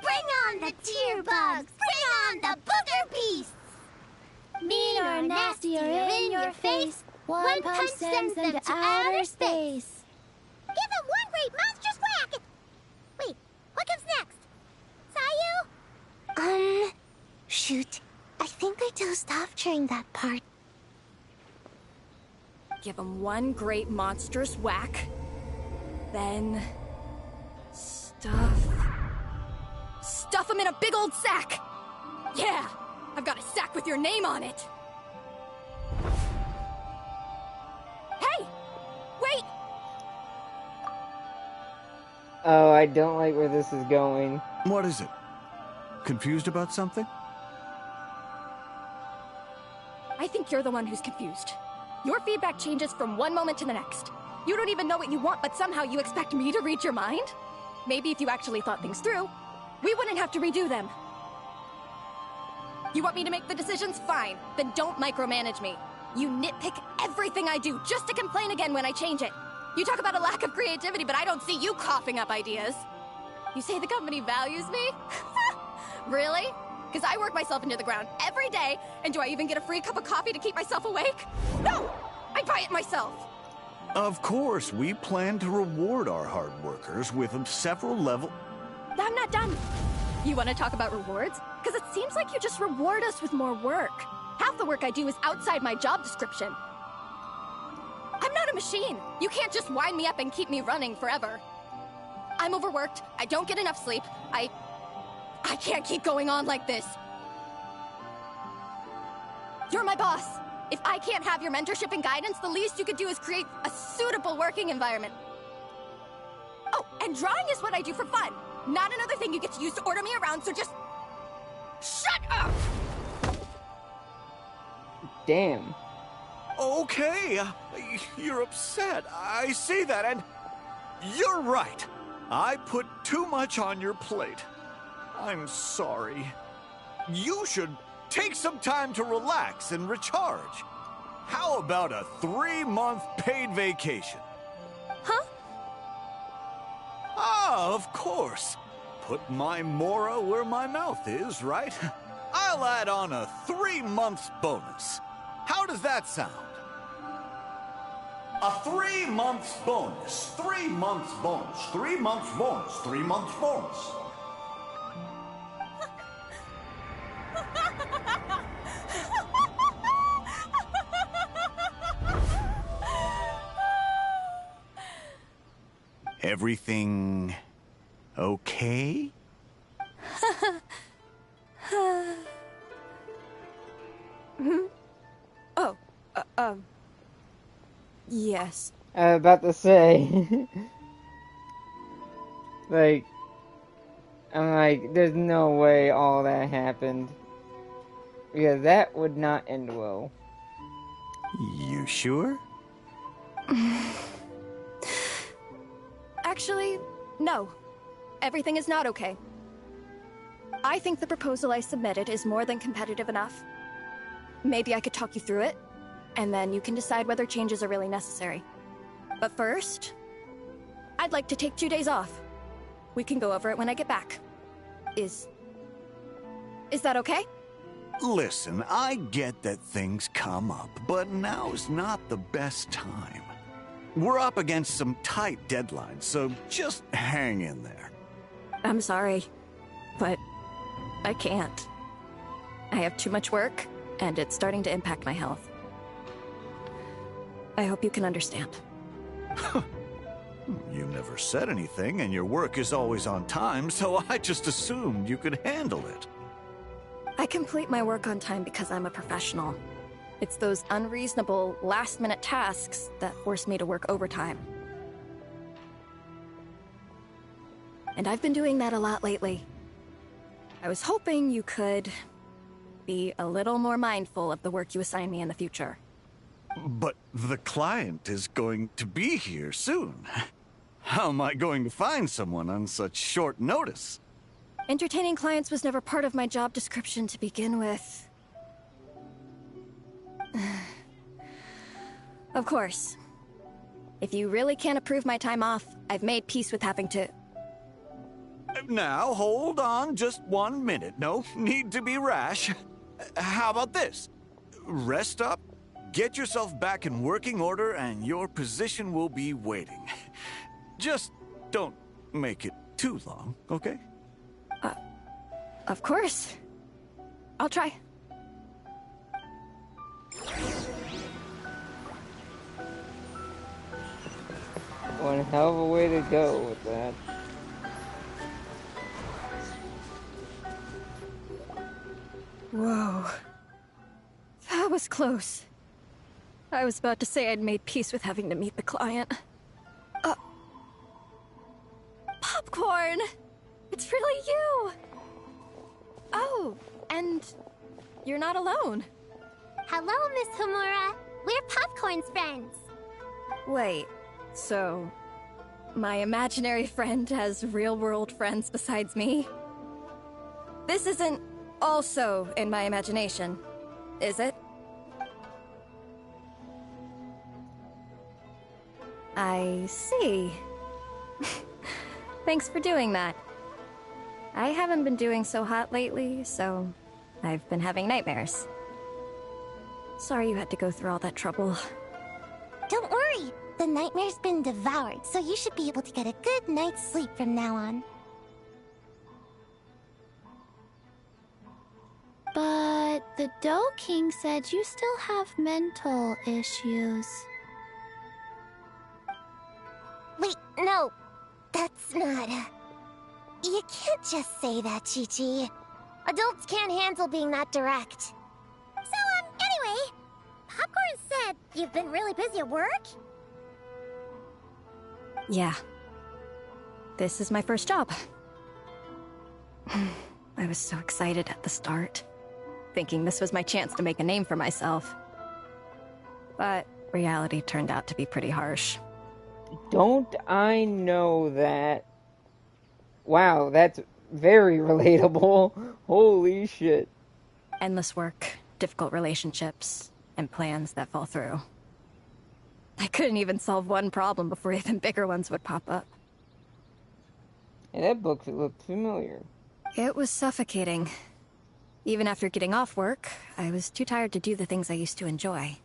Bring on the tear bugs! Bring on the booger beasts! Mean or nasty or in your face, one punch sends them to outer space. Give them one great monstrous whack! Wait, what comes next? Sayu? Shoot. I think I dozed off during that part. Give him one great monstrous whack. Then... Stuff him in a big old sack! Yeah! I've got a sack with your name on it! Hey! Wait! Oh, I don't like where this is going. What is it? Confused about something? I think you're the one who's confused. Your feedback changes from one moment to the next. You don't even know what you want, but somehow you expect me to read your mind? Maybe if you actually thought things through, we wouldn't have to redo them. You want me to make the decisions? Fine. Then don't micromanage me. You nitpick everything I do just to complain again when I change it. You talk about a lack of creativity, but I don't see you coughing up ideas. You say the company values me? Really? Because I work myself into the ground every day, and do I even get a free cup of coffee to keep myself awake? No! I buy it myself! Of course, we plan to reward our hard workers with several level... I'm not done. You want to talk about rewards? Because it seems like you just reward us with more work. Half the work I do is outside my job description. I'm not a machine. You can't just wind me up and keep me running forever. I'm overworked. I don't get enough sleep. I can't keep going on like this. You're my boss. If I can't have your mentorship and guidance, the least you could do is create a suitable working environment. Oh, and drawing is what I do for fun. Not another thing you get to use to order me around, so just... shut up! Damn. Okay, you're upset. I see that, and you're right. I put too much on your plate. I'm sorry. You should take some time to relax and recharge. How about a 3-month paid vacation? Huh? Of course. Put my Mora where my mouth is, right? I'll add on a 3 months bonus. How does that sound? A 3 months bonus. 3 months bonus. 3 months bonus. 3 months bonus. Everything okay? Oh, yes. I was about to say. Like, I'm like, there's no way all that happened. Because that would not end well. You sure? Actually, no. Everything is not okay. I think the proposal I submitted is more than competitive enough. Maybe I could talk you through it, and then you can decide whether changes are really necessary. But first, I'd like to take 2 days off. We can go over it when I get back. Is that okay? Listen, I get that things come up, but now's not the best time. We're up against some tight deadlines, so just hang in there. I'm sorry, but I can't. I have too much work, and it's starting to impact my health. I hope you can understand. You never said anything, and your work is always on time, so I just assumed you could handle it. I complete my work on time because I'm a professional. It's those unreasonable, last-minute tasks that force me to work overtime. And I've been doing that a lot lately. I was hoping you could be a little more mindful of the work you assign me in the future. But the client is going to be here soon. How am I going to find someone on such short notice? Entertaining clients was never part of my job description to begin with. Of course. If you really can't approve my time off, I've made peace with having to... Now, hold on just 1 minute. No need to be rash. How about this? Rest up, get yourself back in working order, and your position will be waiting. Just don't make it too long, okay? Of course. I'll try. One hell of a way to go with that. Whoa. That was close. I was about to say I'd made peace with having to meet the client. Popcorn! It's really you! Oh, and you're not alone. Hello, Miss Homura. We're Popcorn's friends. Wait, so my imaginary friend has real-world friends besides me? This isn't also in my imagination, is it? I see. Thanks for doing that. I haven't been doing so hot lately, so I've been having nightmares. Sorry you had to go through all that trouble. Don't worry. The nightmare's been devoured, so you should be able to get a good night's sleep from now on. But the Dough King said you still have mental issues. Wait, no. That's not... You can't just say that, Chi-Chi. Adults can't handle being that direct. So, anyway, Popcorn said you've been really busy at work? Yeah. This is my first job. I was so excited at the start, thinking this was my chance to make a name for myself. But reality turned out to be pretty harsh. Don't I know that? Wow, that's very relatable. Holy shit. Endless work, difficult relationships, and plans that fall through. I couldn't even solve one problem before even bigger ones would pop up. And that book looked familiar. It was suffocating. Even after getting off work, I was too tired to do the things I used to enjoy.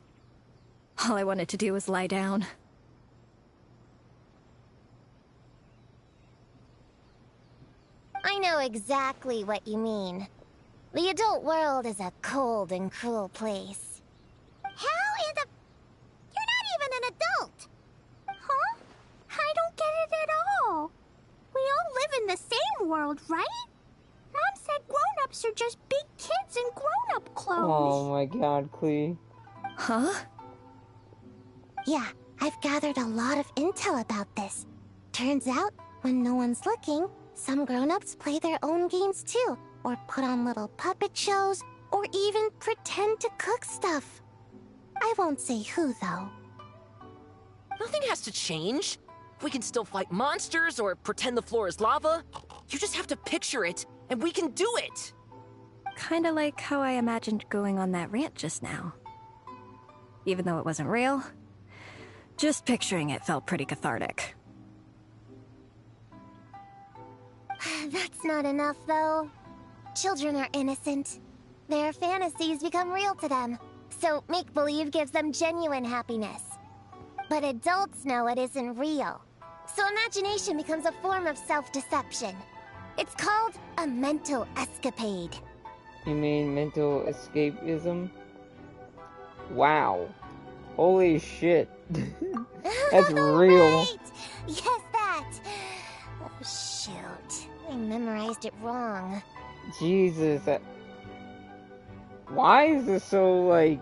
All I wanted to do was lie down. I know exactly what you mean. The adult world is a cold and cruel place. How in the... You're not even an adult! Huh? I don't get it at all. We all live in the same world, right? Mom said grown-ups are just big kids in grown-up clothes. Oh my god, Klee. Huh? Yeah, I've gathered a lot of intel about this. Turns out, when no one's looking, some grown-ups play their own games too, or put on little puppet shows, or even pretend to cook stuff. I won't say who, though. Nothing has to change. We can still fight monsters or pretend the floor is lava. You just have to picture it, and we can do it! Kinda like how I imagined going on that rant just now. Even though it wasn't real, just picturing it felt pretty cathartic. That's not enough, though. Children are innocent. Their fantasies become real to them, so make-believe gives them genuine happiness. But adults know it isn't real, so imagination becomes a form of self-deception. It's called a mental escapade. You mean mental escapism? Wow. Holy shit. That's real. Right. Yes, that. Oh, shoot. I memorized it wrong. Jesus. Why is this so, like,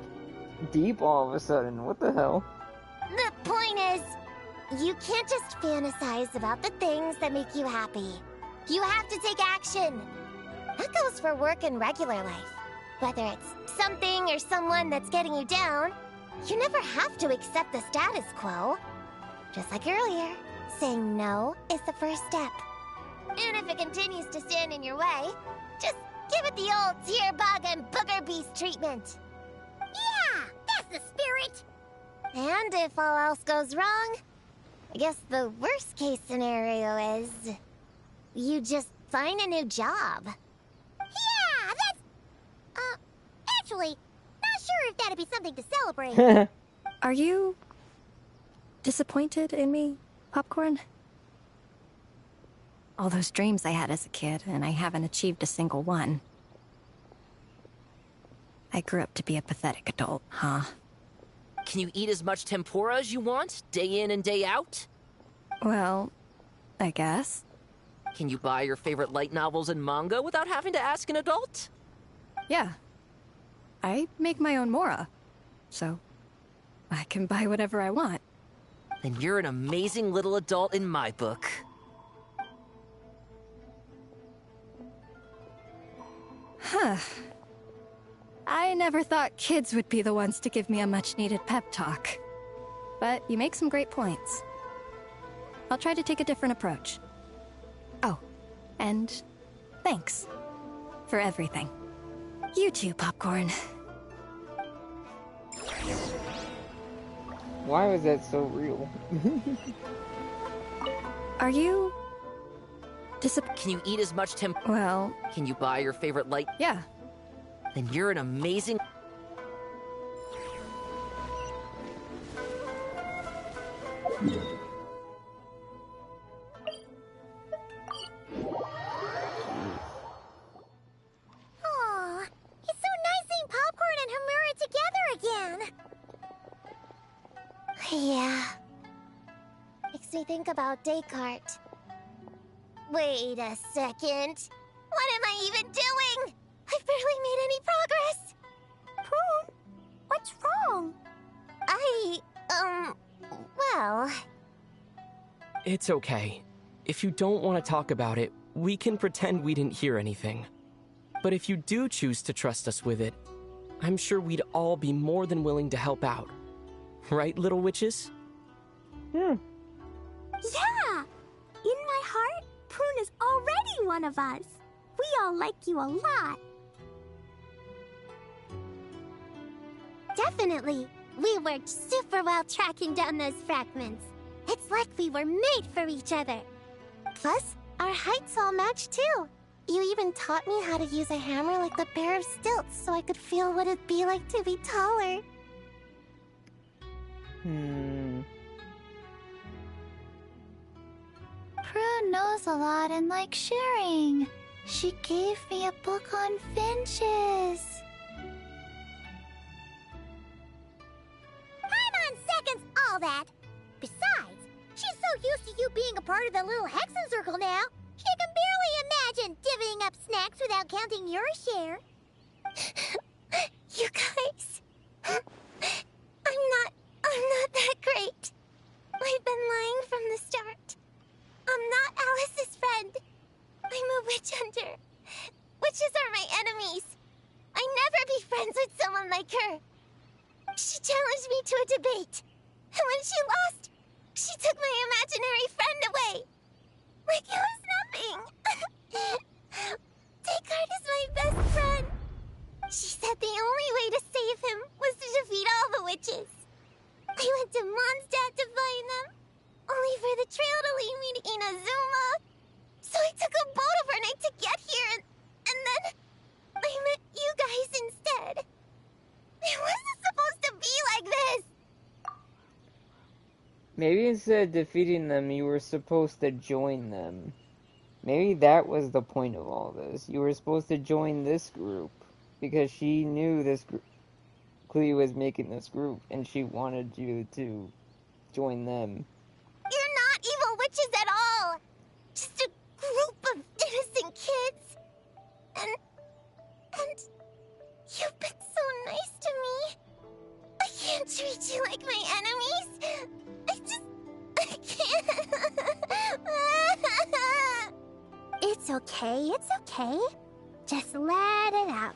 deep all of a sudden? What the hell? The point is, you can't just fantasize about the things that make you happy. You have to take action. That goes for work and regular life. Whether it's something or someone that's getting you down, you never have to accept the status quo. Just like earlier, saying no is the first step. And if it continues to stand in your way, just give it the old tear bug and booger beast treatment. Yeah, that's the spirit! And if all else goes wrong, I guess the worst case scenario is you just find a new job. Yeah, that's... actually, not sure if that'd be something to celebrate. Are you disappointed in me, Popcorn? All those dreams I had as a kid, and I haven't achieved a single one. I grew up to be a pathetic adult, huh? Can you eat as much tempura as you want, day in and day out? Well, I guess. Can you buy your favorite light novels and manga without having to ask an adult? Yeah. I make my own mora, so I can buy whatever I want. Then you're an amazing little adult in my book. Huh. I never thought kids would be the ones to give me a much-needed pep talk. But you make some great points. I'll try to take a different approach. Oh, and thanks for everything. You too, Popcorn. Why was that so real? Are you... Can you eat as much Well... Can you buy your favorite light... Yeah. Then you're an amazing... Aw, it's so nice seeing Popcorn and Hamura together again. Yeah. Makes me think about Descartes. Wait a second. What am I even doing? I've barely made any progress. Prune, what's wrong? Well... It's okay. If you don't want to talk about it, we can pretend we didn't hear anything. But if you do choose to trust us with it, I'm sure we'd all be more than willing to help out. Right, little witches? Yeah. Yeah! In my heart, Prune is already one of us. We all like you a lot. Definitely. We worked super well tracking down those fragments. It's like we were made for each other. Plus, Our heights all match too. You even taught me how to use a hammer like the Bear of Stilts so I could feel what it'd be like to be taller. Prue knows a lot and likes sharing. She gave me a book on finches. Paimon seconds all that. Besides, she's so used to you being a part of the Little Hexenzirkel now, she can barely imagine divvying up snacks without counting your share. You guys, I'm not that great. I've been lying from the start. I'm not Alice's friend. I'm a witch hunter. Witches are my enemies. I'd never be friends with someone like her. She challenged me to a debate, and when she lost, she took my imaginary friend away. Like it was nothing. Descartes is my best friend. She said the only way to save him was to defeat all the witches. I went to Mondstadt to find them, only for the trail to lead me to Inazuma. So I took a boat overnight to get here, and then I met you guys instead. It wasn't supposed to be like this. Maybe instead of defeating them, you were supposed to join them. Maybe that was the point of all this. You were supposed to join this group, because she knew this group. Klee was making this group, and she wanted you to join them. You're not evil witches at all. Just a group of innocent kids. And you've been so nice to me. I can't treat you like my enemies. I can't. It's okay, it's okay. Just let it out.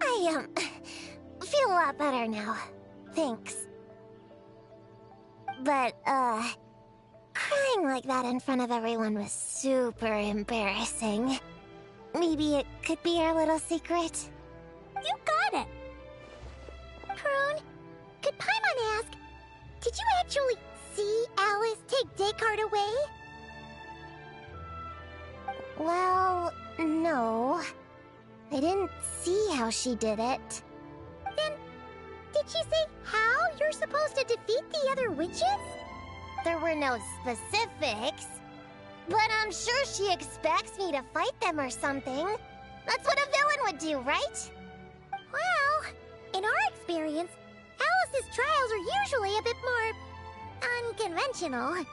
I feel a lot better now. Thanks. But, crying like that in front of everyone was super embarrassing. Maybe it could be our little secret? You got it! Prune, could Paimon ask, did you actually see Alice take Descartes away? Well, no. I didn't see how she did it. Then, did she say how you're supposed to defeat the other witches? There were no specifics. But I'm sure she expects me to fight them or something. That's what a villain would do, right? Well, in our experience, Alice's trials are usually a bit more unconventional.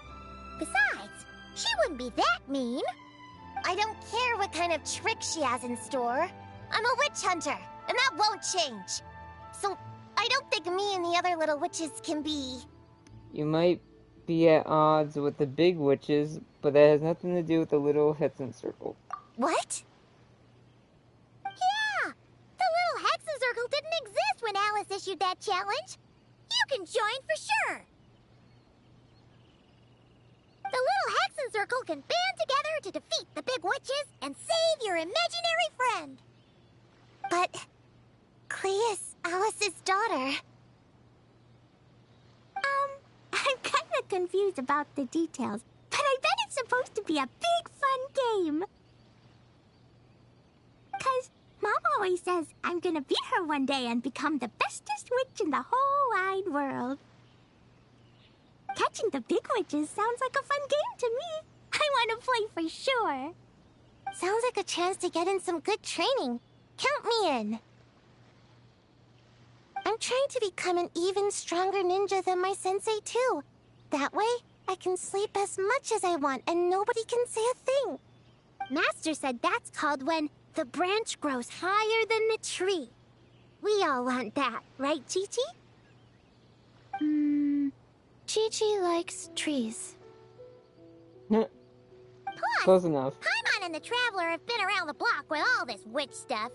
Besides, she wouldn't be that mean. I don't care what kind of trick she has in store. I'm a witch hunter, and that won't change. So, I don't think me and the other little witches can be... You might be at odds with the big witches, but that has nothing to do with the Little Hexenzirkel. What? Yeah! The Little Hexenzirkel didn't exist when Alice issued that challenge. You can join for sure. The Little Hexenzirkel can band together to defeat the big witches and save your imaginary friend. But Klee is Alice's daughter. I'm kind of confused about the details, but I bet it's supposed to be a big fun game. 'Cause Mom always says I'm gonna beat her one day and become the bestest witch in the whole wide world. Catching the big witches sounds like a fun game to me. I want to play for sure. Sounds like a chance to get in some good training. Count me in. I'm trying to become an even stronger ninja than my sensei, too. That way, I can sleep as much as I want and nobody can say a thing. Master said that's called when the branch grows higher than the tree. We all want that, right, Chi-Chi? Chi-Chi likes trees. Plus, Close enough. Paimon and the Traveler have been around the block with all this witch stuff.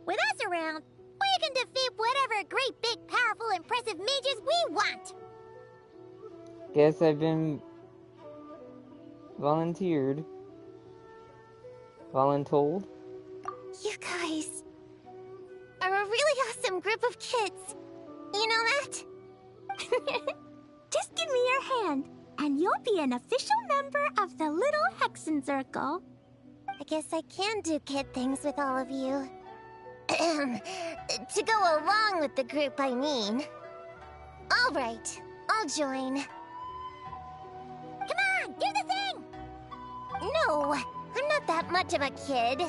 With us around, we can defeat whatever great, big, powerful, impressive mages we want. Guess I've been volunteered. Voluntold? You guys are a really awesome group of kids. You know that? Just give me your hand, and you'll be an official member of the Little Hexenzirkel. I guess I can do kid things with all of you. To go along with the group, I mean. All right, I'll join. Come on, do the thing! No, I'm not that much of a kid.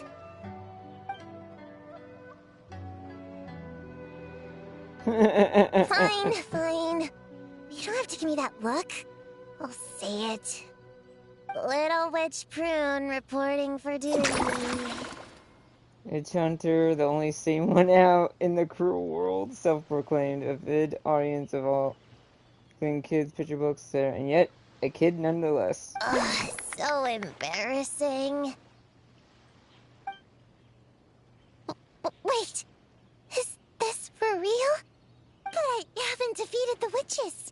Fine, fine. You don't have to give me that look. I'll say it. Little Witch Prune reporting for duty. Witch Hunter, the only sane one out in the cruel world, self-proclaimed, avid audience of all clean kids, picture books, etc. And yet, a kid nonetheless. Ugh, so embarrassing. Wait, is this for real? But I haven't defeated the witches.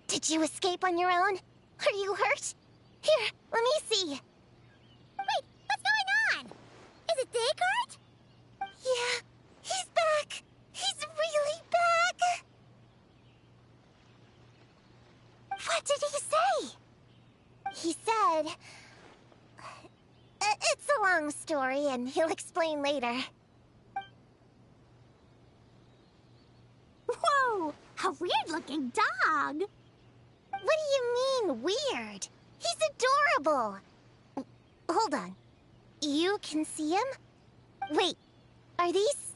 Did you escape on your own? Are you hurt? Here, let me see. Wait, what's going on? Is it Descartes? Yeah, he's back. He's really back. What did he say? He said... it's a long story, and he'll explain later. Whoa! A weird-looking dog! What do you mean, weird? He's adorable! Hold on. You can see him? Wait, are these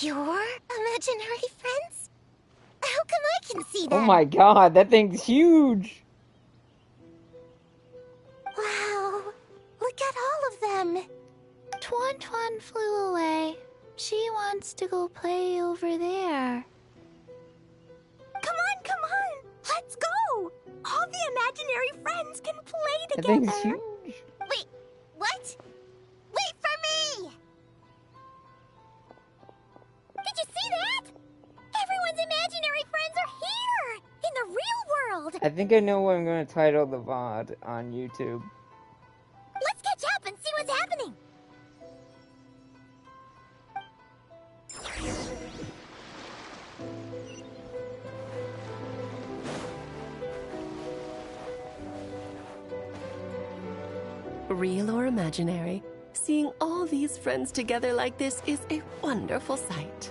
your imaginary friends? How come I can see them? Oh my god, that thing's huge! Wow, look at all of them. Tuan Tuan flew away. She wants to go play over there. Come on, come on! Let's go! All the imaginary friends can play That together! thing's huge! Wait, what? Wait for me! Did you see that? Everyone's imaginary friends are here! In the real world! I think I know what I'm going to title the VOD on YouTube. Let's catch up and see what's happening! Real or imaginary, seeing all these friends together like this is a wonderful sight.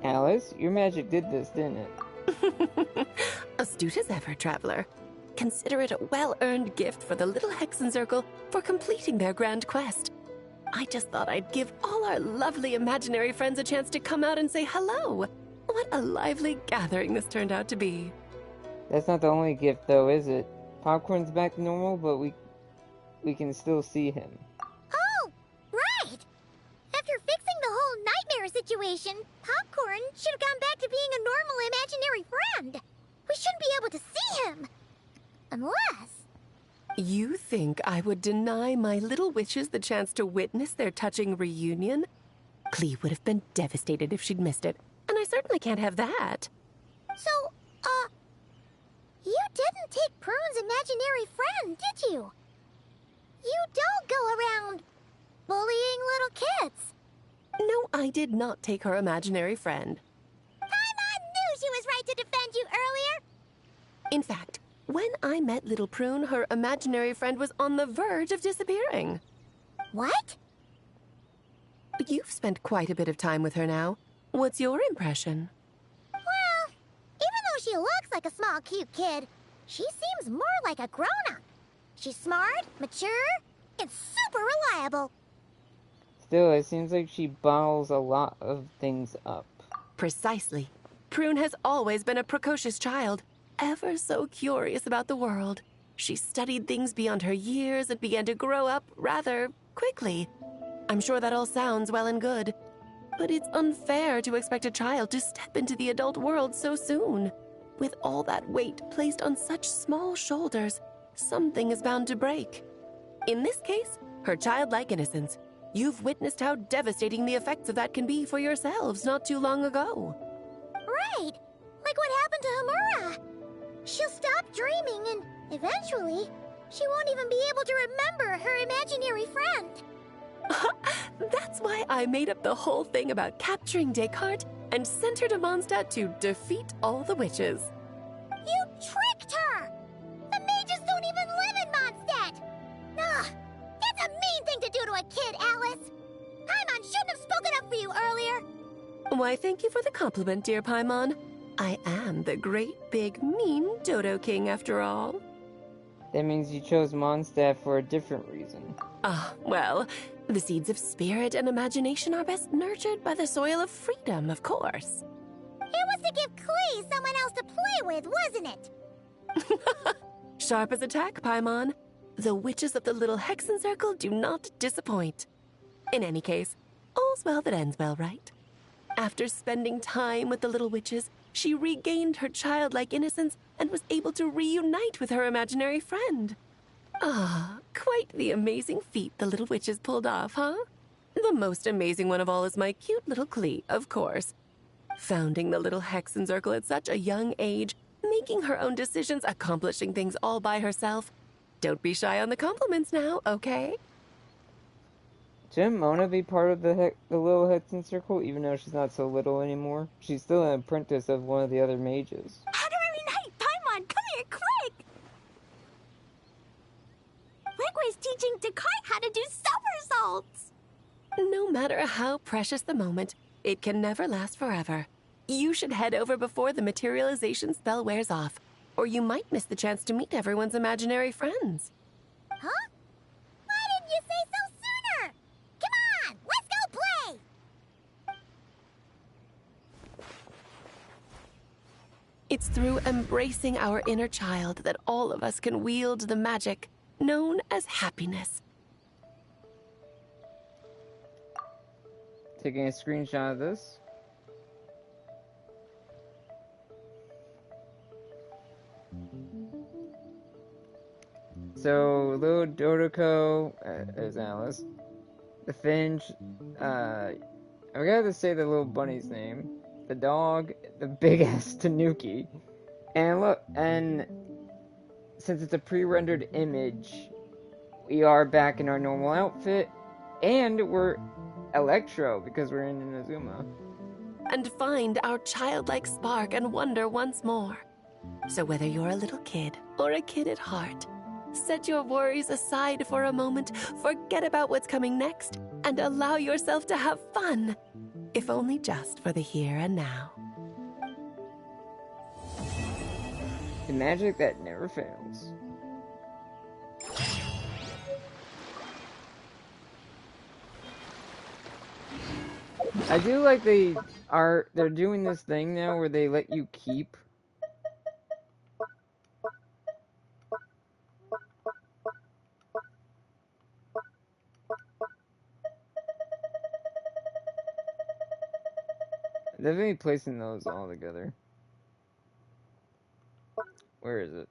Alice, your magic did this, didn't it? Astute as ever, traveler. Consider it a well-earned gift for the Little Hexenzirkel for completing their grand quest. I just thought I'd give all our lovely imaginary friends a chance to come out and say hello. What a lively gathering this turned out to be. That's not the only gift, though, is it? Popcorn's back to normal, but we can still see him. Oh, right! After fixing the whole nightmare situation, Popcorn should have gone back to being a normal imaginary friend. We shouldn't be able to see him. Unless... You think I would deny my little witches the chance to witness their touching reunion? Klee would have been devastated if she'd missed it, and I certainly can't have that. So, you didn't take Prune's imaginary friend, did you? You don't go around bullying little kids. No, I did not take her imaginary friend. Paimon knew she was right to defend you earlier. In fact, when I met Little Prune, her imaginary friend was on the verge of disappearing. What? You've spent quite a bit of time with her now. What's your impression? Well, even though she looks like a small, cute kid, she seems more like a grown-up. She's smart, mature, and super reliable. Still, it seems like she bottles a lot of things up. Precisely. Prune has always been a precocious child, ever so curious about the world. She studied things beyond her years and began to grow up rather quickly. I'm sure that all sounds well and good, but it's unfair to expect a child to step into the adult world so soon. With all that weight placed on such small shoulders, something is bound to break. In this case, her childlike innocence. You've witnessed how devastating the effects of that can be for yourselves not too long ago. Right, like what happened to Hamura. She'll stop dreaming and eventually, she won't even be able to remember her imaginary friend. That's why I made up the whole thing about capturing Descartes and sent her to Mondstadt to defeat all the witches. You tricked her! The mages don't even live in Mondstadt! Ugh, that's a mean thing to do to a kid, Alice! Paimon shouldn't have spoken up for you earlier! Why, thank you for the compliment, dear Paimon. I am the great, big, mean Dodo King, after all. That means you chose Mondstadt for a different reason. Ah, well, the seeds of spirit and imagination are best nurtured by the soil of freedom, of course. It was to give Klee someone else to play with, wasn't it? Sharp as a tack, Paimon. The witches of the Little Hexenzirkel do not disappoint. In any case, all's well that ends well, right? After spending time with the little witches, she regained her childlike innocence and was able to reunite with her imaginary friend. Ah, quite the amazing feat the little witches pulled off, huh? The most amazing one of all is my cute little Klee, of course. Founding the Little Hexenzirkel at such a young age, making her own decisions, accomplishing things all by herself. Don't be shy on the compliments now, okay? Shouldn't Mona be part of the Little Hexenzirkel, even though she's not so little anymore? She's still an apprentice of one of the other mages. Honorary Knight, Paimon, come here, quick! Liquid's teaching Dakai how to do somersaults! No matter how precious the moment, it can never last forever. You should head over before the materialization spell wears off, or you might miss the chance to meet everyone's imaginary friends. Huh? Why didn't you say so sooner? Come on, let's go play! It's through embracing our inner child that all of us can wield the magic known as happiness. Taking a screenshot of this. So, little Dodoko, there's Alice. The Finch, I forgot to say the little bunny's name. The dog, the big-ass Tanuki. And look, and since it's a pre-rendered image, we are back in our normal outfit, and we're Electro, because we're in Inazuma. And find our childlike spark and wonder once more. So whether you're a little kid or a kid at heart, set your worries aside for a moment, forget about what's coming next, and allow yourself to have fun, if only just for the here and now. The magic that never fails. I do like they're doing this thing now where they let you keep definitely placing those all together. Where is it?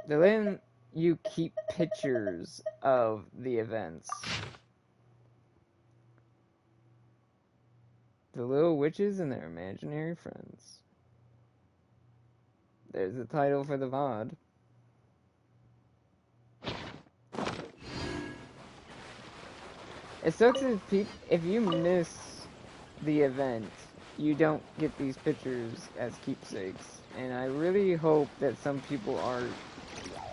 They're letting you keep pictures of the events. The little witches and their imaginary friends. There's the title for the VOD. It sucks if you miss the event, you don't get these pictures as keepsakes. And I really hope that some people are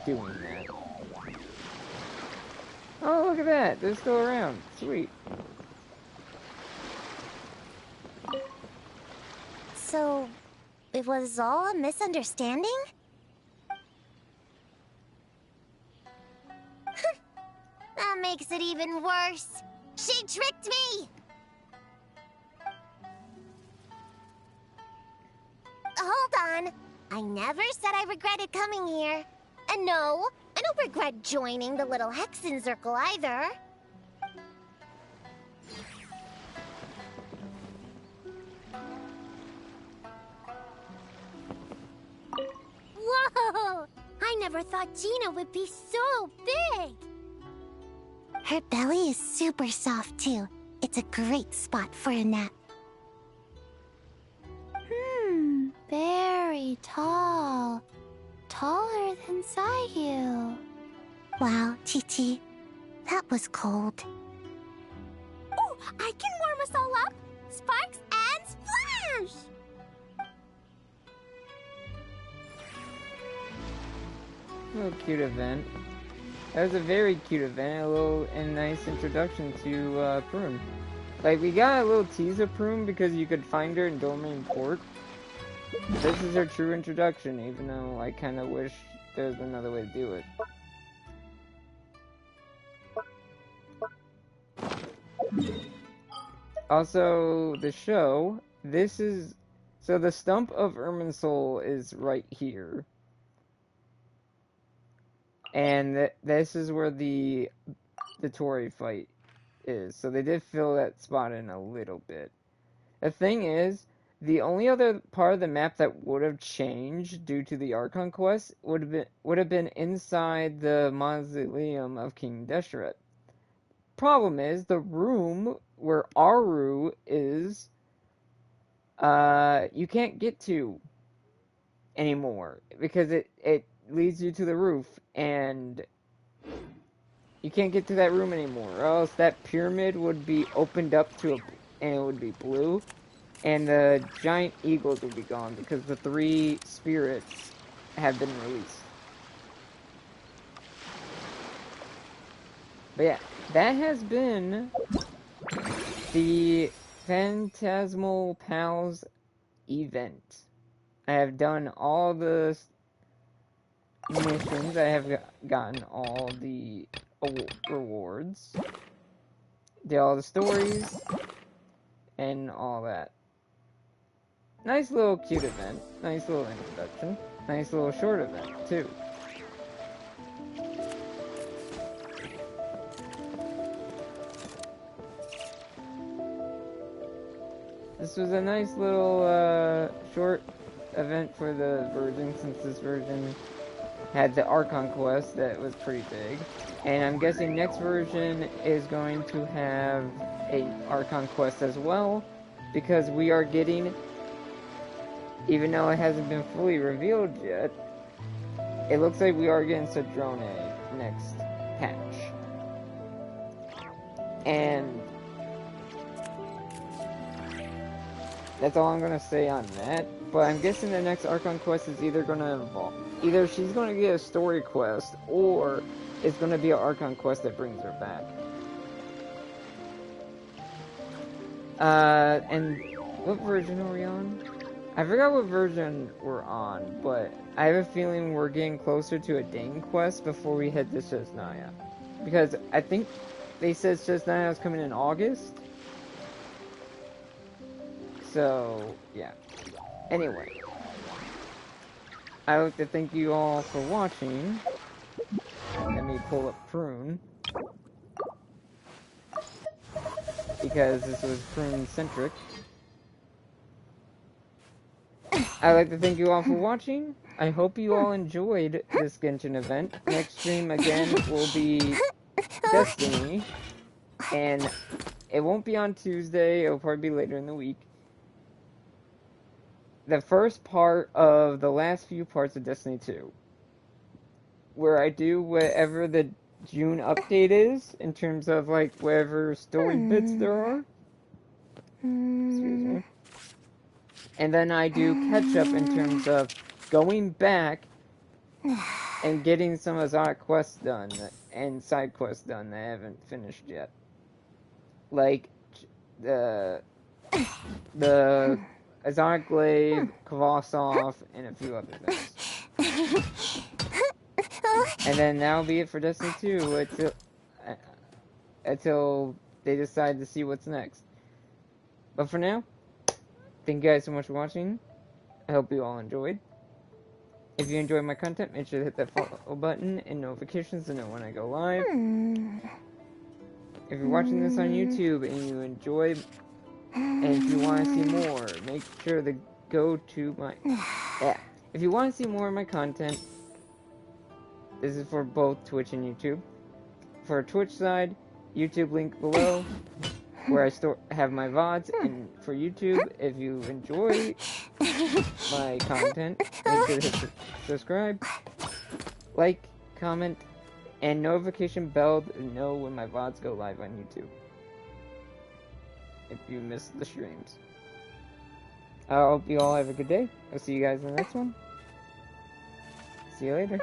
doing that. Oh, look at that! They're still around. Sweet. So, it was all a misunderstanding? That makes it even worse. She tricked me! Hold on. I never said I regretted coming here. And no, I don't regret joining the Little Hexenzirkel either. Whoa! I never thought Gina would be so big! Her belly is super soft, too. It's a great spot for a nap. Very tall. Taller than Sayu. Wow, Chi-Chi. That was cold. Oh, I can warm us all up! Sparks and splash! little cute event. That was a very cute event, a little and nice introduction to Prune. Like, we got a little tease of Prune because you could find her in Domain Port. This is her true introduction, even though I kind of wish there was another way to do it. Also, the show, this is... So the stump of Irminsul is right here. And this is where the Tori fight is. So they did fill that spot in a little bit. The thing is, the only other part of the map that would have changed due to the Archon quest would have been inside the mausoleum of King Deshret. Problem is, the room where Aru is, you can't get to anymore because it leads you to the roof, and you can't get to that room anymore, or else that pyramid would be opened up and it would be blue, and the giant eagles would be gone because the 3 spirits have been released. But yeah, that has been the Phantasmal Pals event. I have done all the missions, I have gotten all the rewards, did all the stories, and all that. Nice little cute event, nice little introduction, nice little short event, too. This was a nice little short event for the version, since this version had the Archon quest that was pretty big. And I'm guessing next version is going to have a Archon quest as well, because we are getting, even though it hasn't been fully revealed yet, it looks like we are getting Cedrone next patch. And that's all I'm gonna say on that. But I'm guessing the next Archon quest is either gonna involve, either she's gonna get a story quest, or it's gonna be an Archon quest that brings her back. And what version are we on? I forgot what version we're on, but I have a feeling we're getting closer to a Dane quest before we head to Shesnaya. Because I think they said Shesnaya is coming in August. So, yeah. Anyway. I would like to thank you all for watching. Let me pull up Prune. Because this was Prune-centric. I'd like to thank you all for watching. I hope you all enjoyed this Genshin event. Next stream, again, will be Destiny. And it won't be on Tuesday. It'll probably be later in the week. The first part of the last few parts of Destiny 2. Where I do whatever the June update is, in terms of, like, whatever story bits there are. Excuse me. And then I do catch-up in terms of going back and getting some exotic quests done, and side quests done that I haven't finished yet. Like, the Exotic Glaive, Kvassov, and a few other things. And then that'll be it for Destiny 2 until they decide to see what's next. But for now, thank you guys so much for watching. I hope you all enjoyed. If you enjoyed my content, make sure to hit that follow button and notifications to know when I go live. If you're watching this on YouTube and you enjoy, and if you want to see more, make sure to go to my... If you want to see more of my content, this is for both Twitch and YouTube. For Twitch side, YouTube link below, where I have my VODs, and for YouTube, if you enjoy my content, make sure to hit subscribe, like, comment, and notification bell to know when my VODs go live on YouTube. If you missed the streams. I hope you all have a good day. I'll see you guys in the next one. See you later.